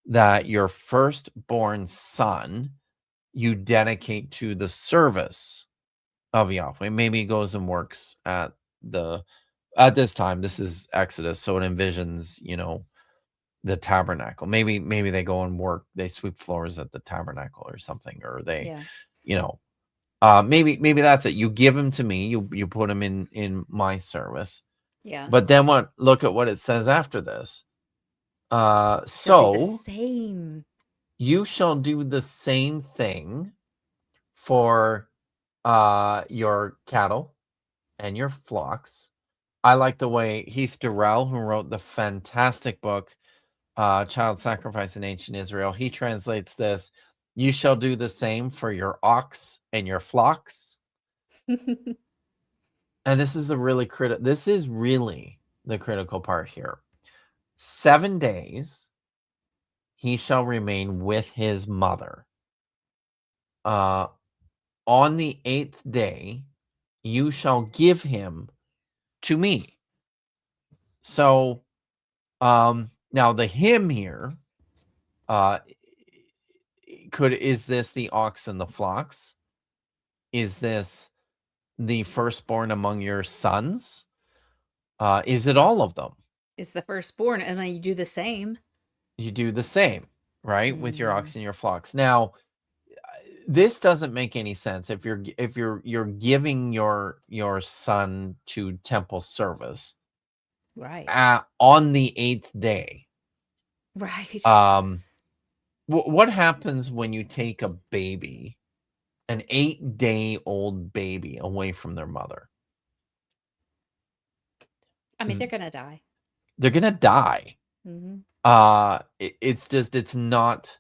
that your firstborn son you dedicate to the service of Yahweh. Maybe he goes and works the at this time. This is Exodus, so it envisions, the tabernacle. Maybe they go and work, they sweep floors at the tabernacle or something, or they, Yeah. you know, maybe that's it. You give him to me, you put him in my service. Yeah. But then look at what it says after this. Shall do the So same. you shall do the same thing for your cattle and your flocks. I like the way Heath Durrell, who wrote the fantastic book Child Sacrifice in Ancient Israel, he translates this: you shall do the same for your ox and your flocks. And this is really the critical part here. 7 days he shall remain with his mother. Uh, on the 8th day you shall give him to me. So now the him here, uh, is this the ox and the flocks? Is this the firstborn among your sons? Is it all of them? It's the firstborn, and then you do the same. You do the same, right, with your Mm, ox and your flocks. Now, this doesn't make any sense if you're giving your son to temple service right. on the 8th day. Right. Um, what happens when you take a baby, an 8-day-old baby, away from their mother? I mean, they're gonna die. They're gonna die. Hmm. It's not.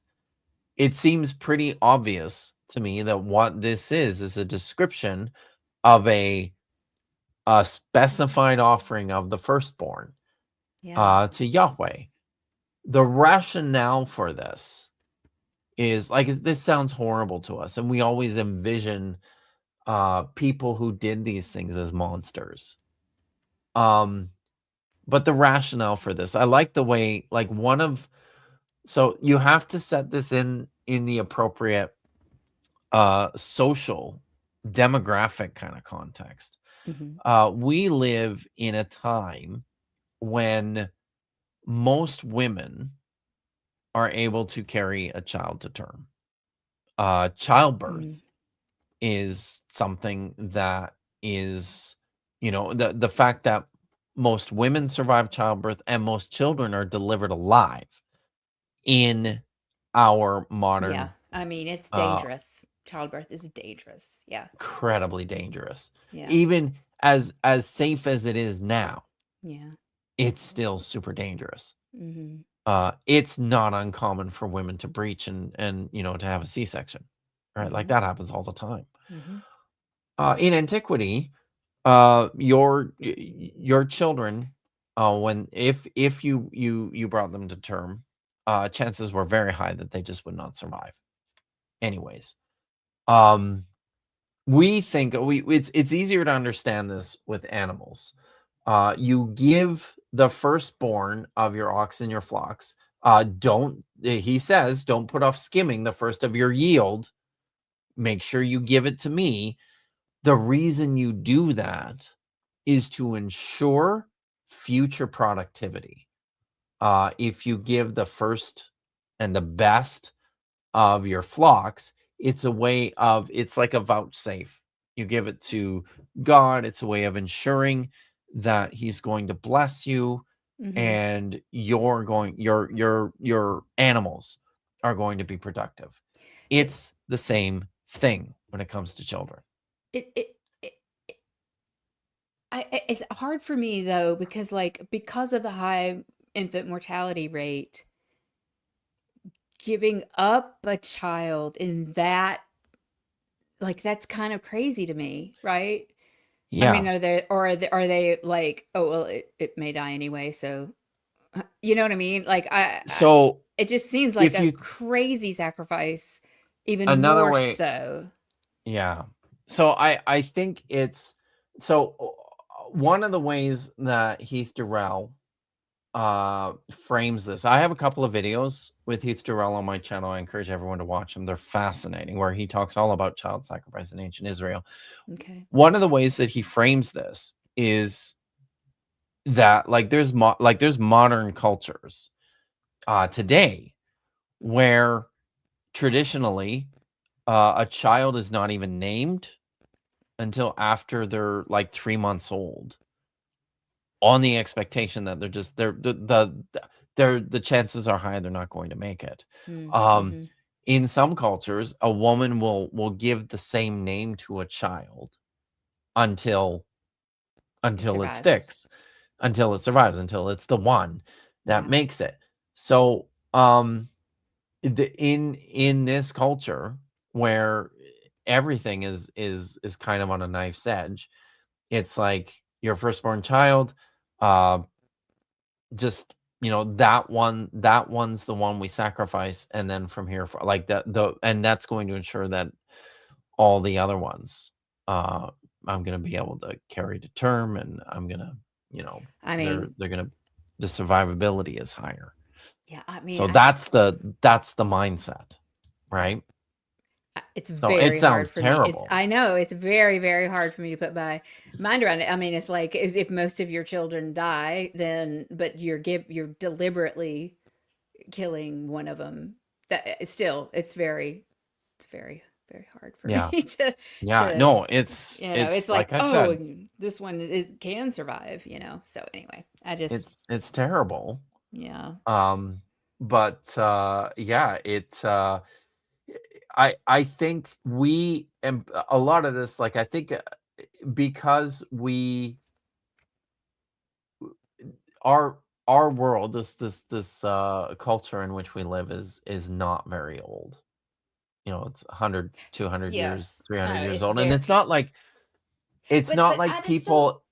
It seems pretty obvious to me that what this is a description of a specified offering of the firstborn Yeah. to Yahweh. The rationale for this is, like, this sounds horrible to us, and we always envision people who did these things as monsters. Um, but the rationale for this, I like the way, like, so you have to set this in the appropriate social demographic kind of context. Hmm. We live in a time when most women are able to carry a child to term. Childbirth Mm. is something that is, the fact that most women survive childbirth and most children are delivered alive in our Yeah. modern, I mean, it's uh, dangerous. Childbirth is dangerous. Yeah. incredibly dangerous. Yeah. Even as safe as it is now, Yeah. it's still super dangerous. Hmm. It's not uncommon for women to breach and to have a C-section, right? Like, Hmm. that happens all the time. Hmm. In antiquity, your children, when if you brought them to term, chances were very high that they just would not survive. Anyways, um, we think it's easier to understand this with animals. You give the firstborn of your ox and your flocks. Don't He says, don't put off skimming the first of your yield. Make sure you give it to me. The reason you do that is to ensure future productivity. If you give the first and the best of your flocks, it's like a vouchsafe. You give it to God. It's a way of ensuring that he's going to bless you, Hmm. and your animals are going to be productive. It, It's the same thing when it comes to children. it it's hard for me though because because of the high infant mortality rate, giving up a child in that, that's kind of crazy to me, right? I mean, Yeah. are they like, oh well, it may die anyway, so you know what I mean? So It just seems like if a you crazy sacrifice, even another more way, so. yeah. So I think it's so one of the ways that Heath Durrell frames this. I have a couple of videos with Heath Durrell on my channel. I encourage everyone to watch them. They're fascinating, where he talks all about child sacrifice in ancient Israel. Okay. One of the ways that he frames this is that, like, there's modern cultures today where traditionally a child is not even named until after they're like 3 months old, on the expectation that they're just they're the the chances are high they're not going to make it. Mm, Um, mhm. in some cultures, a woman will give the same name to a child until It until it survives. sticks, until it survives, until it's the one that Yeah. makes it. So, in this culture where everything is kind of on a knife's edge, it's like your firstborn child, uh, just that one's the one we sacrifice, and then from here for like that the and that's going to ensure that all the other ones, uh, I'm gonna be able to carry to term, and I'm gonna, you know, I they're mean, they're gonna the survivability is higher. yeah, I mean, So that's the mindset, yeah. right? It's So it very hard sounds for me. It's terrible. I know it's very very hard for me to put my mind around it. I mean, it's like as if most of your children die, then but you're deliberately killing one of them. That still it's very very hard for me Yeah. Yeah. to No, it's it's it's like like I oh said, this one can survive. So anyway, I just it's terrible. yeah Um, but yeah, I think we and a lot of this, like I think because we our our world, this culture in which we live is not very old. It's 100, 200 years, yes 300 years it's old, and very it's not but like I just don't people.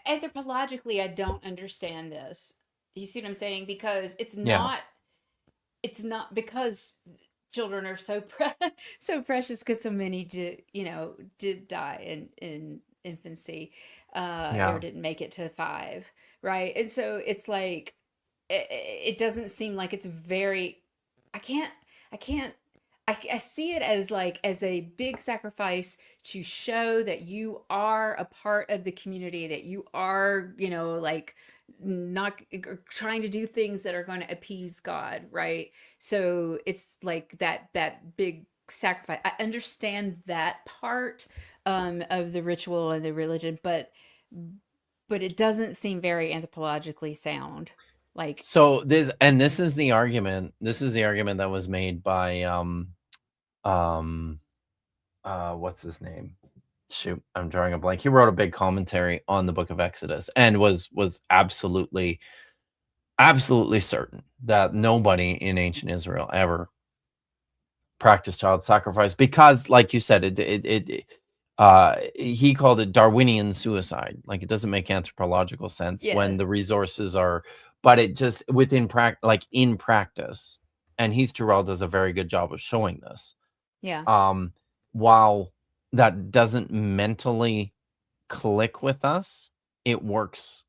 anthropologically I don't understand this. You see what I'm saying? Because Yeah, it's not because children are so precious because so many did die in infancy or yeah. didn't make it to 5, right? And so it's like it doesn't seem like it's very I can't I can't I see it as like as a big sacrifice to show that you are a part of the community, that you are, like not trying to do things that are going to appease God, right? So it's like that big sacrifice. I understand that part of the ritual and the religion, but it doesn't seem very anthropologically sound. Like, So this yeah, is the argument. This is the argument that was made by um what's his name? Shoot, I'm drawing a blank. He wrote a big commentary on the book of Exodus and was absolutely certain that nobody in ancient Israel ever practice child sacrifice because, like you said, he called it Darwinian suicide. Like, it doesn't make anthropological sense yeah, when the resources are, but it just like in practice, and Heath Terrell does a very good job of showing this. yeah. Um, while that doesn't mentally click with us, it works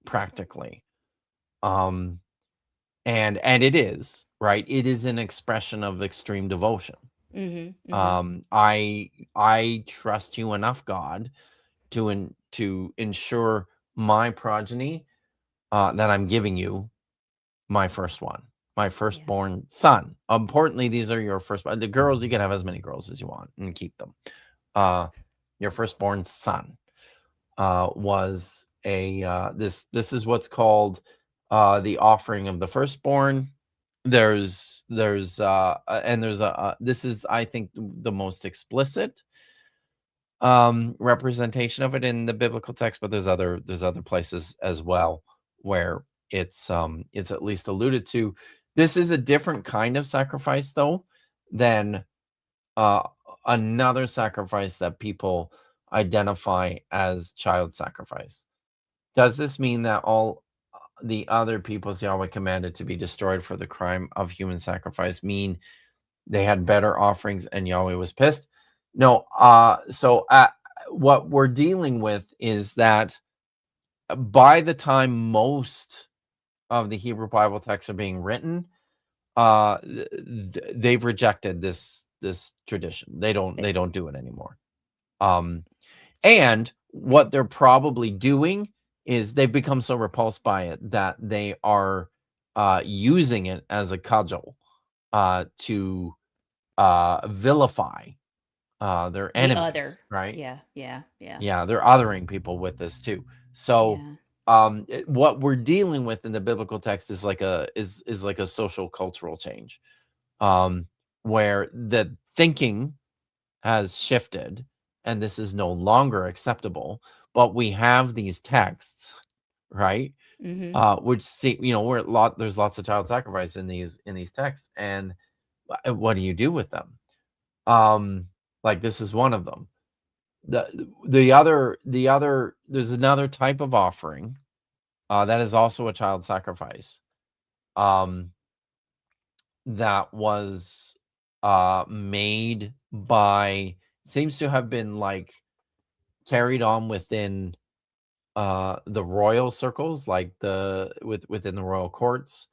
practically. Um, and it is right. It is an expression of extreme devotion. Mhm, mhm. I trust you enough, God, to ensure my progeny, that I'm giving you my first one, my Yeah, firstborn son. Importantly, these are your first. The girls, you can have as many girls as you want and keep them. Uh, your firstborn son was a this is what's called the offering of the firstborn. There's this is, I think, the most explicit representation of it in the biblical text, but there's other places as well where it's at least alluded to. This is a different kind of sacrifice, though, than uh another sacrifice that people identify as child sacrifice. Does this mean that all the other peoples Yahweh commanded to be destroyed for the crime of human sacrifice mean they had better offerings and Yahweh was pissed? No. What we're dealing with is that by the time most of the Hebrew Bible texts are being written, they've rejected this tradition. They don't they they don't do it anymore. Um, and what they're probably doing is they've become so repulsed by it that they are using it as a cudgel to vilify their the enemies, other. right? Yeah, yeah, yeah, Yeah, they're othering people with this too. So yeah. what we're dealing with in the biblical text is like a social cultural change, um, where the thinking has shifted and this is no longer acceptable. But we have these texts, right? Mm-hmm. Which see, there's lots of child sacrifice in these texts, and what do you do with them? Like this is one of them. The other there's another type of offering that is also a child sacrifice. Um, that was made by seems to have been like carried on within the royal circles, like within the royal courts.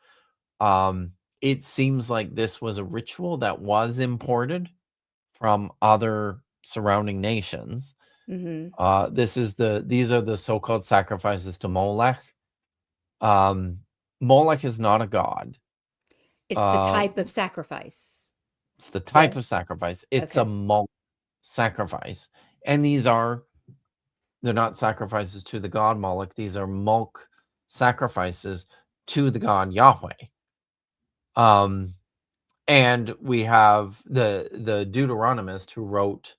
Um, it seems like this was a ritual that was imported from other surrounding nations. Mm-hmm. These are the so-called sacrifices to Molech. Um, Molech is not a god. It's the Uh, type of sacrifice. it's the type Yeah. of sacrifice. It's a Okay. Molech sacrifice, and they're not sacrifices to the god Moloch. These are Molech sacrifices to the god Yahweh. Um, and we have the Deuteronomist who wrote,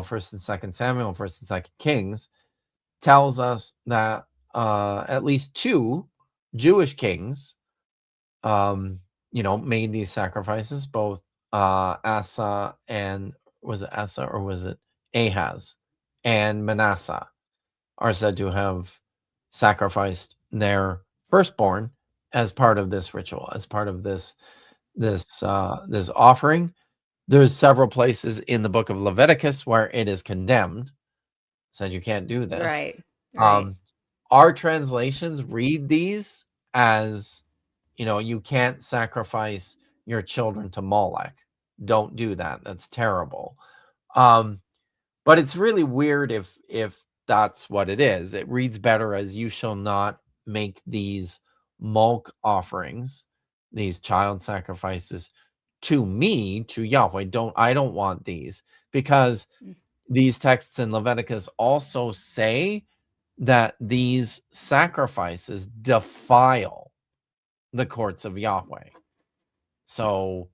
First and Second Samuel, First and Second Kings, tells us that at least two Jewish kings, made these sacrifices. Both Asa and was it Asa or was it Ahaz and Manasseh are said to have sacrificed their firstborn as part of this ritual, as part of this offering. There's several places in the book of Leviticus where it is condemned, said you can't do this. Right. Right. Um, our translations read these as, you can't sacrifice your children to Molech. Don't do that. That's terrible. Um, but it's really weird if that's what it is. It reads better as you shall not make these mulk offerings, these child sacrifices to me, to Yahweh. I don't want these, because Mm. these texts in Leviticus also say that these sacrifices defile the courts of Yahweh. So,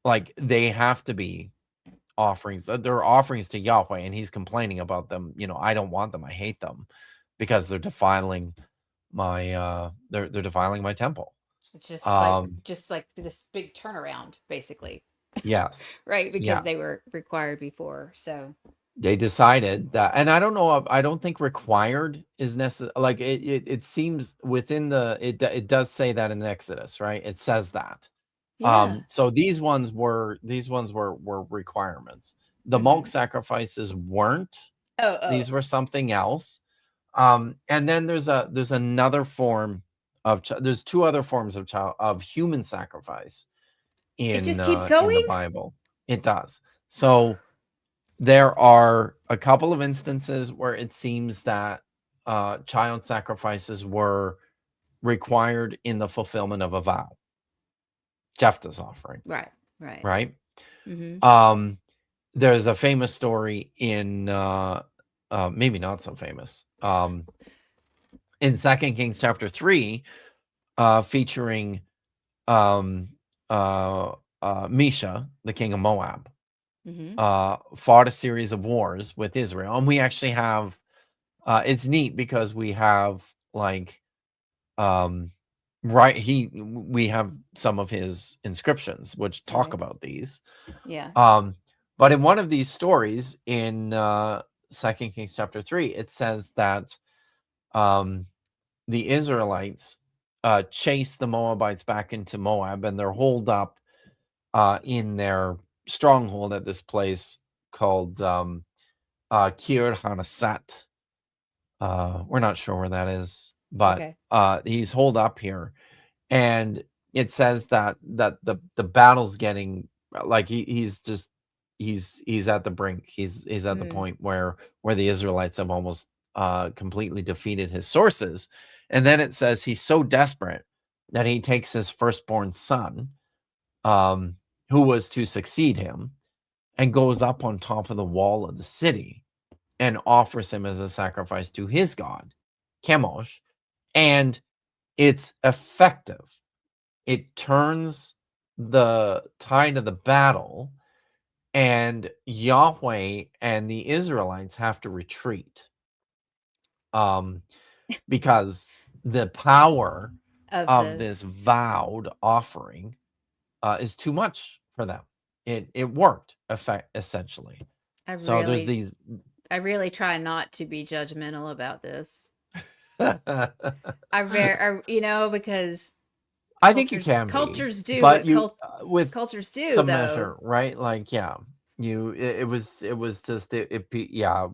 like, they have to be offerings. They're offerings to Yahweh, and he's complaining about them. I don't want them. I hate them because they're defiling they're defiling my temple. It's just like Um, this big turnaround, basically. yes. Right, because Yeah. they were required before. So, They decided that, and I don't know, I don't think required is necessary. Like it seems within it does say that in Exodus, right? It says that. yeah. So these ones were requirements. The milk Mm-hmm. sacrifices weren't. Oh, oh. These were something else. And then there's another form there's two other forms of human sacrifice It just in keeps the going? Bible. It does. So there are a couple of instances where it seems that child sacrifices were required in the fulfillment of a vow, Jephthah's offering, Right, right. right? Mm-hmm. Um, there's a famous story in maybe not so famous, in Second Kings chapter 3, featuring um, Misha, the king of Moab, Mm-hmm. fought a series of wars with Israel, and we actually have. It's neat because we have like um, we have some of his inscriptions which talk Right. about these. Yeah. Um, but in one of these stories in Second Kings chapter 3, it says that um, the Israelites chase the Moabites back into Moab, and they're holed up in their stronghold at this place called Kir Hanasat. We're not sure where that is, but Okay. he's holed up here, and it says that the battle's getting like he's at the brink. He's at the Mm. point where the Israelites have almost completely defeated his sources. And then it says he's so desperate that he takes his firstborn son, um, who was to succeed him, and goes up on top of the wall of the city and offers him as a sacrifice to his God. Chemosh, and it's effective. It turns the tide of the battle, and Yahweh and the Israelites have to retreat. Um, because the power Of of the this vowed offering is too much for them. It worked essentially. I So there's really these. I really try not to be judgmental about this. I Because think you can be, cultures do but what you with cultures do some though. measure, right? Like, yeah, it was just yeah,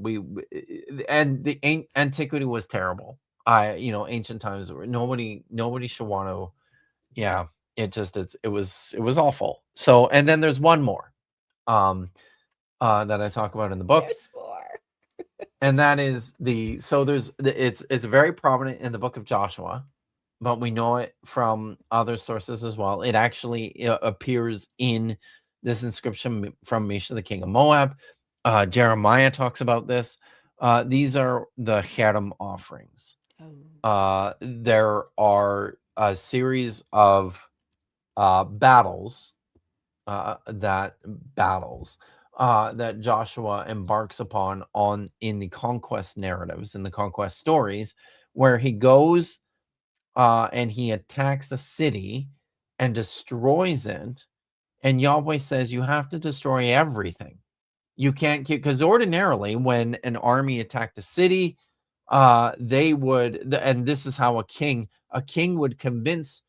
and the antiquity was terrible. Ancient times where nobody should want to. Yeah, it was awful. So, and then there's one more um that I talk about in the book, There's more. and that is it's very prominent in the book of Joshua, but we know it from other sources as well. It actually appears in this inscription from Mesha, the king of Moab. Jeremiah talks about this. These are the Cherem offerings. Oh. There are a series of battles that battles that Joshua embarks upon in the conquest narratives, in the conquest stories, where he goes and he attacks a city and destroys it. And Yahweh says you have to destroy everything. You can't keep, because ordinarily when an army attacked a city, they would, and this is how a king would convince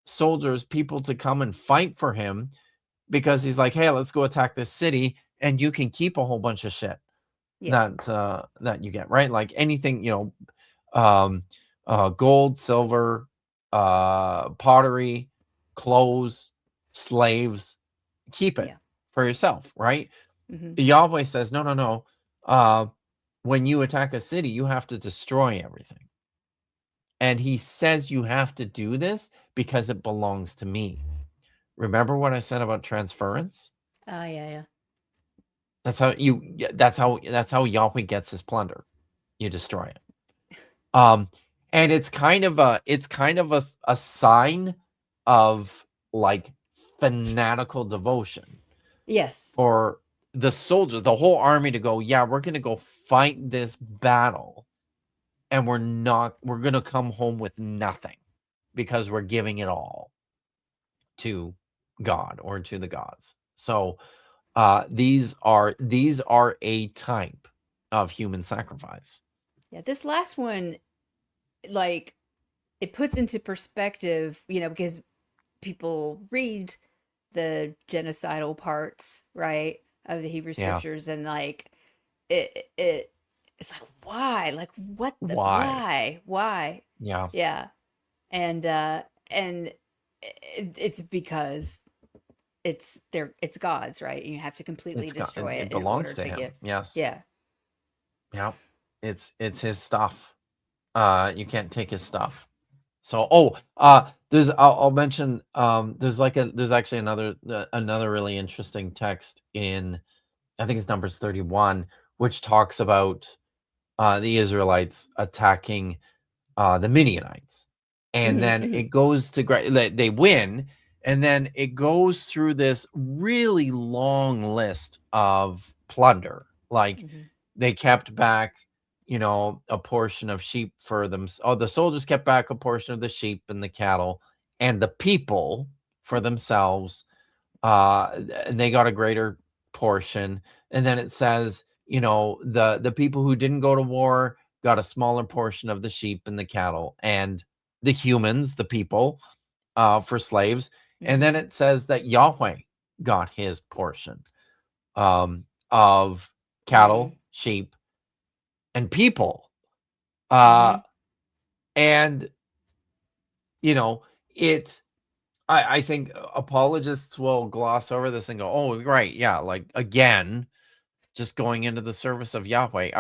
soldiers, people to come and fight for him, because he's like, hey, let's go attack this city, and you can keep a whole bunch of shit Yeah. that you get, right? Like anything, um, gold, silver, pottery, clothes, slaves, keep it Yeah. for yourself, right? Mhm. Yahweh says, no, no, no. Uh, when you attack a city, you have to destroy everything. And he says you have to do this because it belongs to me. Remember what I said about transference? Oh, yeah, yeah. That's how Yahweh gets his plunder. You destroy it. Um, and it's kind of a sign of like fanatical devotion Yes. for the soldiers, the whole army to go, yeah, we're gonna go fight this battle, and we're gonna come home with nothing because we're giving it all to God or to the gods. So these are a type of human sacrifice. Yeah, this last one, like, it puts into perspective, because people read the genocidal parts, right, of the Hebrew Yeah. scriptures, and like it's like, why? Like, Why? why? Yeah. Yeah. And it's because it's God's, right? You have to completely It's got destroy it it in belongs order to to him. get. Yes. Yeah. Yeah. It's his stuff. You can't take his stuff. So, I'll mention, there's actually another really interesting text in, I think it's Numbers 31, which talks about the Israelites attacking the Midianites. And Hmm. then Hmm. it goes to great, they win, and then it goes through this really long list of plunder. Like, Hmm. they kept back, a portion of sheep for them. Oh, the soldiers kept back a portion of the sheep and the cattle, and the people for themselves. And they got a greater portion. And then it says, the people who didn't go to war got a smaller portion of the sheep and the cattle, and the humans, the people, for slaves. And then Hmm. it says that Yahweh got his portion of Hmm. cattle, sheep, and people. Uh, Hmm. and you know, it. I think apologists will gloss over this and go, "Oh, right, yeah, like again, just going into the service of Yahweh.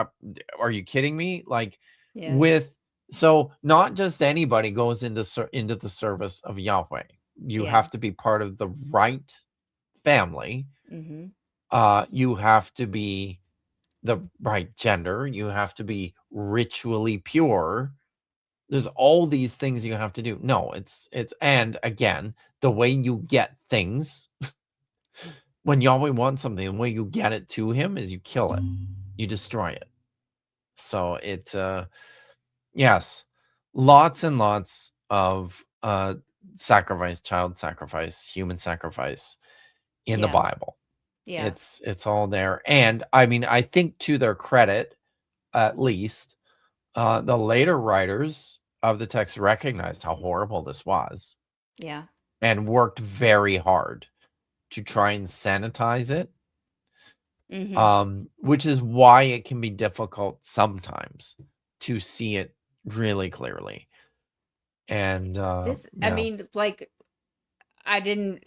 Are you kidding me?" Like, Yeah. with so not just anybody goes into the service of Yahweh. You Yeah. have to be part of the right family. Hmm. You have to be the right gender. You have to be ritually pure. There's all these things you have to do. No, it's and again, the way you get things when Yahweh wants something, the way you get it to him is you kill it. You destroy it. So yes, lots and lots of sacrifice, child sacrifice, human sacrifice in the Yeah. Bible. Yeah. It's all there. And I mean, I think to their credit, at least, the later writers of the text recognized how horrible this was Yeah. and worked very hard to try and sanitize it, Mhm. which is why it can be difficult sometimes to see it really clearly. And I yeah, mean, like, I didn't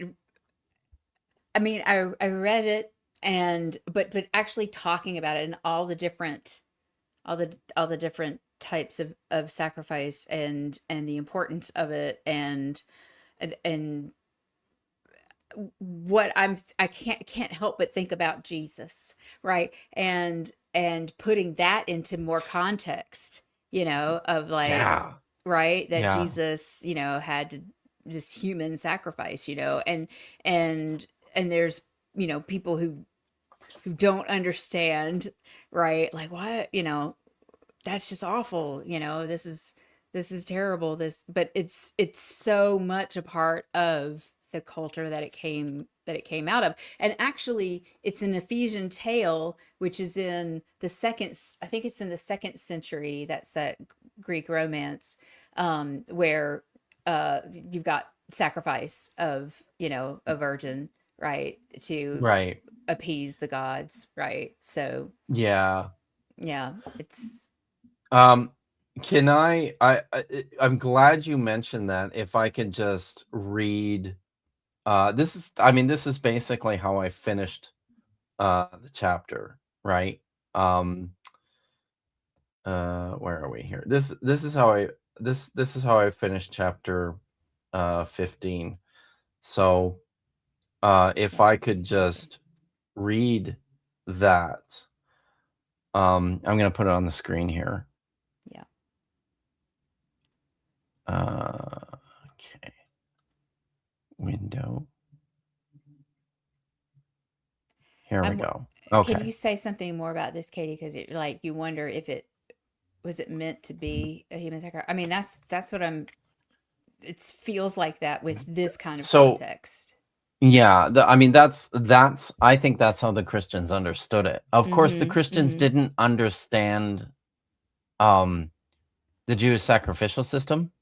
I mean, I read it, and but actually talking about it and all the different types of sacrifice and the importance of it, and what I can't help but think about Jesus, right? And putting that into more context, of like, yeah, right, that yeah, Jesus, had this human sacrifice, and and there's, people who don't understand, right? Like, why, that's just awful, this is terrible, but it's so much a part of the culture that it came out of. And actually, it's an Ephesian tale, which is in the I think it's in the second century. That's that Greek romance, where you've got sacrifice of, a virgin, right, to right, appease the gods, right? So yeah. yeah, it's Um, can I'm glad you mentioned that. If I could just read, this is, I mean, this is basically how I finished the chapter, right? Um, where are we here? This is how this is how I finished chapter 15. So, if I could just read that, I'm gonna put it on the screen here. yeah. Okay, window. Here we I'm go. Can Okay. you say something more about this, Katie? Because like, you wonder if it was it meant to be a human sacrifice. I mean, that's what I'm. It feels like that with this kind of So context. yeah, I mean that's I think that's how the Christians understood it. Of course, the Mm-hmm. Christians Mm-hmm. didn't understand um the Jewish sacrificial system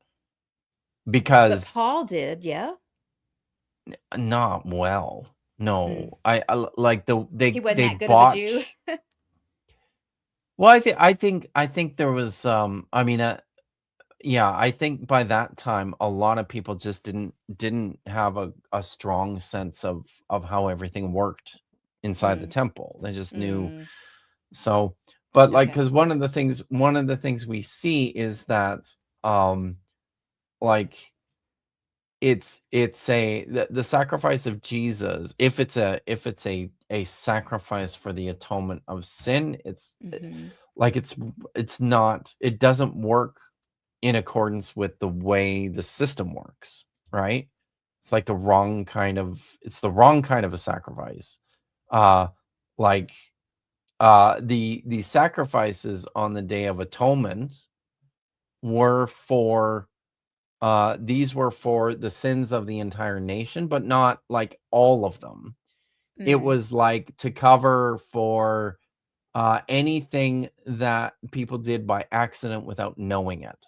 But because Paul did, yeah. not well. Mm. No, like He wasn't they that good of a Jew. botch. Well, I think there was I mean yeah, I think by that time a lot of people just didn't have a strong sense of how everything worked inside the Mm. temple. They just knew. Mm. So, but like, Okay. because one of the things we see is that like it's the sacrifice of Jesus, if it's a sacrifice for the atonement of sin, Mm-hmm. like it's not, it doesn't work in accordance with the way the system works, right? It's like the wrong kind of a sacrifice. Uh like the sacrifices on the Day of Atonement were for these were for the sins of the entire nation, but not like all of them. It Mm. was like to cover for anything that people did by accident without knowing it.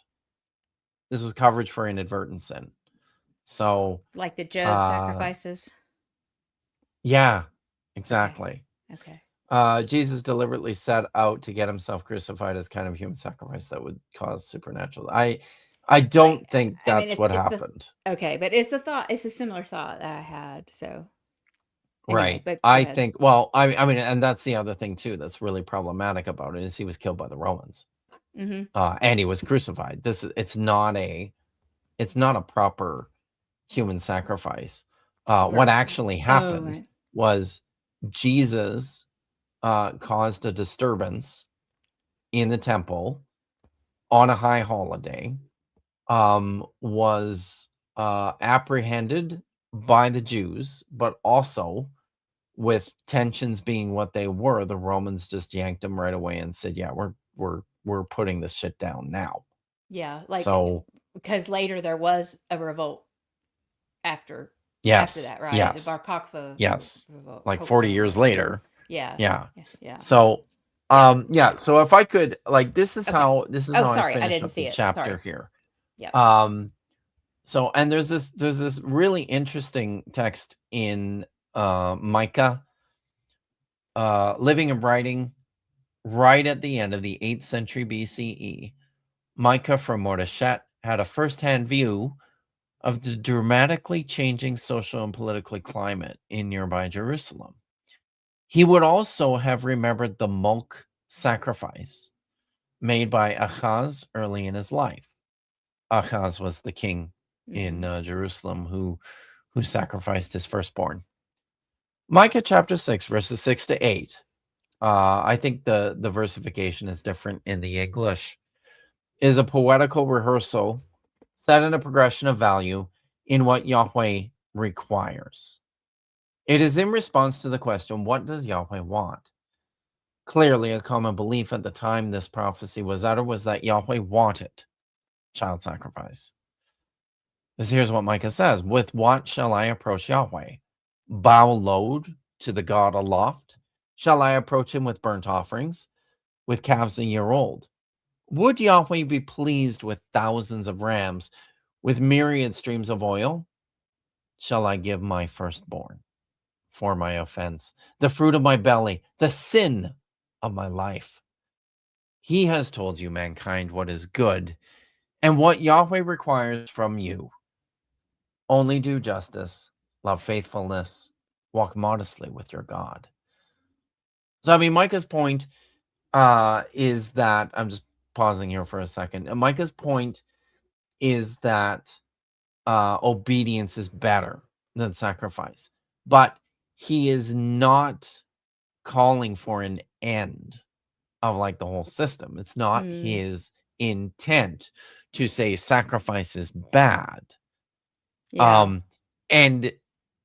This was coverage for inadvertent sin. So, Like the Job uh, sacrifices. yeah, Okay. exactly. Okay. Jesus deliberately set out to get himself crucified as kind of human sacrifice that would cause supernatural. I Like, don't think I mean, that's what happened. okay, but it's a similar thought that I had. So anyway, Right. but go I ahead. think, well, I mean, and that's the other thing too that's really problematic about it is he was killed by the Romans. Mm-hmm. And he was crucified. It's not a proper human sacrifice. What Right. actually Oh, happened right. was Jesus caused a disturbance in the temple on a high holiday. was apprehended by the Jews, but also with tensions being what they were, the Romans just yanked him right away and said, "Yeah, we're putting this shit down now." Yeah, So because later there was a revolt after yes, that, right? The yes, Bar Kokhba yes, revolt, like 40 Kokhba years revolt. later, Yeah, yeah. yeah, yeah, So yeah. yeah. So if I could, like, Okay. this is Oh, how I sorry, I finish didn't up the see it. chapter Sorry. here. Yep. Um, so and there's this really interesting text in Micah, living and writing, right at the end of the 8th century BCE. Micah from Moreshet had a firsthand view of the dramatically changing social and political climate in nearby Jerusalem. He would also have remembered the Molk sacrifice made by Ahaz early in his life. Ahaz was the king in Hmm. Jerusalem who sacrificed his firstborn. Micah chapter 6, verses 6 to 8. I think the versification is different in the English. Is a poetical rehearsal set in a progression of value in what Yahweh requires. It is in response to the question, what does Yahweh want? Clearly, a common belief at the time this prophecy was uttered was that Yahweh wanted child sacrifice. Because here's what Micah says: with what shall I approach Yahweh? Bow low to the God aloft? Shall I approach him with burnt offerings, with calves a year old? Would Yahweh be pleased with thousands of rams, with myriad streams of oil? Shall I give my firstborn for my offense, the fruit of my belly, the sin of my life? He has told you, mankind, what is good and what Yahweh requires from you. Only do justice, love faithfulness, walk modestly with your God. So, I mean, Micah's point is that I'm just pausing here for a second. Micah's point is that obedience is better than sacrifice, but he is not calling for an end of like the whole system. It's not Mm, his intent to say sacrifice is bad. yeah. Um, and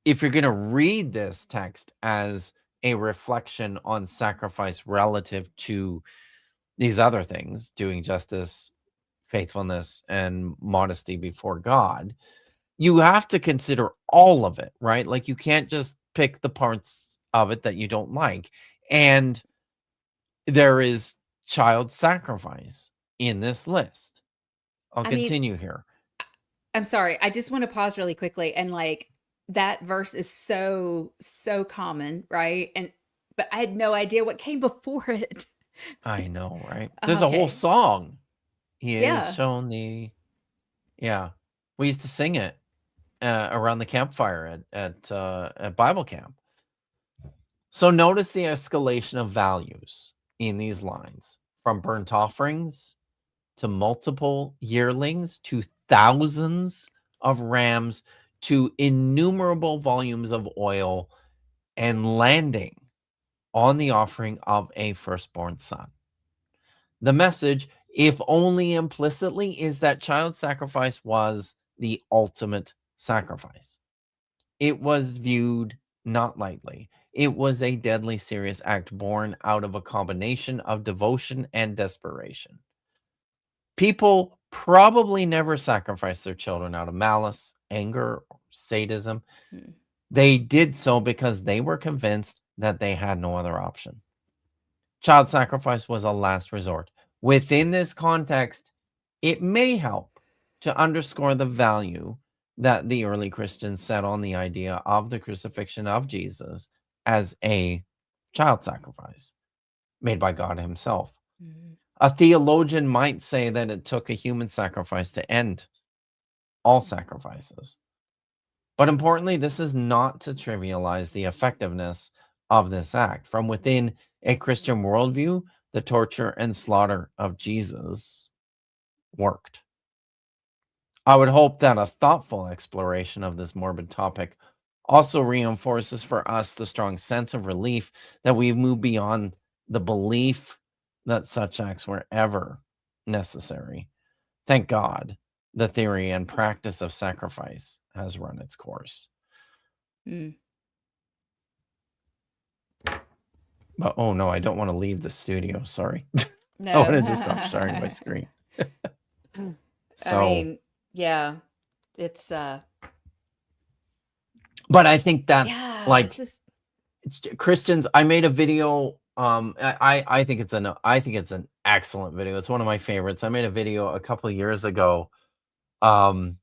if you're going to read this text as a reflection on sacrifice relative to these other things, doing justice, faithfulness, and modesty before God, you have to consider all of it, right? Like you can't just pick the parts of it that you don't like. And there is child sacrifice in this list. I'll I mean, continue here. I'm sorry. I just want to pause really quickly and like that verse is so common, right? And but I had no idea what came before it. I know, right? There's a whole Okay. song. He is Yeah. shown the, yeah. We used to sing it around the campfire at Bible camp. So notice the escalation of values in these lines, from burnt offerings to multiple yearlings to thousands of rams to innumerable volumes of oil, and landing on the offering of a firstborn son. The message, if only implicitly, is that child sacrifice was the ultimate sacrifice. It was viewed not lightly. It was a deadly serious act born out of a combination of devotion and desperation. People probably never sacrificed their children out of malice, anger, or sadism. Mm. They did so because they were convinced that they had no other option. Child sacrifice was a last resort. Within this context, it may help to underscore the value that the early Christians set on the idea of the crucifixion of Jesus as a child sacrifice made by God Himself. Mhm. A theologian might say that it took a human sacrifice to end all sacrifices. But importantly, this is not to trivialize the effectiveness of this act. From within a Christian worldview, the torture and slaughter of Jesus worked. I would hope that a thoughtful exploration of this morbid topic also reinforces for us the strong sense of relief that we've moved beyond the belief that such acts were ever necessary. Thank God. the theory and practice of sacrifice has run its course. Mm. But oh no, I don't want to leave the studio. Sorry. I No. wanted to stop sharing my screen. I So, mean, yeah, it's but I think that's yeah, it's like just Christians. I made a video. I think it's an excellent video. It's one of my favorites. I made a video a couple years ago, um,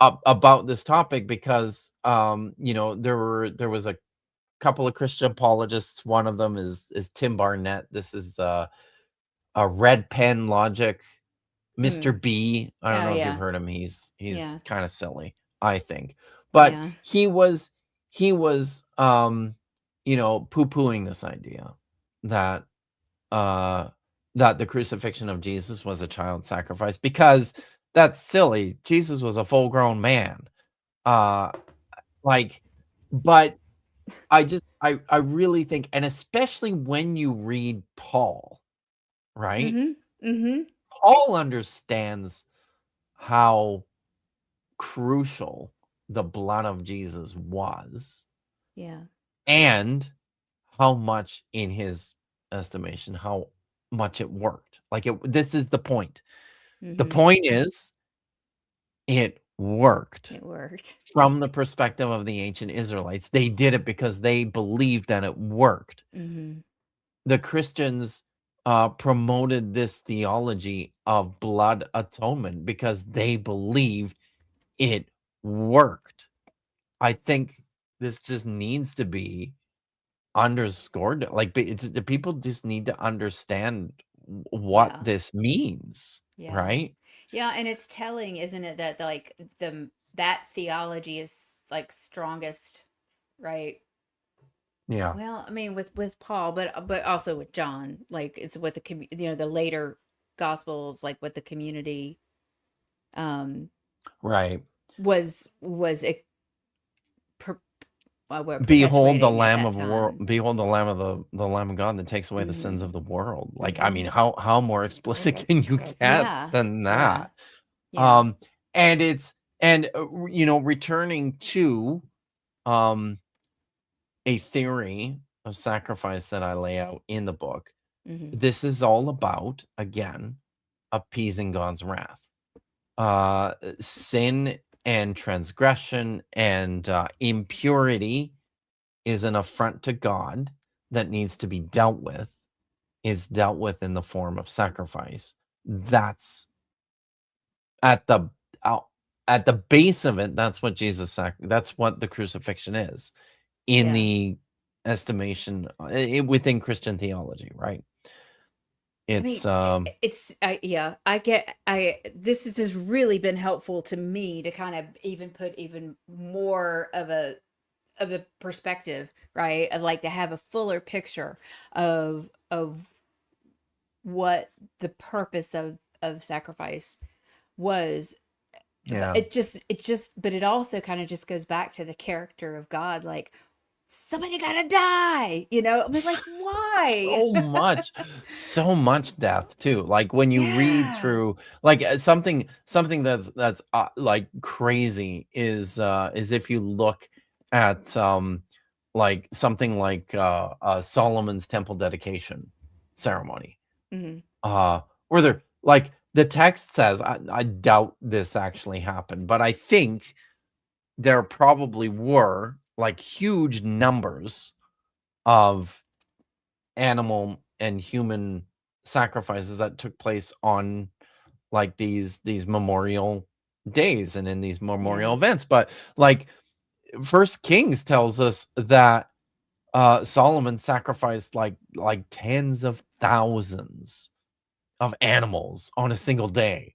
about this topic because there was a couple of Christian apologists. One of them is Tim Barnett. This is a red pen logic. Mr. mm. B, I don't Oh know if you've yeah. heard him. He's Yeah. kind of silly, I think. But Yeah. he was poo-pooing this idea that uh that the crucifixion of Jesus was a child sacrifice because that's silly. Jesus was a full-grown man. Uh like but I really think, and especially when you read Paul, right? Mhm. Mhm. Paul understands how crucial the blood of Jesus was, Yeah. and how much, in his estimation, how much it worked. This is the point. The Mhm. point is, it worked. It worked. From the perspective of the ancient Israelites, they did it because they believed that it worked. Mhm. The Christians promoted this theology of blood atonement because they believed it worked. I think this just needs to be underscored. The people just need to understand what Yeah. this means, Yeah. right? Yeah, and it's telling, isn't it, that like that theology is like strongest, right? Yeah, Well, I mean with Paul, but also with John, like it's what the later gospels, like what the community um right. was per, were perpetuating at that time. Behold the Lamb of God that takes away the sins Mhm. of the world. Like, I mean, Mhm. how more explicit can you get Yeah. than Yeah. that? Yeah. Um, returning to um a theory of sacrifice that I lay out in the book. Mhm. This is all about, again, appeasing God's wrath. Sin and transgression and impurity is an affront to God that needs to be dealt with. It's dealt with in the form of sacrifice. That's at the out at the base of it. That's what that's what the crucifixion is in Yeah. the estimation within Christian theology, right? I mean, It's it's yeah, I get I this has really been helpful to me to kind of even put even more of a perspective, right? Of like to have a fuller picture of what the purpose of sacrifice was. But yeah. it just but it also kind of just goes back to the character of God, like somebody gotta die, I mean, like, why? So much death too. Like when you read Yeah. through, like something that's like crazy is if you look at like something like Solomon's temple dedication ceremony, Hmm. uh where they're like, the text says, I doubt this actually happened, but I think there probably were like huge numbers of animal and human sacrifices that took place on like these memorial days and in these memorial Yeah. events. But like, First Kings tells us that Solomon sacrificed like tens of thousands of animals on a single day.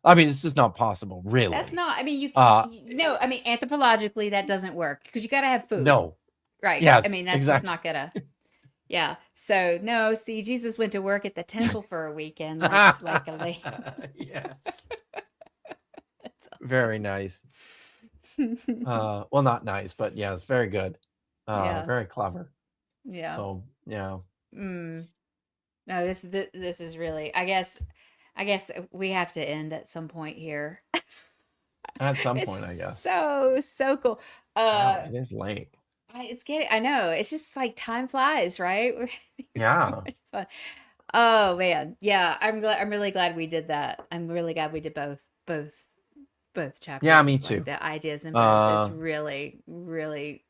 I mean, it's just not possible, That's really. not, I mean, uh no, I mean, anthropologically, that doesn't work because you got to have food, no. right? I Yes, mean, that's just exactly. not gonna, yeah. So, no, see, Jesus went to work at the temple for a weekend, like a lamb. Yes, That's very nice. awesome. Well, not nice, but yeah, it's very good. Yeah. Very clever. Yeah. So, yeah. Mm. No, this is really, I guess. I guess we have to end at some point here. At some It's point, I guess. so cool. Wow, Uh, it is late. it's getting, I know, it's just like time flies, right? We're having so Yeah. much fun. Oh man. Yeah, I'm really glad we did that. I'm really glad we did both Yeah, me chapters. Like too. the ideas in both is Uh, really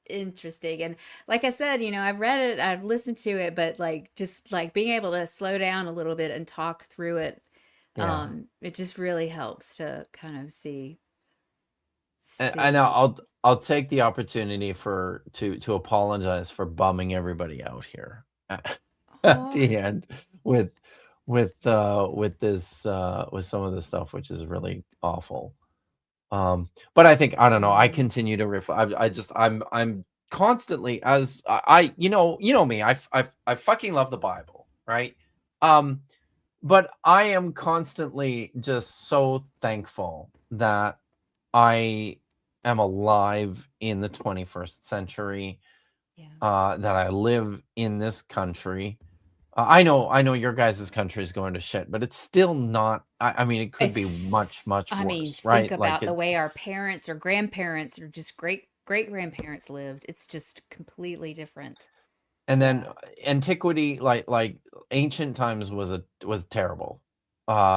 interesting. And like I said, I've read it, I've listened to it, but like just like being able to slow down a little bit and talk through it, yeah. it just really helps to kind of And see. I'll take the opportunity for to apologize for bumming everybody out here at Oh, the end with with this with some of this stuff, which is really awful. But I think I don't know. I mm, continue to reflect. I just I'm constantly as you know me. I fucking love the Bible, right? Um, but I am constantly just so thankful that I am alive in the 21st century, yeah. that I live in this country. I know your guys' country is going to shit, but it's still not. I mean, it could be much, much I mean, worse, think right? Like about the it, way our parents or grandparents or just great grandparents lived. It's just completely different. and then Yeah. antiquity, like ancient times was terrible.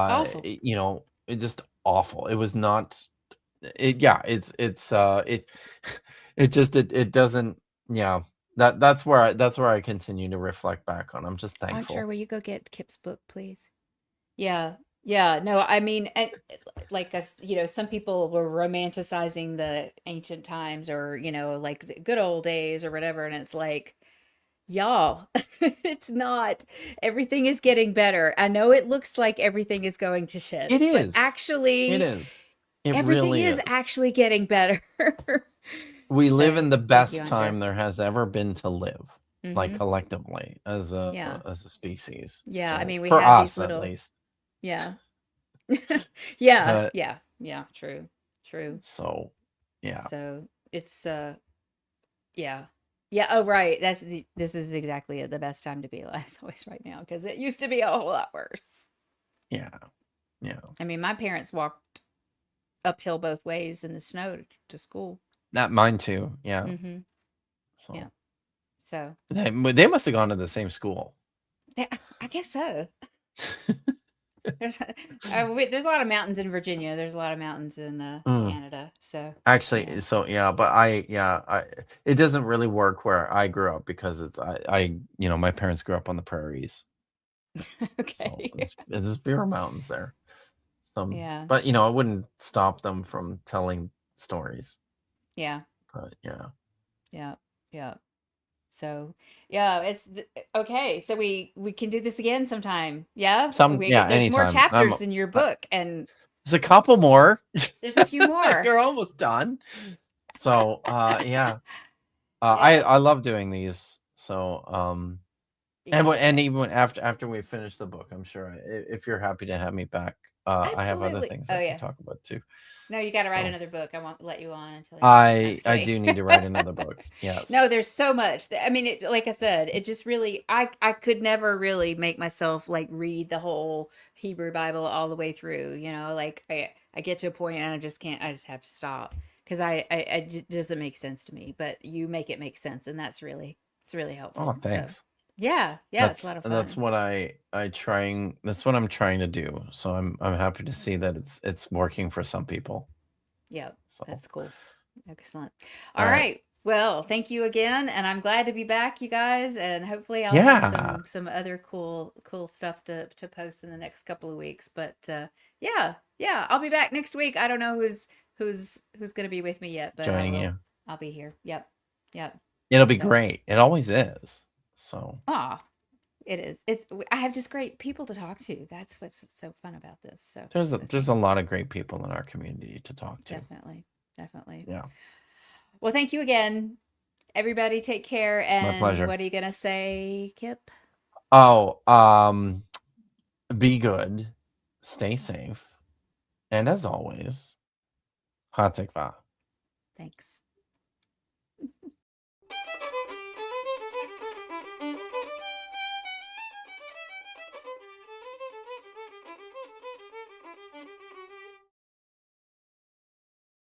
Awful. You know, it just awful. It was not. Yeah, it it just it doesn't. Yeah, that's where I continue to reflect back on. I'm just I'm sure. thankful. Will you go get Kip's book, please? Yeah. Yeah. No, I mean, like us, some people were romanticizing the ancient times or, like the good old days or whatever. And it's like, y'all, it's not. Everything is getting better. I know it looks like everything is going to shit, It but is. It actually, is. It everything really is is. actually getting better. We live So, in the thank you, best Andre. time there has ever been to live, like Mm-hmm. collectively Yeah. as a species. Yeah. I So mean, we for have these us at little, least. yeah. Yeah. But Yeah. Yeah. True. True. so yeah. So it's, yeah. Yeah. Oh, right. This is exactly the best time to be alive always right now because it used to be a whole lot worse. Yeah. Yeah. I mean, my parents walked uphill both ways in the snow to school. That mine too. Yeah. Mm-hmm. Yeah. So So they must have gone to the same school. I guess so. There's there's a lot of mountains in Virginia. There's a lot of mountains in Mm. Canada. So yeah. Actually, so yeah, but I it doesn't really work where I grew up because I you know, my parents grew up on the prairies. So Okay. there's Bureau Mountains there. Some, Yeah. but you know, I wouldn't stop them from telling stories. Yeah. But yeah, Yeah. Yeah. So yeah, okay. So we can do this again sometime. Yeah, yeah, there's more anytime. chapters in your Uh, book, and there's a couple more. there's a few more. You're almost done. So yeah, Yeah, I love doing these. So yeah, and even after we finish the book, I'm sure if you're happy to have me back, I have other absolutely. things Oh I can yeah. talk about too. No, you got to write So another book. I won't let you on until you. I'm just I kidding. do need to write another book. No, Yes. there's so much. I mean, like I said, it just really, I could never really make myself like read the whole Hebrew Bible all the way through. Like I get to a point and I just can't. I just have to stop because it doesn't make sense to me. But you make it make sense, and it's really Oh, helpful. So thanks. yeah, yeah, it's a lot of That's fun. what that's what I'm trying to do. So I'm happy to see that it's working for some people. Yep, So that's cool. Excellent. all All right. right. Well, thank you again, and I'm glad to be back, you guys. And hopefully, I'll have Yeah. some other cool stuff to post in the next couple of weeks. But yeah, yeah, I'll be back next week. I don't know who's going to be with me yet, but I Joining will. you. I'll be here. Yep, yep. It'll be So, great. It always is. So it is. I have just great people to talk to. That's what's so fun about this. So there's a lot of great people in our community to talk to. definitely, definitely. Yeah. Well, thank you again. Everybody take care. My And pleasure. what are you going to say, Kip? Oh, be good, stay safe, and as always, Hatikva. Thanks.